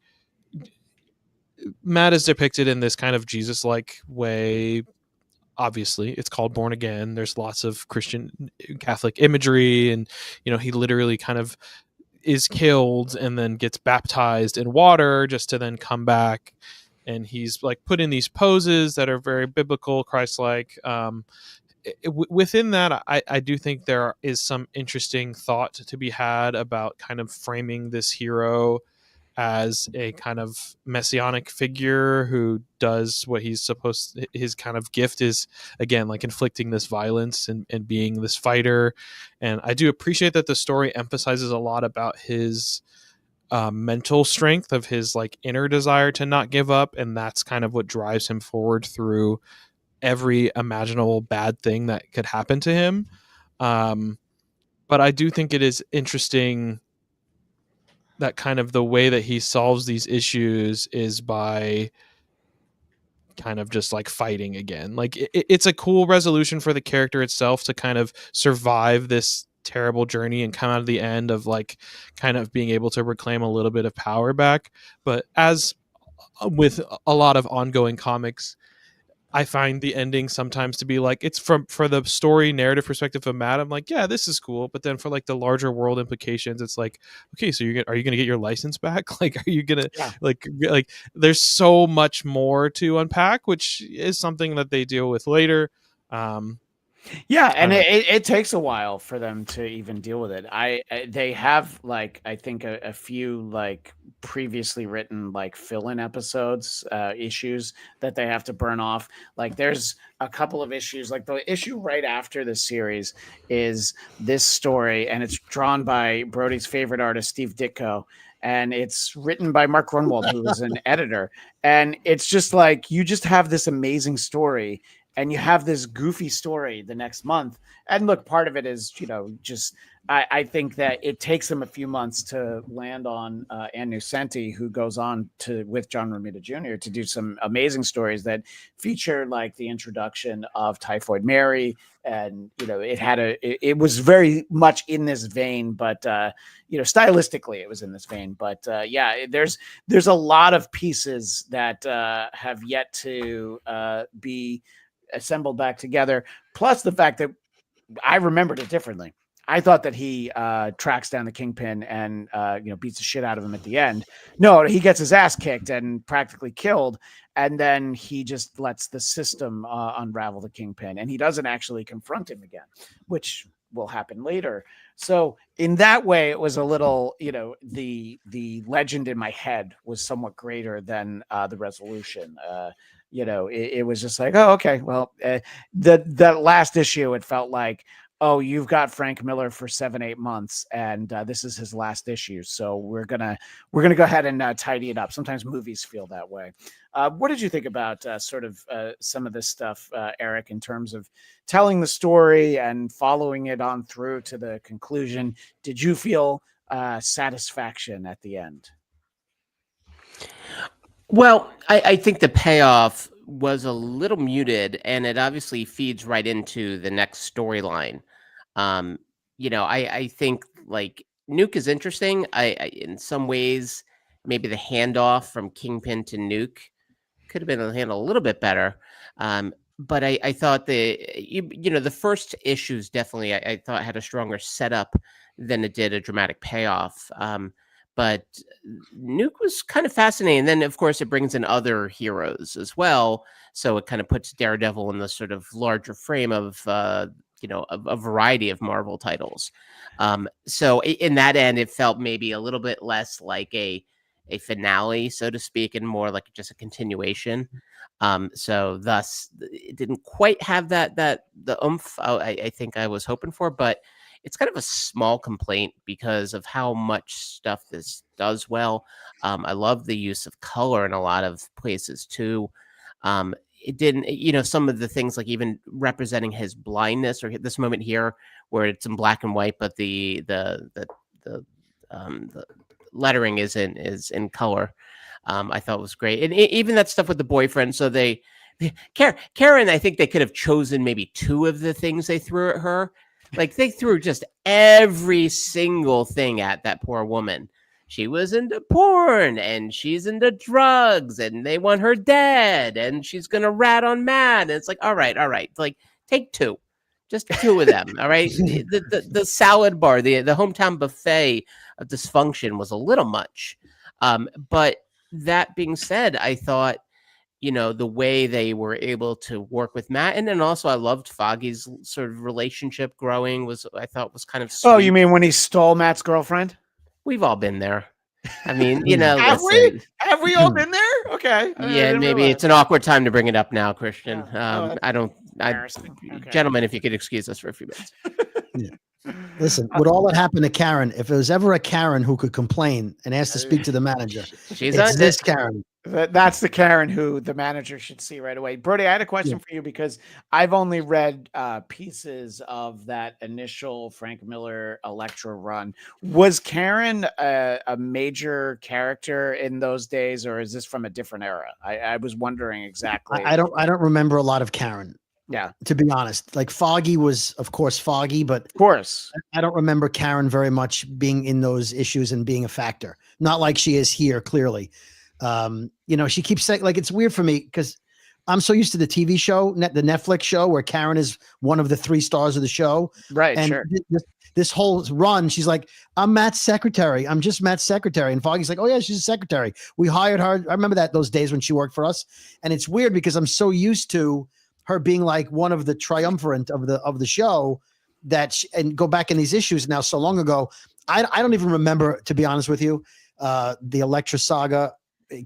Matt is depicted in this kind of Jesus-like way. Obviously, it's called Born Again. There's lots of Christian Catholic imagery, and he literally kind of is killed and then gets baptized in water just to then come back, and he's like put in these poses that are very biblical, Christ-like. Within that, I do think there is some interesting thought to be had about kind of framing this hero as a kind of messianic figure who does what he's supposed. His kind of gift is, again, like inflicting this violence and being this fighter. And I do appreciate that the story emphasizes a lot about his mental strength, of his like inner desire to not give up, and that's kind of what drives him forward through every imaginable bad thing that could happen to him. But I do think it is interesting that kind of the way that he solves these issues is by kind of just like fighting again. Like it's a cool resolution for the character itself to kind of survive this terrible journey and come out of the end of like kind of being able to reclaim a little bit of power back. But as with a lot of ongoing comics, I find the ending sometimes to be like, it's for the story narrative perspective of Matt, I'm like, yeah, this is cool. But then for like the larger world implications, it's like, okay, so are you gonna get your license back? Like, are you gonna like there's so much more to unpack, which is something that they deal with later. Yeah, and it takes a while for them to even deal with it. They have like I think a few like previously written like fill-in episodes, issues that they have to burn off. Like there's a couple of issues. Like the issue right after the series is this story, and it's drawn by Brody's favorite artist, Steve Ditko. And it's written by Mark Grunwald, who is an editor. And it's just like you just have this amazing story, and you have this goofy story the next month. And look, part of it is, just I think that it takes him a few months to land on Ann Nocenti, who goes on to with John Romita Jr. to do some amazing stories that feature like the introduction of Typhoid Mary. And it was very much in this vein, but stylistically it was in this vein. But there's a lot of pieces that have yet to be assembled back together. Plus the fact that I remembered it differently. I thought that he tracks down the Kingpin and beats the shit out of him at the end. No, he gets his ass kicked and practically killed, and then he just lets the system unravel the Kingpin, and he doesn't actually confront him again, which will happen later. So in that way, it was a little, the legend in my head was somewhat greater than the resolution. It was just like, oh, okay, well, that last issue, it felt like, oh, you've got Frank Miller for 7-8 months, and this is his last issue. So we're gonna go ahead and tidy it up. Sometimes movies feel that way. What did you think about sort of some of this stuff, Eric, in terms of telling the story and following it on through to the conclusion? Did you feel satisfaction at the end? Well, I think the payoff was a little muted, and it obviously feeds right into the next storyline. I think like Nuke is interesting. I in some ways, maybe the handoff from Kingpin to Nuke could have been handled a little bit better. But I thought the first issues definitely I thought had a stronger setup than it did a dramatic payoff. But Nuke was kind of fascinating. And then, of course, it brings in other heroes as well. So it kind of puts Daredevil in the sort of larger frame of, a variety of Marvel titles. So in that end, it felt maybe a little bit less like a finale, so to speak, and more like just a continuation. So thus, it didn't quite have the oomph I think I was hoping for, but it's kind of a small complaint because of how much stuff this does well. I love the use of color in a lot of places too. It didn't, some of the things like even representing his blindness or this moment here where it's in black and white, but the lettering is in color. I thought was great. And even that stuff with the boyfriend. So Karen, I think they could have chosen maybe two of the things they threw at her. Like they threw just every single thing at that poor woman. She was into porn and she's into drugs and they want her dead and she's going to rat on Matt. And it's like, all right. Like take two, just two of them. All right. The salad bar, the hometown buffet of dysfunction was a little much. But that being said, I thought, the way they were able to work with Matt. And then also I loved Foggy's sort of relationship growing I thought was kind of sweet. Oh, you mean when he stole Matt's girlfriend? We've all been there. I mean, have we all been there? Okay. Yeah, maybe it's an awkward time to bring it up now, Christian. Okay. Gentlemen, if you could excuse us for a few minutes. Yeah. Listen, with all that happened to Karen, if there was ever a Karen who could complain and ask to speak to the manager, She's it's on this it. Karen. That's the Karen who the manager should see right away. Brody, I had a question for you because I've only read pieces of that initial Frank Miller Elektra run. Was Karen a major character in those days, or is this from a different era? I was wondering exactly. I don't remember a lot of Karen. Yeah, To be honest, like Foggy was, of course, Foggy, but of course. I don't remember Karen very much being in those issues and being a factor. Not like she is here, clearly. She keeps saying, like, it's weird for me because I'm so used to the TV show, the Netflix show, where Karen is one of the 3 stars of the show. Right. And sure. this whole run, she's like, I'm Matt's secretary. I'm just Matt's secretary. And Foggy's like, oh yeah, she's a secretary. We hired her. I remember those days when she worked for us. And it's weird because I'm so used to her being like one of the triumvirate of the show and go back in these issues now so long ago. I don't even remember, to be honest with you, the Elektra saga,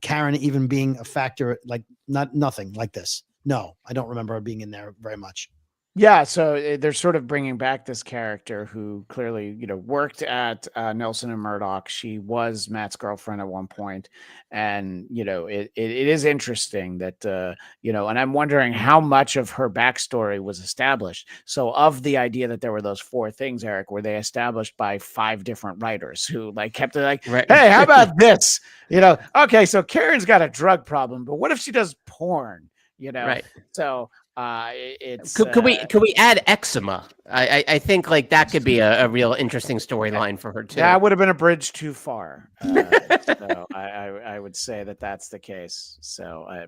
Karen even being a factor, like nothing like this. No, I don't remember her being in there very much. Yeah, so they're sort of bringing back this character who clearly, worked at Nelson and Murdoch. She was Matt's girlfriend at one point, and it is interesting that and I'm wondering how much of her backstory was established. So, of the idea that there were those 4 things, Eric, were they established by 5 different writers who kept it like, Right. hey, how about this? Okay, so Karen's got a drug problem, but what if she does porn? Right. So. It's could we add eczema? I think that could be a real interesting storyline for her too. That would have been a bridge too far. So I would say that that's the case. So, I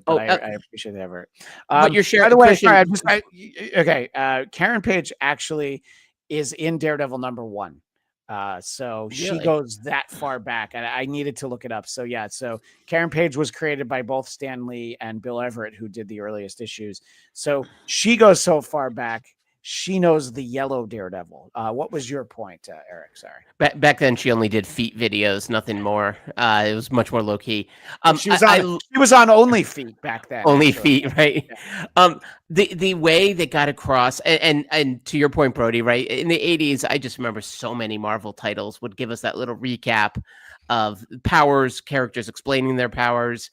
appreciate the effort. What you're sharing, by the way, Christian, sorry, Karen Page actually is in Daredevil #1. So she Really? goes that far back, and I needed to look it up. So yeah, so Karen Page was created by both Stan Lee and Bill Everett, who did the earliest issues. So she goes so far back, she knows the yellow Daredevil. What was your point, Eric? Sorry. Back then, she only did feet videos, nothing more. It was much more low key. She was on Only Feet back then. Only actually. Feet, right? Yeah. The way they got across, and to your point, Brody, right? In the 80s, I just remember so many Marvel titles would give us that little recap of powers, characters explaining their powers.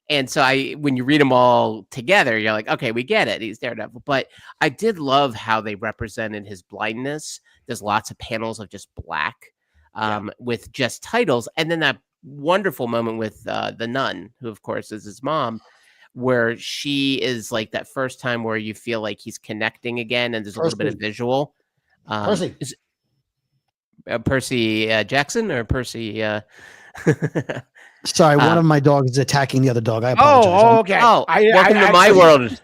And so when you read them all together, you're like, okay, we get it. He's Daredevil. But I did love how they represented his blindness. There's lots of panels of just black with just titles. And then that wonderful moment with the nun, who, of course, is his mom, where she is like that first time where you feel like he's connecting again. And there's a little bit of visual. Percy. Percy Jackson or Percy... Sorry, one of my dogs is attacking the other dog. I apologize. Oh, okay. Welcome to my world.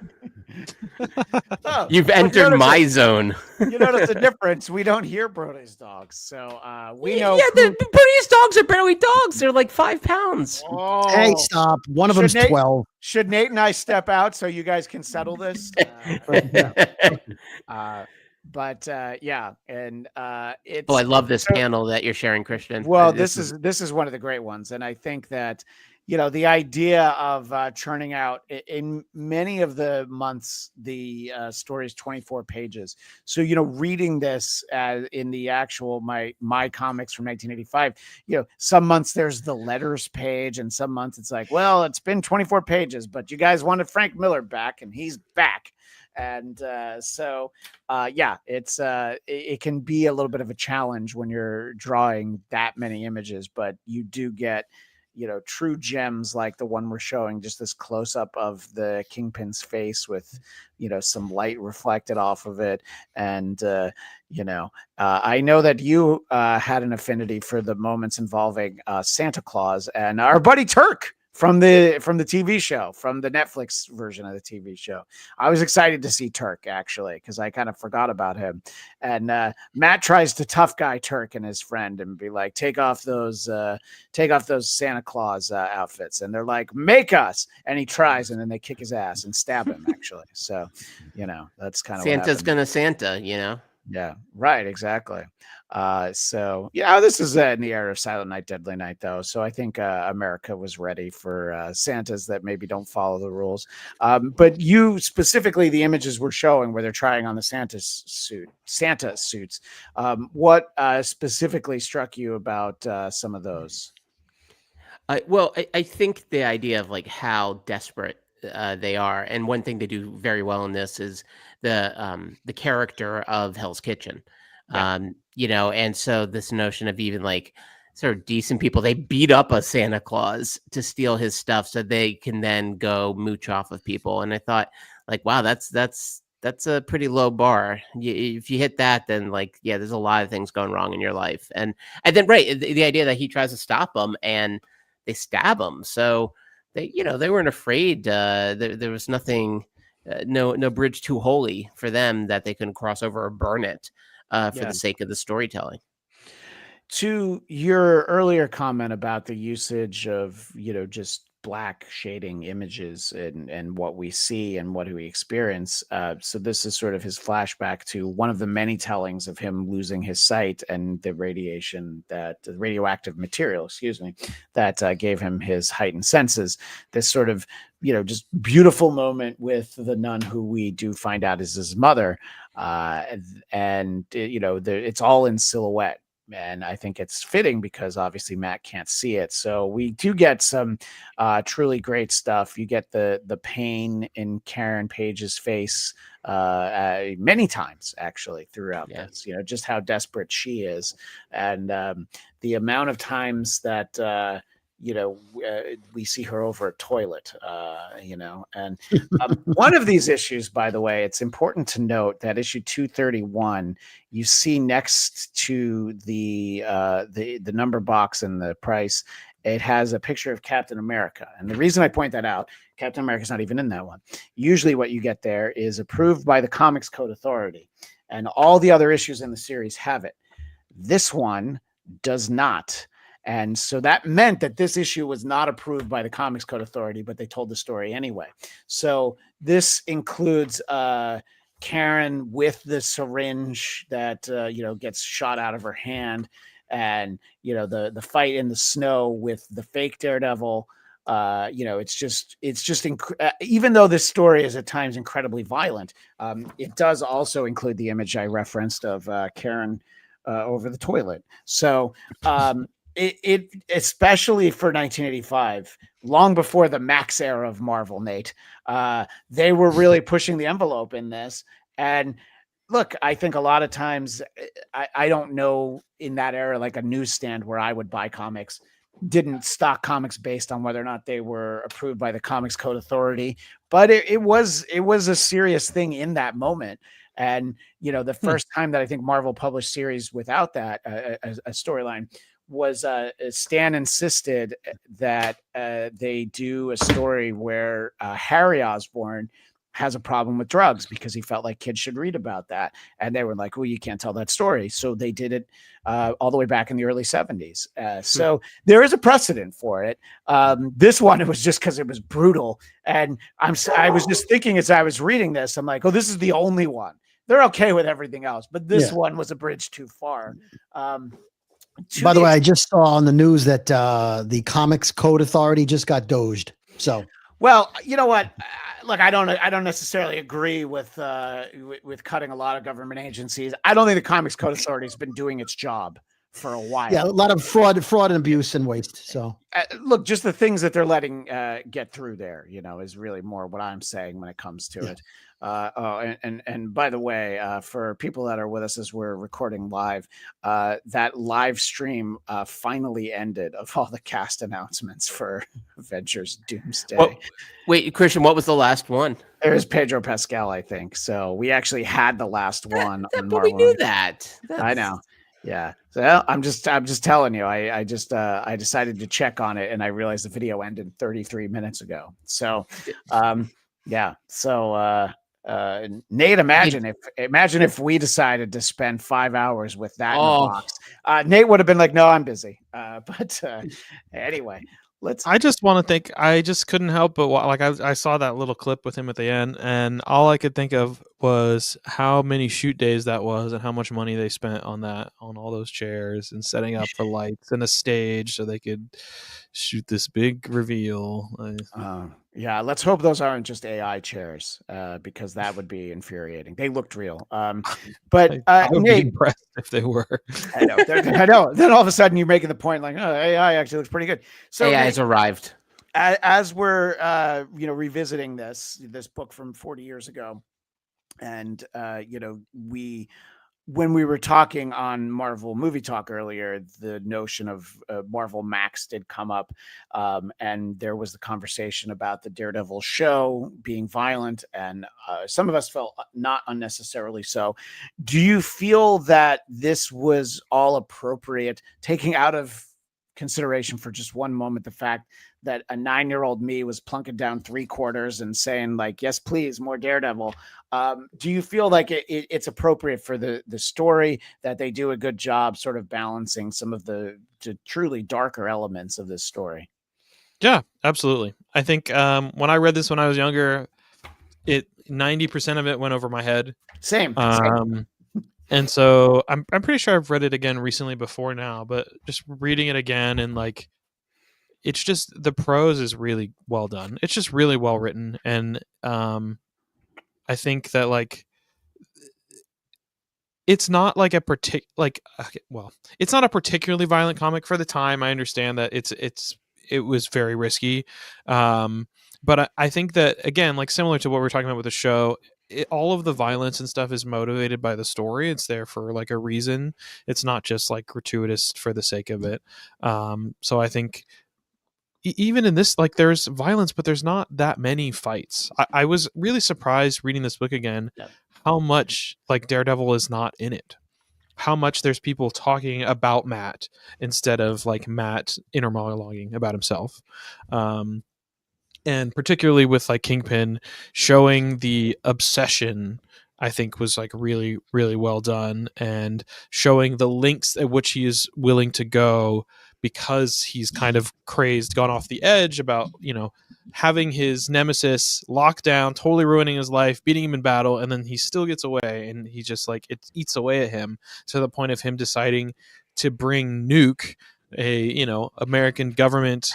You've entered my zone. You notice the difference. We don't hear Brody's dogs, so we know. Yeah, Brody's dogs are barely dogs. They're like 5 pounds. Oh. Hey, stop! One of them's 12. Should Nate and I step out so you guys can settle this? But yeah, and it's. Oh, I love this panel that you're sharing, Christian. Well, this is one of the great ones, and I think that the idea of churning out in many of the months the story is 24 pages. So reading this in the actual my comics from 1985, some months there's the letters page, and some months it's like, well, it's been 24 pages, but you guys wanted Frank Miller back, and he's back. And so it's it can be a little bit of a challenge when you're drawing that many images, but you do get true gems like the one we're showing, just this close up of the Kingpin's face with some light reflected off of it. And I know that you had an affinity for the moments involving Santa Claus and our buddy Turk from the TV show, from the Netflix version of the TV show. I was excited to see Turk, actually, because I kind of forgot about him. And Matt tries to tough guy Turk and his friend and be like, take off those Santa Claus outfits. And they're like, make us. And he tries, and then they kick his ass and stab him, actually. So, that's kind of Santa's gonna Santa, Yeah, right, exactly. So yeah, this is in the era of Silent Night, Deadly Night, though. So I think America was ready for Santas that maybe don't follow the rules. But you specifically, the images we're showing where they're trying on the Santa suits. What specifically struck you about some of those? I think the idea of like how desperate they are, and one thing they do very well in this is the character of Hell's Kitchen. Yeah. And so this notion of even like sort of decent people, they beat up a Santa Claus to steal his stuff so they can then go mooch off of people. And I thought, like, wow, that's a pretty low bar. If you hit that, then like, yeah, there's a lot of things going wrong in your life. And then right, the idea that he tries to stop them and they stab him. So they weren't afraid. There was nothing, no bridge too holy for them that they couldn't cross over or burn it for the sake of the storytelling. To your earlier comment about the usage of, just black shading images and what we see and what we experience. So this is sort of his flashback to one of the many tellings of him losing his sight and the radioactive material, that gave him his heightened senses. This sort of, just beautiful moment with the nun who we do find out is his mother. It's all in silhouette. And I think it's fitting because obviously Matt can't see it. So we do get some truly great stuff. You get the pain in Karen Page's face many times actually throughout this, just how desperate she is. And the amount of times that, we see her over a toilet, and one of these issues, by the way, it's important to note that issue 231, you see next to the number box and the price, it has a picture of Captain America. And the reason I point that out, Captain America's not even in that one. Usually what you get there is approved by the Comics Code Authority, and all the other issues in the series have it. This one does not. And so that meant that this issue was not approved by the Comics Code Authority, but they told the story anyway. So this includes Karen with the syringe that gets shot out of her hand, and the fight in the snow with the fake Daredevil. Even though this story is at times incredibly violent, it does also include the image I referenced of Karen over the toilet. So it especially for 1985, long before the Max era of Marvel, Nate, they were really pushing the envelope in this. And look, I think a lot of times, I don't know, in that era, like a newsstand where I would buy comics didn't stock comics based on whether or not they were approved by the Comics Code Authority, but it was a serious thing in that moment. And the first time that I think Marvel published series without that a storyline was Stan insisted that they do a story where Harry Osborn has a problem with drugs because he felt like kids should read about that. And they were like, well, you can't tell that story. So they did it all the way back in the early 70s. So there is a precedent for it. This one, it was just because it was brutal. And I was just thinking as I was reading this, I'm like, oh, this is the only one. They're okay with everything else, but this one was a bridge too far. By the way, I just saw on the news that the Comics Code Authority just got doged. So, well, you know what? Look, I don't necessarily agree with cutting a lot of government agencies. I don't think the Comics Code Authority has been doing its job for a while. Yeah, a lot of fraud and abuse and waste. So, look, just the things that they're letting get through there, is really more what I'm saying when it comes to it. And by the way, for people that are with us as we're recording live, that live stream finally ended of all the cast announcements for Avengers Doomsday. Well, wait, Christian, what was the last one? It was Pedro Pascal, I think. So we actually had the last one. But we knew that. I know. Yeah. So I'm just telling you, I decided to check on it and I realized the video ended 33 minutes ago. So, yeah. So, Nate, imagine if we decided to spend 5 hours with that in the box. Nate would have been like, no, I'm busy. But anyway, I just want to think. I just couldn't help but I saw that little clip with him at the end, and all I could think of was how many shoot days that was, and how much money they spent on that, on all those chairs, and setting up the lights and a stage so they could shoot this big reveal. Yeah, let's hope those aren't just AI chairs, because that would be infuriating. They looked real. But I would be Nate, impressed if they were. I know, I know. Then all of a sudden you're making the point like, oh, AI actually looks pretty good. So AI Nate, has arrived. as we're revisiting this book from 40 years ago, and when we were talking on Marvel Movie Talk earlier, the notion of Marvel Max did come up, and there was the conversation about the Daredevil show being violent, and some of us felt not unnecessarily so. Do you feel that this was all appropriate, taking out of consideration for just one moment the fact that a 9-year-old me was plunking down 3/4 and saying like, yes, please, more Daredevil? Do you feel like it's appropriate for the story, that they do a good job sort of balancing some of the truly darker elements of this story? Yeah, absolutely. I think when I read this when I was younger, 90% of it went over my head. Same. And so I'm pretty sure I've read it again recently before now, but just reading it again, and like, it's just, the prose is really well done. It's just really well written, and I think that like, it's not like a it's not a particularly violent comic for the time. I understand that it was very risky, but I think that, again, like, similar to what we're talking about with the show, all of the violence and stuff is motivated by the story. It's there for like a reason. It's not just like gratuitous for the sake of it. So I think even in this, like, there's violence, but there's not that many fights. I was really surprised reading this book again, how much like Daredevil is not in it, how much there's people talking about Matt instead of like Matt inner monologuing about himself. And particularly with like Kingpin showing the obsession, I think was like really, really well done, and showing the lengths at which he is willing to go because he's kind of crazed, gone off the edge about, having his nemesis locked down, totally ruining his life, beating him in battle, and then he still gets away, and he just like, it eats away at him to the point of him deciding to bring Nuke, a American government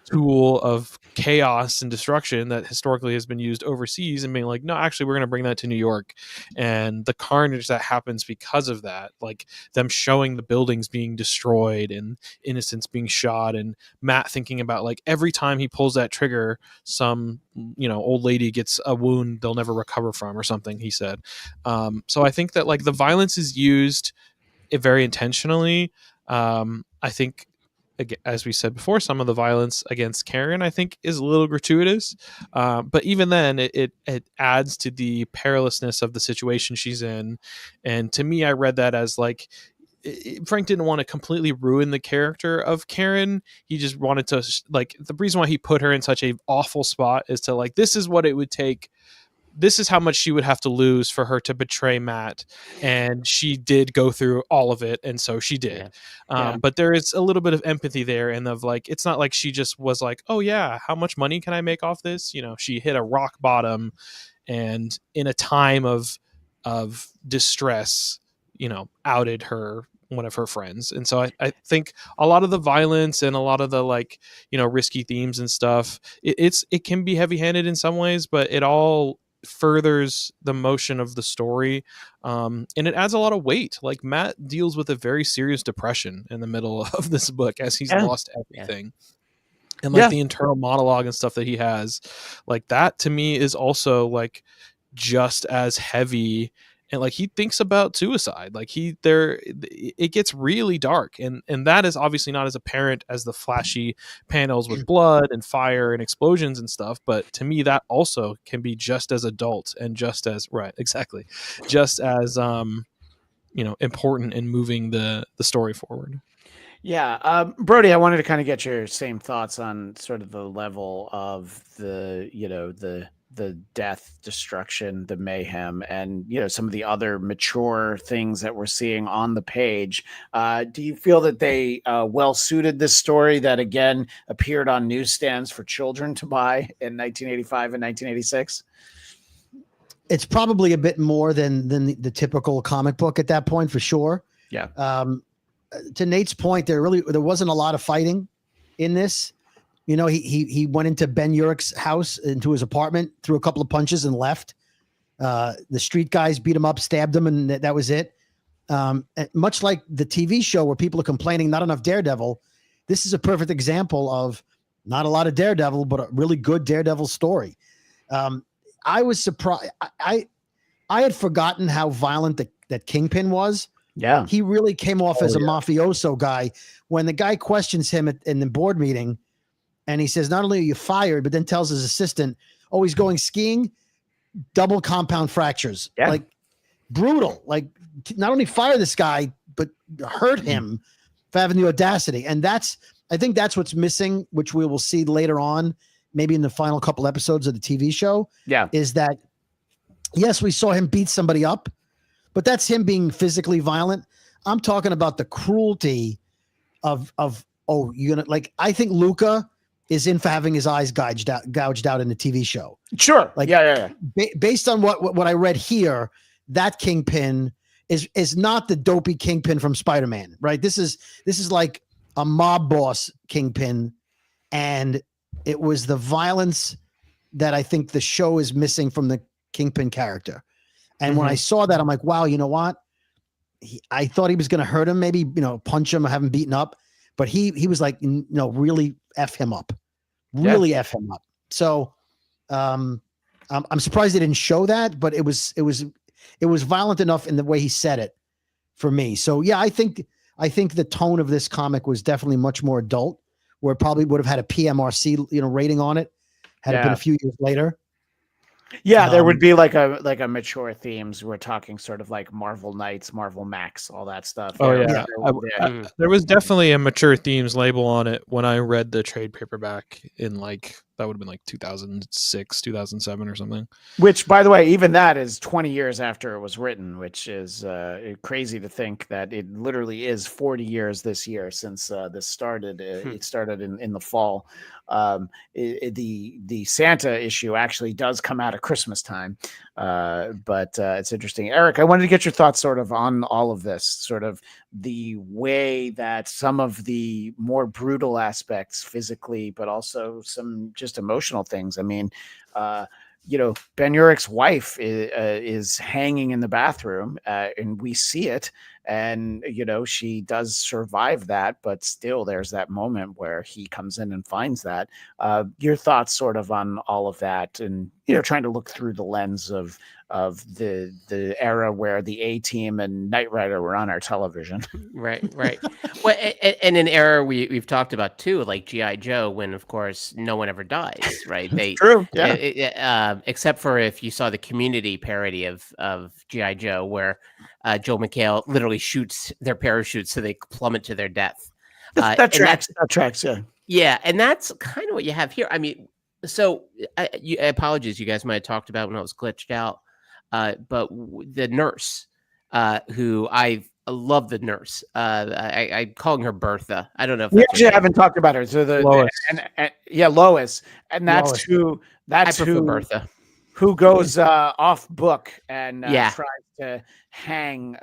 tool of chaos and destruction that historically has been used overseas, and being like, no, actually, we're going to bring that to New York. And the carnage that happens because of that, like them showing the buildings being destroyed and innocents being shot, and Matt thinking about like, every time he pulls that trigger, some old lady gets a wound they'll never recover from or something, he said. So I think that like the violence is used very intentionally. I think, as we said before, some of the violence against Karen, I think, is a little gratuitous. But even then, it adds to the perilousness of the situation she's in. And to me, I read that as like, Frank didn't want to completely ruin the character of Karen. He just wanted to, like, the reason why he put her in such a awful spot is to like, this is what it would take. This is how much she would have to lose for her to betray Matt. And she did go through all of it. And so she did. Yeah. But there is a little bit of empathy there. And of like, it's not like she just was like, oh yeah, how much money can I make off this? She hit a rock bottom, and in a time of distress, outed one of her friends. And so I think a lot of the violence and a lot of the like, risky themes and stuff, it can be heavy handed in some ways, but it all furthers the motion of the story, and it adds a lot of weight. Like, Matt deals with a very serious depression in the middle of this book as he's lost everything. And like the internal monologue and stuff that he has, like, that to me is also like just as heavy. And like, he thinks about suicide, like it gets really dark, and that is obviously not as apparent as the flashy panels with blood and fire and explosions and stuff, but to me that also can be just as adult and just as important in moving the story forward. Yeah. Brody, I wanted to kind of get your same thoughts on sort of the level of the the death, destruction, the mayhem, and some of the other mature things that we're seeing on the page. Do you feel that they well suited this story that again appeared on newsstands for children to buy in 1985 and 1986? It's probably a bit more than the typical comic book at that point, for sure. Yeah. To Nate's point, there wasn't a lot of fighting in this. He went into Ben Urich's house, into his apartment, threw a couple of punches and left. The street guys beat him up, stabbed him, and that was it. Much like the TV show where people are complaining not enough Daredevil, this is a perfect example of not a lot of Daredevil, but a really good Daredevil story. I was surprised. I had forgotten how violent that Kingpin was. Yeah. He really came off as a mafioso guy. When the guy questions him in the board meeting, and he says, not only are you fired, but then tells his assistant, oh, he's going skiing, double compound fractures. Yeah. Like, brutal. Like, not only fire this guy, but hurt him for having the audacity. And I think that's what's missing, which we will see later on, maybe in the final couple episodes of the TV show. Yeah. Is that, yes, we saw him beat somebody up, but that's him being physically violent. I'm talking about the cruelty of you're gonna, like, I think Luca is in for having his eyes gouged out in the TV show. Sure. Like, yeah. Based on what I read here, that Kingpin is not the dopey Kingpin from Spider-Man, right? This is like a mob boss Kingpin, and it was the violence that I think the show is missing from the Kingpin character. And when I saw that, I'm like, wow, you know what? I thought he was going to hurt him, maybe, punch him or have him beaten up. But he was like, no, really F him up. Really F him up. So I'm surprised they didn't show that, but it was violent enough in the way he said it for me. So yeah, I think the tone of this comic was definitely much more adult, where it probably would have had a PMRC, rating on it had it been a few years later. Yeah, there would be like a mature themes. We're talking sort of like Marvel Knights, Marvel Max, all that stuff. Oh yeah. There was definitely a mature themes label on it when I read the trade paperback in that would have been like 2006, 2007 or something. Which, by the way, even that is 20 years after it was written, which is crazy to think that it literally is 40 years this year since this started. It started in the fall. The Santa issue actually does come out at Christmas time, but it's interesting. Eric, I wanted to get your thoughts sort of on all of this, sort of the way that some of the more brutal aspects physically, but also some just emotional things. I mean, Ben Urich's wife is hanging in the bathroom, and we see it. And, she does survive that, but still there's that moment where he comes in and finds that. Your thoughts sort of on all of that, and, trying to look through the lens of the era where the A-Team and Knight Rider were on our television. Right. Well, and an era we've talked about too, like G.I. Joe, when of course no one ever dies, right? True. Yeah. Except for if you saw the Community parody of G.I. Joe, where Joel McHale literally shoots their parachutes so they plummet to their death. That tracks. Yeah. Yeah, and that's kind of what you have here. I mean, so apologies, you guys might have talked about when I was glitched out, but the nurse, who I love, the nurse. I'm calling her Bertha. I don't know if we actually haven't talked about her. So Lois, Lois, and that's Lois. who. That's I prefer who. Bertha. Who goes off book and tries to hang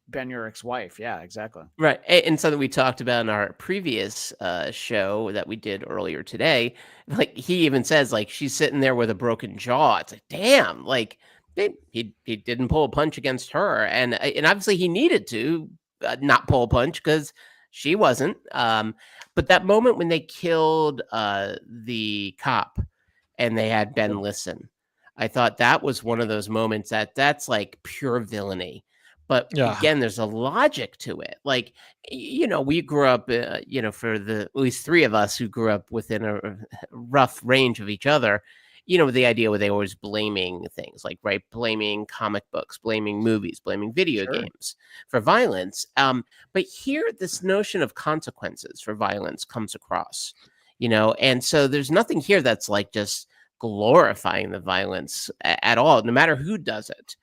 Ben Urich's wife. Yeah, exactly. Right. And something we talked about in our previous show that we did earlier today, like he even says, like, she's sitting there with a broken jaw. It's like, damn, like he didn't pull a punch against her. And obviously he needed to not pull a punch because she wasn't. But that moment when they killed the cop and they had Ben listen, I thought that was one of those moments that's like pure villainy. But again, there's a logic to it. Like, we grew up, for at least three of us who grew up within a rough range of each other, the idea where they were always blaming things like, right, blaming comic books, blaming movies, blaming video games for violence. But here, this notion of consequences for violence comes across, and so there's nothing here that's like just glorifying the violence at all, no matter who does it.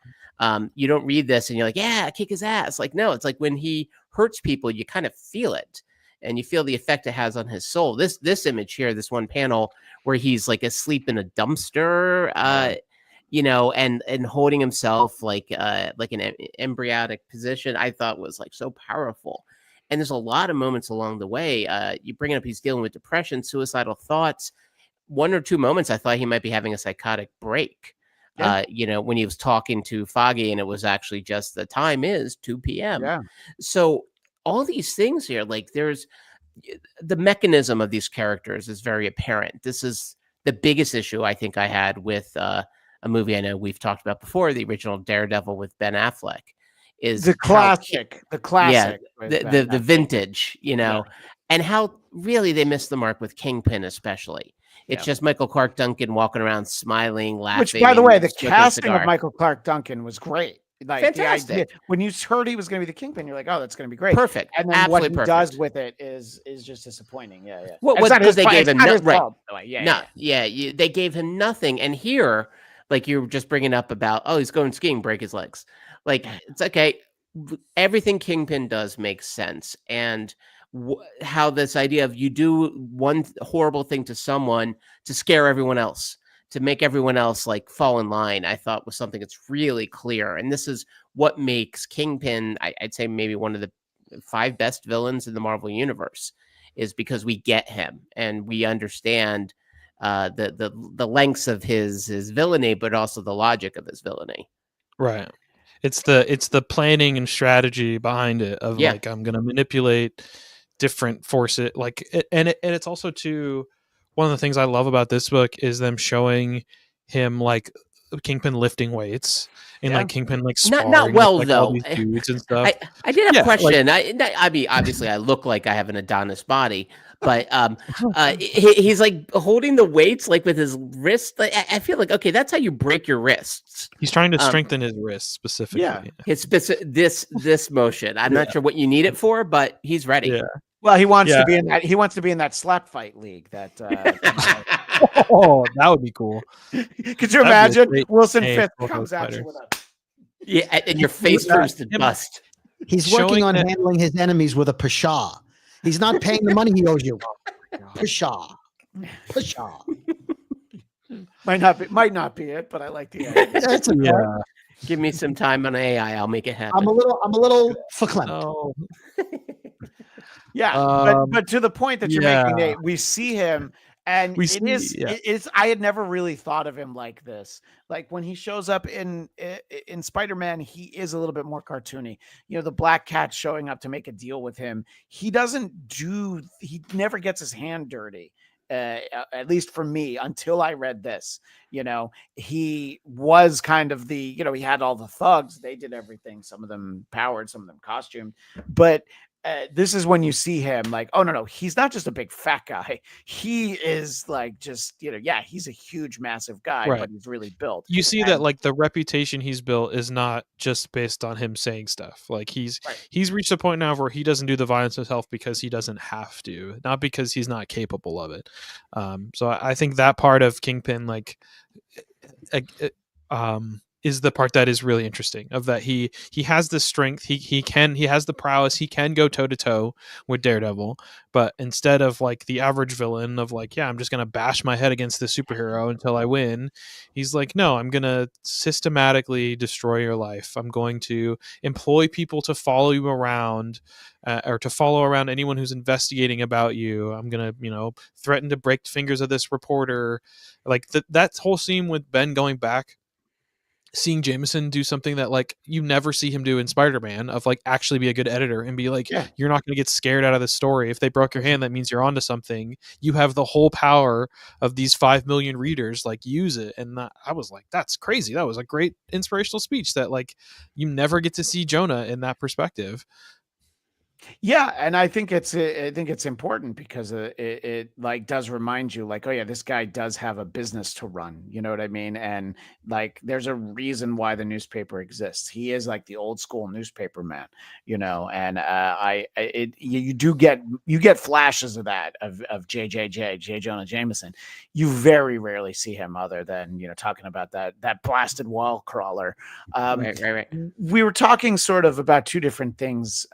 You don't read this and you're like, yeah, kick his ass. Like, no, it's like when he hurts people, you kind of feel it, and you feel the effect it has on his soul. This image here, this one panel where he's like asleep in a dumpster, and holding himself like an embryonic position, I thought was like so powerful. And there's a lot of moments along the way. You bring up he's dealing with depression, suicidal thoughts. One or two moments I thought he might be having a psychotic break. Yeah. When he was talking to Foggy, and it was actually just the time is 2 p.m. Yeah. So all these things here, like there's the mechanism of these characters is very apparent. This is the biggest issue I think I had with a movie I know we've talked about before, the original Daredevil with Ben Affleck, is the classic, the vintage, and how really they missed the mark with Kingpin, especially. It's just Michael Clark Duncan walking around smiling, laughing. Which, by the way, the casting of Michael Clark Duncan was great. Like, fantastic. The idea, when you heard he was going to be the Kingpin, you're like, oh, that's going to be great. Perfect. And then absolutely what he does with it is just disappointing. Yeah, yeah. Well, because they gave him they gave him nothing. And here, like you were just bringing up about, oh, he's going skiing, break his legs. Like, it's okay. Everything Kingpin does makes sense. And how this idea of you do one horrible thing to someone to scare everyone else, to make everyone else like fall in line, I thought was something that's really clear. And this is what makes Kingpin, I'd say maybe one of the 5 best villains in the Marvel universe, is because we get him and we understand the lengths of his villainy, but also the logic of his villainy. Right. It's the planning and strategy behind it of like, I'm going to manipulate different forces, like, and it's also too, one of the things I love about this book is them showing him like Kingpin lifting weights and like Kingpin like sparring not well with, like, though all these dudes and stuff. I did have a question. I mean, obviously I look like I have an Adonis body, but he's like holding the weights like with his wrist. Like, I feel like, okay, that's how you break your wrists. He's trying to strengthen his wrists specifically. Yeah, his this motion. I'm not sure what you need it for, but he's ready. Yeah. Well, he wants to be in that. He wants to be in that slap fight league. That oh, that would be cool. Could you imagine Wilson Fisk comes at you with a and your face turns to dust. He's working on handling his enemies with a pshaw. He's not paying the money he owes you. Pshaw. Might not be it, but I like the idea. That's okay. Yeah. Give me some time on AI. I'll make it happen. I'm a little verklempt. Oh. Yeah, but to the point that you're making, Nate, we see him, and it's I had never really thought of him like this. Like when he shows up in Spider-Man, he is a little bit more cartoony. The Black Cat showing up to make a deal with him. He never gets his hand dirty. At least for me, until I read this, he was kind of the, he had all the thugs. They did everything. Some of them powered, some of them costumed, but this is when you see him like, oh no, he's not just a big fat guy. He is like just, he's a huge, massive guy, but he's really built. You see that like the reputation he's built is not just based on him saying stuff. Like he's reached a point now where he doesn't do the violence himself because he doesn't have to, not because he's not capable of it. So I think that part of Kingpin, like, is the part that is really interesting, of that he has the strength, he has the prowess, he can go toe to toe with Daredevil, but instead of like the average villain of like, I'm just gonna bash my head against the superhero until I win, he's like, no, I'm gonna systematically destroy your life. I'm going to employ people to follow you around, or to follow around anyone who's investigating about you. I'm gonna threaten to break the fingers of this reporter. Like that whole scene with Ben going back, seeing Jameson do something that like you never see him do in Spider-Man, of like actually be a good editor and be like, you're not going to get scared out of the story. If they broke your hand, that means you're onto something. You have the whole power of these 5 million readers, like use it. And I was like, that's crazy. That was a great inspirational speech that like you never get to see Jonah in that perspective. Yeah, and I think it's important because it like does remind you like, oh yeah, this guy does have a business to run. You know what I mean? And like, there's a reason why the newspaper exists. He is like the old school newspaper man, and you do get flashes of that of J. Jonah Jameson. You very rarely see him other than talking about that blasted wall crawler. Right. We were talking sort of about two different things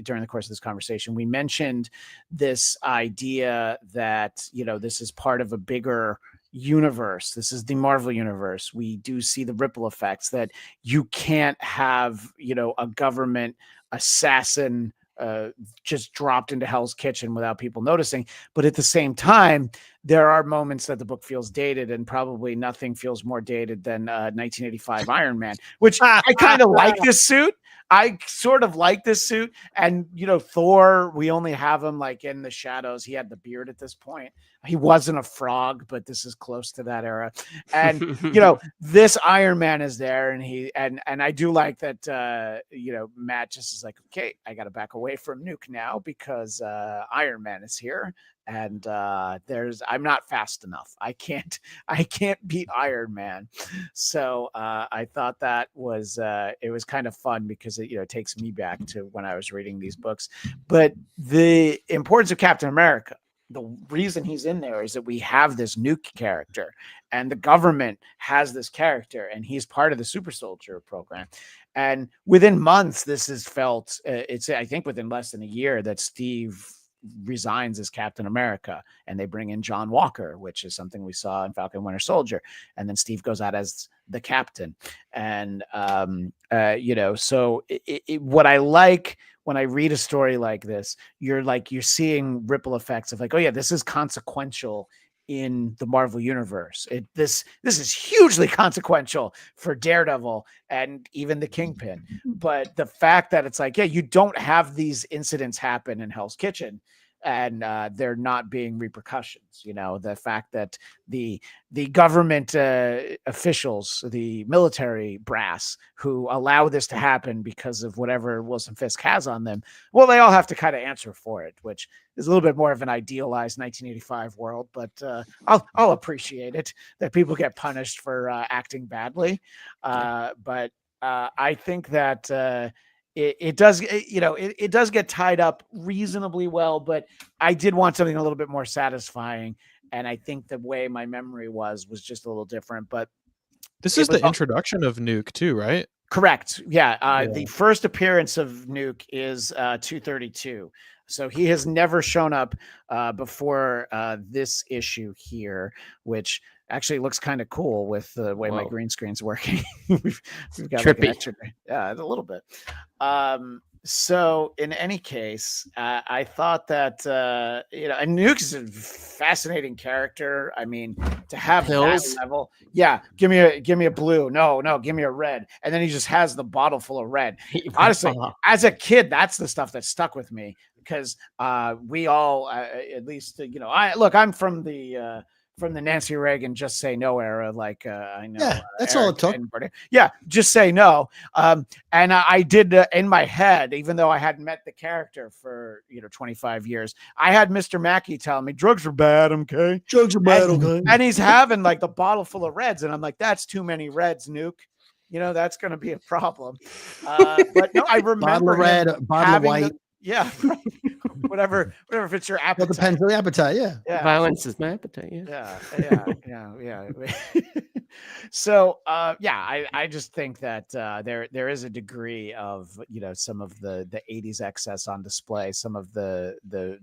during the course of this conversation. We mentioned this idea that, this is part of a bigger universe. This is the Marvel universe. We do see the ripple effects that you can't have, a government assassin just dropped into Hell's Kitchen without people noticing. But at the same time, there are moments that the book feels dated, and probably nothing feels more dated than 1985 Iron Man, which I kind of like this suit. I sort of like this suit. And, Thor, we only have him like in the shadows. He had the beard at this point. He wasn't a frog, but this is close to that era. And, this Iron Man is there. And I do like that, Matt just is like, okay, I got to back away from Nuke now because Iron Man is here. And I'm not fast enough. I can't beat Iron Man. So I thought that was it was kind of fun because it takes me back to when I was reading these books. But the importance of Captain America, the reason he's in there is that we have this Nuke character, and the government has this character, and he's part of the super soldier program. And within months, this is felt. I think within less than a year that Steve resigns as Captain America, and they bring in John Walker, which is something we saw in Falcon Winter Soldier. And then Steve goes out as the captain. And, so what I like when I read a story like this, you're seeing ripple effects of like, oh yeah, this is consequential in the Marvel universe. This is hugely consequential for Daredevil and even the Kingpin. But the fact that it's like, yeah, you don't have these incidents happen in Hell's Kitchen, and there not being repercussions. The fact that the government officials, the military brass who allow this to happen because of whatever Wilson Fisk has on them, well, they all have to kind of answer for it, which is a little bit more of an idealized 1985 world. But I'll appreciate it that people get punished for acting badly. But I think that it does, it does get tied up reasonably well, but I did want something a little bit more satisfying. And I think the way my memory was just a little different, but this is the introduction of Nuke too, right? Correct. Yeah. The first appearance of Nuke is 232. So he has never shown up before this issue here, which actually looks kind of cool with the way my green screen's working. we've got like an extra, a little bit. So in any case, I thought that and Nuke is a fascinating character. I mean, to have that level, give me a blue, no, give me a red, and then he just has the bottle full of red. Honestly, as a kid, that's the stuff that stuck with me because we all, at least, I'm from the Nancy Reagan "Just Say No" era. Like I know, that's Eric all it took. Just say no. And I did in my head, even though I hadn't met the character for 25 years, I had Mr. Mackey telling me drugs are bad. Okay, drugs are bad. Okay, and he's having like the bottle full of reds, and I'm like, that's too many reds, Nuke. That's going to be a problem. But no, I remember bottle of red, bottle of white. Right. whatever fits your appetite. Well, depends on the appetite. Yeah. Violence is my appetite. Yeah. So I just think that there is a degree of some of the 80s excess on display, some of the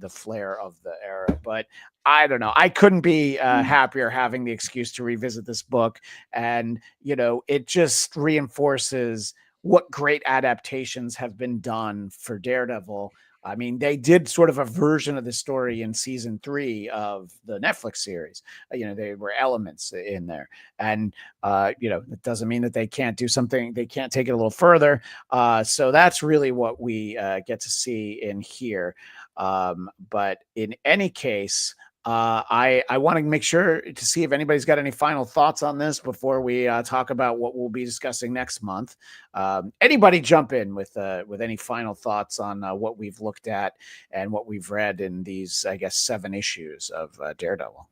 flair of the era, but I don't know. I couldn't be happier having the excuse to revisit this book, and it just reinforces what great adaptations have been done for Daredevil. I mean, they did sort of a version of the story in season 3 of the Netflix series. There were elements in there, and it doesn't mean that they can't do something. They can't take it a little further. So that's really what we get to see in here. But in any case, I want to make sure to see if anybody's got any final thoughts on this before we talk about what we'll be discussing next month. Anybody jump in with any final thoughts on what we've looked at and what we've read in these, I guess, 7 issues of Daredevil?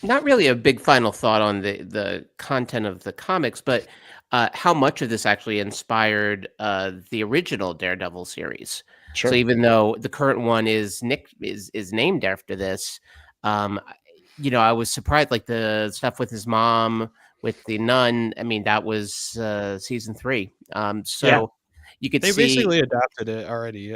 Not really a big final thought on the content of the comics, but how much of this actually inspired the original Daredevil series. Sure. So even though the current one is named after this, I was surprised, like the stuff with his mom, with the nun. I mean, that was season 3. You could They see basically adapted it already.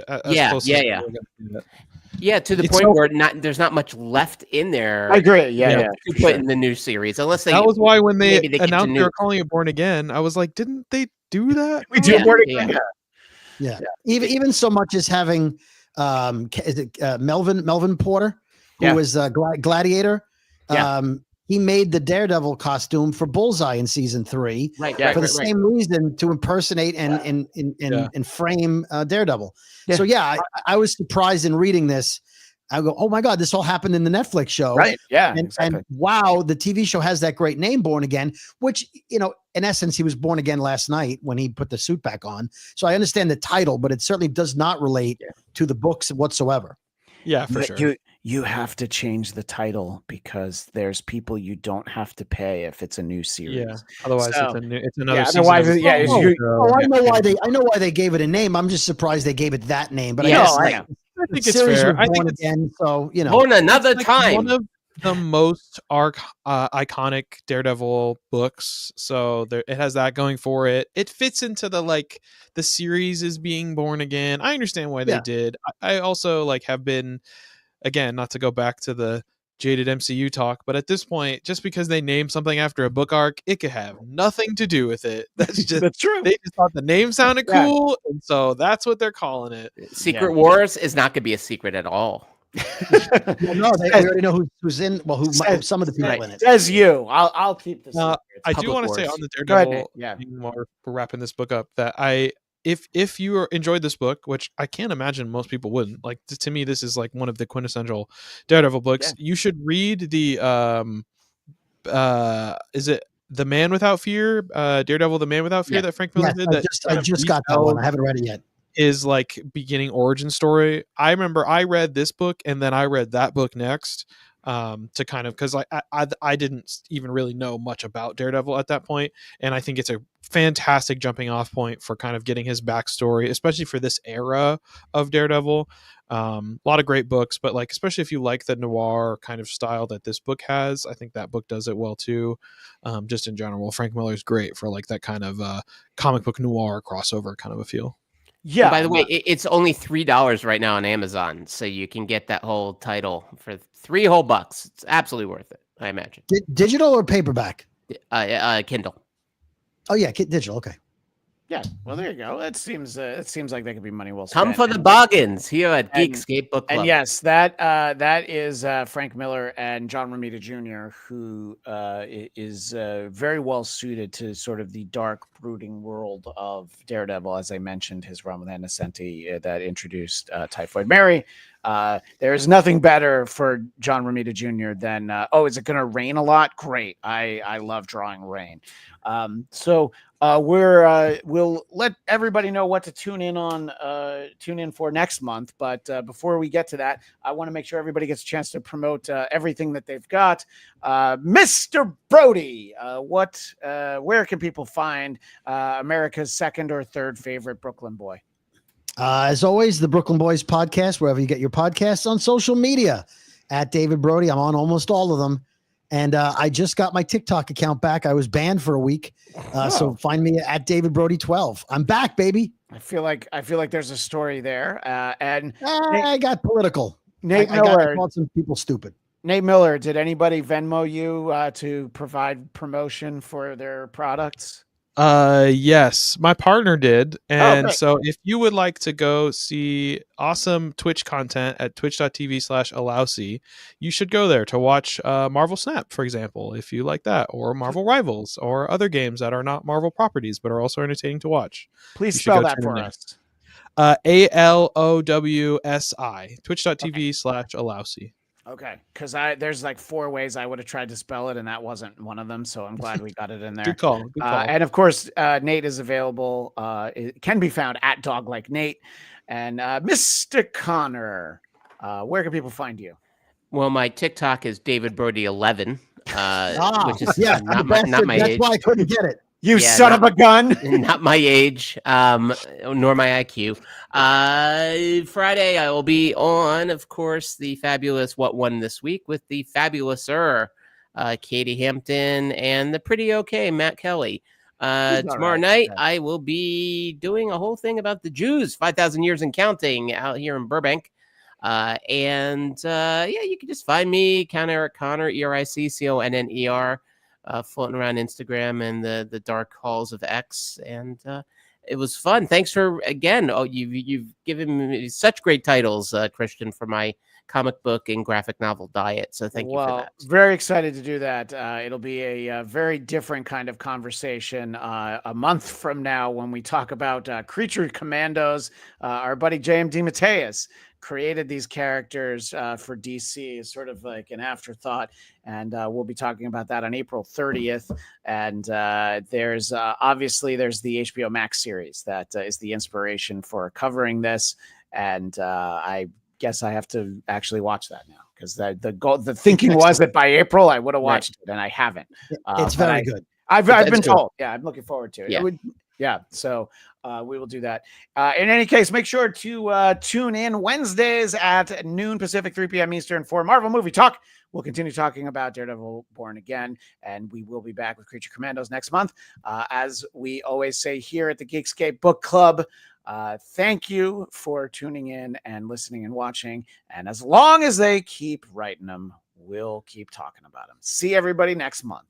Yeah, to the It's point so- where there's not much left in there. I agree. Yeah, to put in the new series, unless they. That was why when they maybe they get to announced they nuke. were calling it Born Again, I was like, didn't they do that? we do. Yeah, Born yeah. Again. Yeah. Even so much as having is it Melvin Porter, who Yeah. was Gladiator. Yeah. He made the Daredevil costume for Bullseye in season 3 Right, Yeah, for the right. same reason, to impersonate and frame Daredevil. Yeah. So I was surprised in reading this. I go, oh my God, this all happened in the Netflix show. Right. Yeah. And, Exactly. and wow, the TV show has that great name, Born Again, which, in essence, he was born again last night when he put the suit back on. So I understand the title, but it certainly does not relate to the books whatsoever. Yeah, for sure. You have to change the title because there's people you don't have to pay if it's a new series. Yeah. Otherwise, So- it's another. yeah, season otherwise, of- yeah, it's you- I know why they gave it a name. I'm just surprised they gave it that name. But Yeah, I guess I know. I the think it's series fair. was I think Born it's Again, so Born another like time. one of the most iconic Daredevil books. So it has that going for it. It fits into the series is being born again. I understand why they Yeah. did. I also have been, again, not to go back to the jaded MCU talk, but at this point, just because they named something after a book arc, it could have nothing to do with it. That's just That's true. they just thought the name sounded Yeah. cool, and so that's what they're calling it. Secret Wars is not going to be a secret at all. Well, no, we already know who's in. Well, some of the people in it. Says you. I'll keep the secret. I do Public want to say Wars. on the Go ahead, Daredevil, Nate. Yeah. thing while we're wrapping this book up, that if you enjoyed this book, which I can't imagine most people wouldn't, to me this is one of the quintessential Daredevil books. You should read the is it The Man Without Fear, Daredevil The Man Without Fear, that Frank Miller did. I just got that one. I haven't read it yet. Is beginning origin story. I remember I read this book and then I read that book next, to kind of, because I didn't even really know much about Daredevil at that point, and I think it's a fantastic jumping off point for kind of getting his backstory, especially for this era of Daredevil. A lot of great books, but especially if you like the noir kind of style that this book has, I think that book does it well too. Just in general, Frank Miller's great for that kind of comic book noir crossover kind of a feel. Yeah. And by the way, it's only $3 right now on Amazon, so you can get that whole title for $3 whole bucks. It's absolutely worth it, I imagine. Digital or paperback? Kindle. Oh yeah, digital. Okay. Yeah. Well, there you go. It seems like that could be money well spent. Come for the bargains here at Geekscape Book Club. And yes, that is Frank Miller and John Romita Jr., who is very well suited to sort of the dark, brooding world of Daredevil. As I mentioned, his run with Innocenti that introduced Typhoid Mary. There is nothing better for John Romita Jr. than is it going to rain a lot? Great. I love drawing rain. So we'll let everybody know what to tune in for next month. But before we get to that, I want to make sure everybody gets a chance to promote everything that they've got. Mr. Brody, where can people find America's second or third favorite Brooklyn boy? As always, the Brooklyn Boys podcast, wherever you get your podcasts, on social media at David Brody. I'm on almost all of them. And I just got my TikTok account back. I was banned for a week. So find me at David Brody 12. I'm back, baby. I feel like there's a story there. And I got political. Nate I Miller. called some people stupid. Nate Miller, did anybody Venmo you to provide promotion for their products? Yes, my partner did. And great. so if you would like to go see awesome Twitch content at twitch.tv/Alowsi, you should go there to watch Marvel Snap, for example, if you like that, or Marvel Rivals, or other games that are not Marvel properties but are also entertaining to watch. Please spell that for us. ALOWSI, twitch.tv/Alowsi. Okay, because there's like 4 ways I would have tried to spell it, and that wasn't one of them. So I'm glad we got it in there. Good call. Good call. And of course, Nate is available. It can be found at Dog Like Nate. And Mr. Conner, where can people find you? Well, my TikTok is David Brody 11, which is yeah, not my that's age. why I couldn't get it. You Yeah, son of a gun. Not my age, nor my IQ. Friday, I will be on, of course, the fabulous What Won This Week with the fabulous Katie Hampton and the pretty okay Matt Kelly. Tomorrow night, I will be doing a whole thing about the Jews, 5,000 years and counting, out here in Burbank. Yeah, you can just find me, Conner, ERICCONNER. Floating around Instagram and the dark halls of X, and it was fun. Thanks for again. Oh, you've given me such great titles, Christian, for my comic book and graphic novel diet. So thank you for that. Very excited to do that. It'll be a very different kind of conversation a month from now when we talk about Creature Commandos. Our buddy J.M. DeMatteis created these characters for DC as sort of like an afterthought, and we'll be talking about that on April 30th. And there's obviously there's the HBO Max series that is the inspiration for covering this, and I guess I have to actually watch that now, because the thinking was that by April I would have watched it, and I haven't. It's very good. I've been told. Yeah, I'm looking forward to it. Yeah. So we will do that. In any case, make sure to tune in Wednesdays at noon Pacific, 3 p.m. Eastern for Marvel Movie Talk. We'll continue talking about Daredevil Born Again, and we will be back with Creature Commandos next month. As we always say here at the Geekscape Book Club, thank you for tuning in and listening and watching. And as long as they keep writing them, we'll keep talking about them. See everybody next month.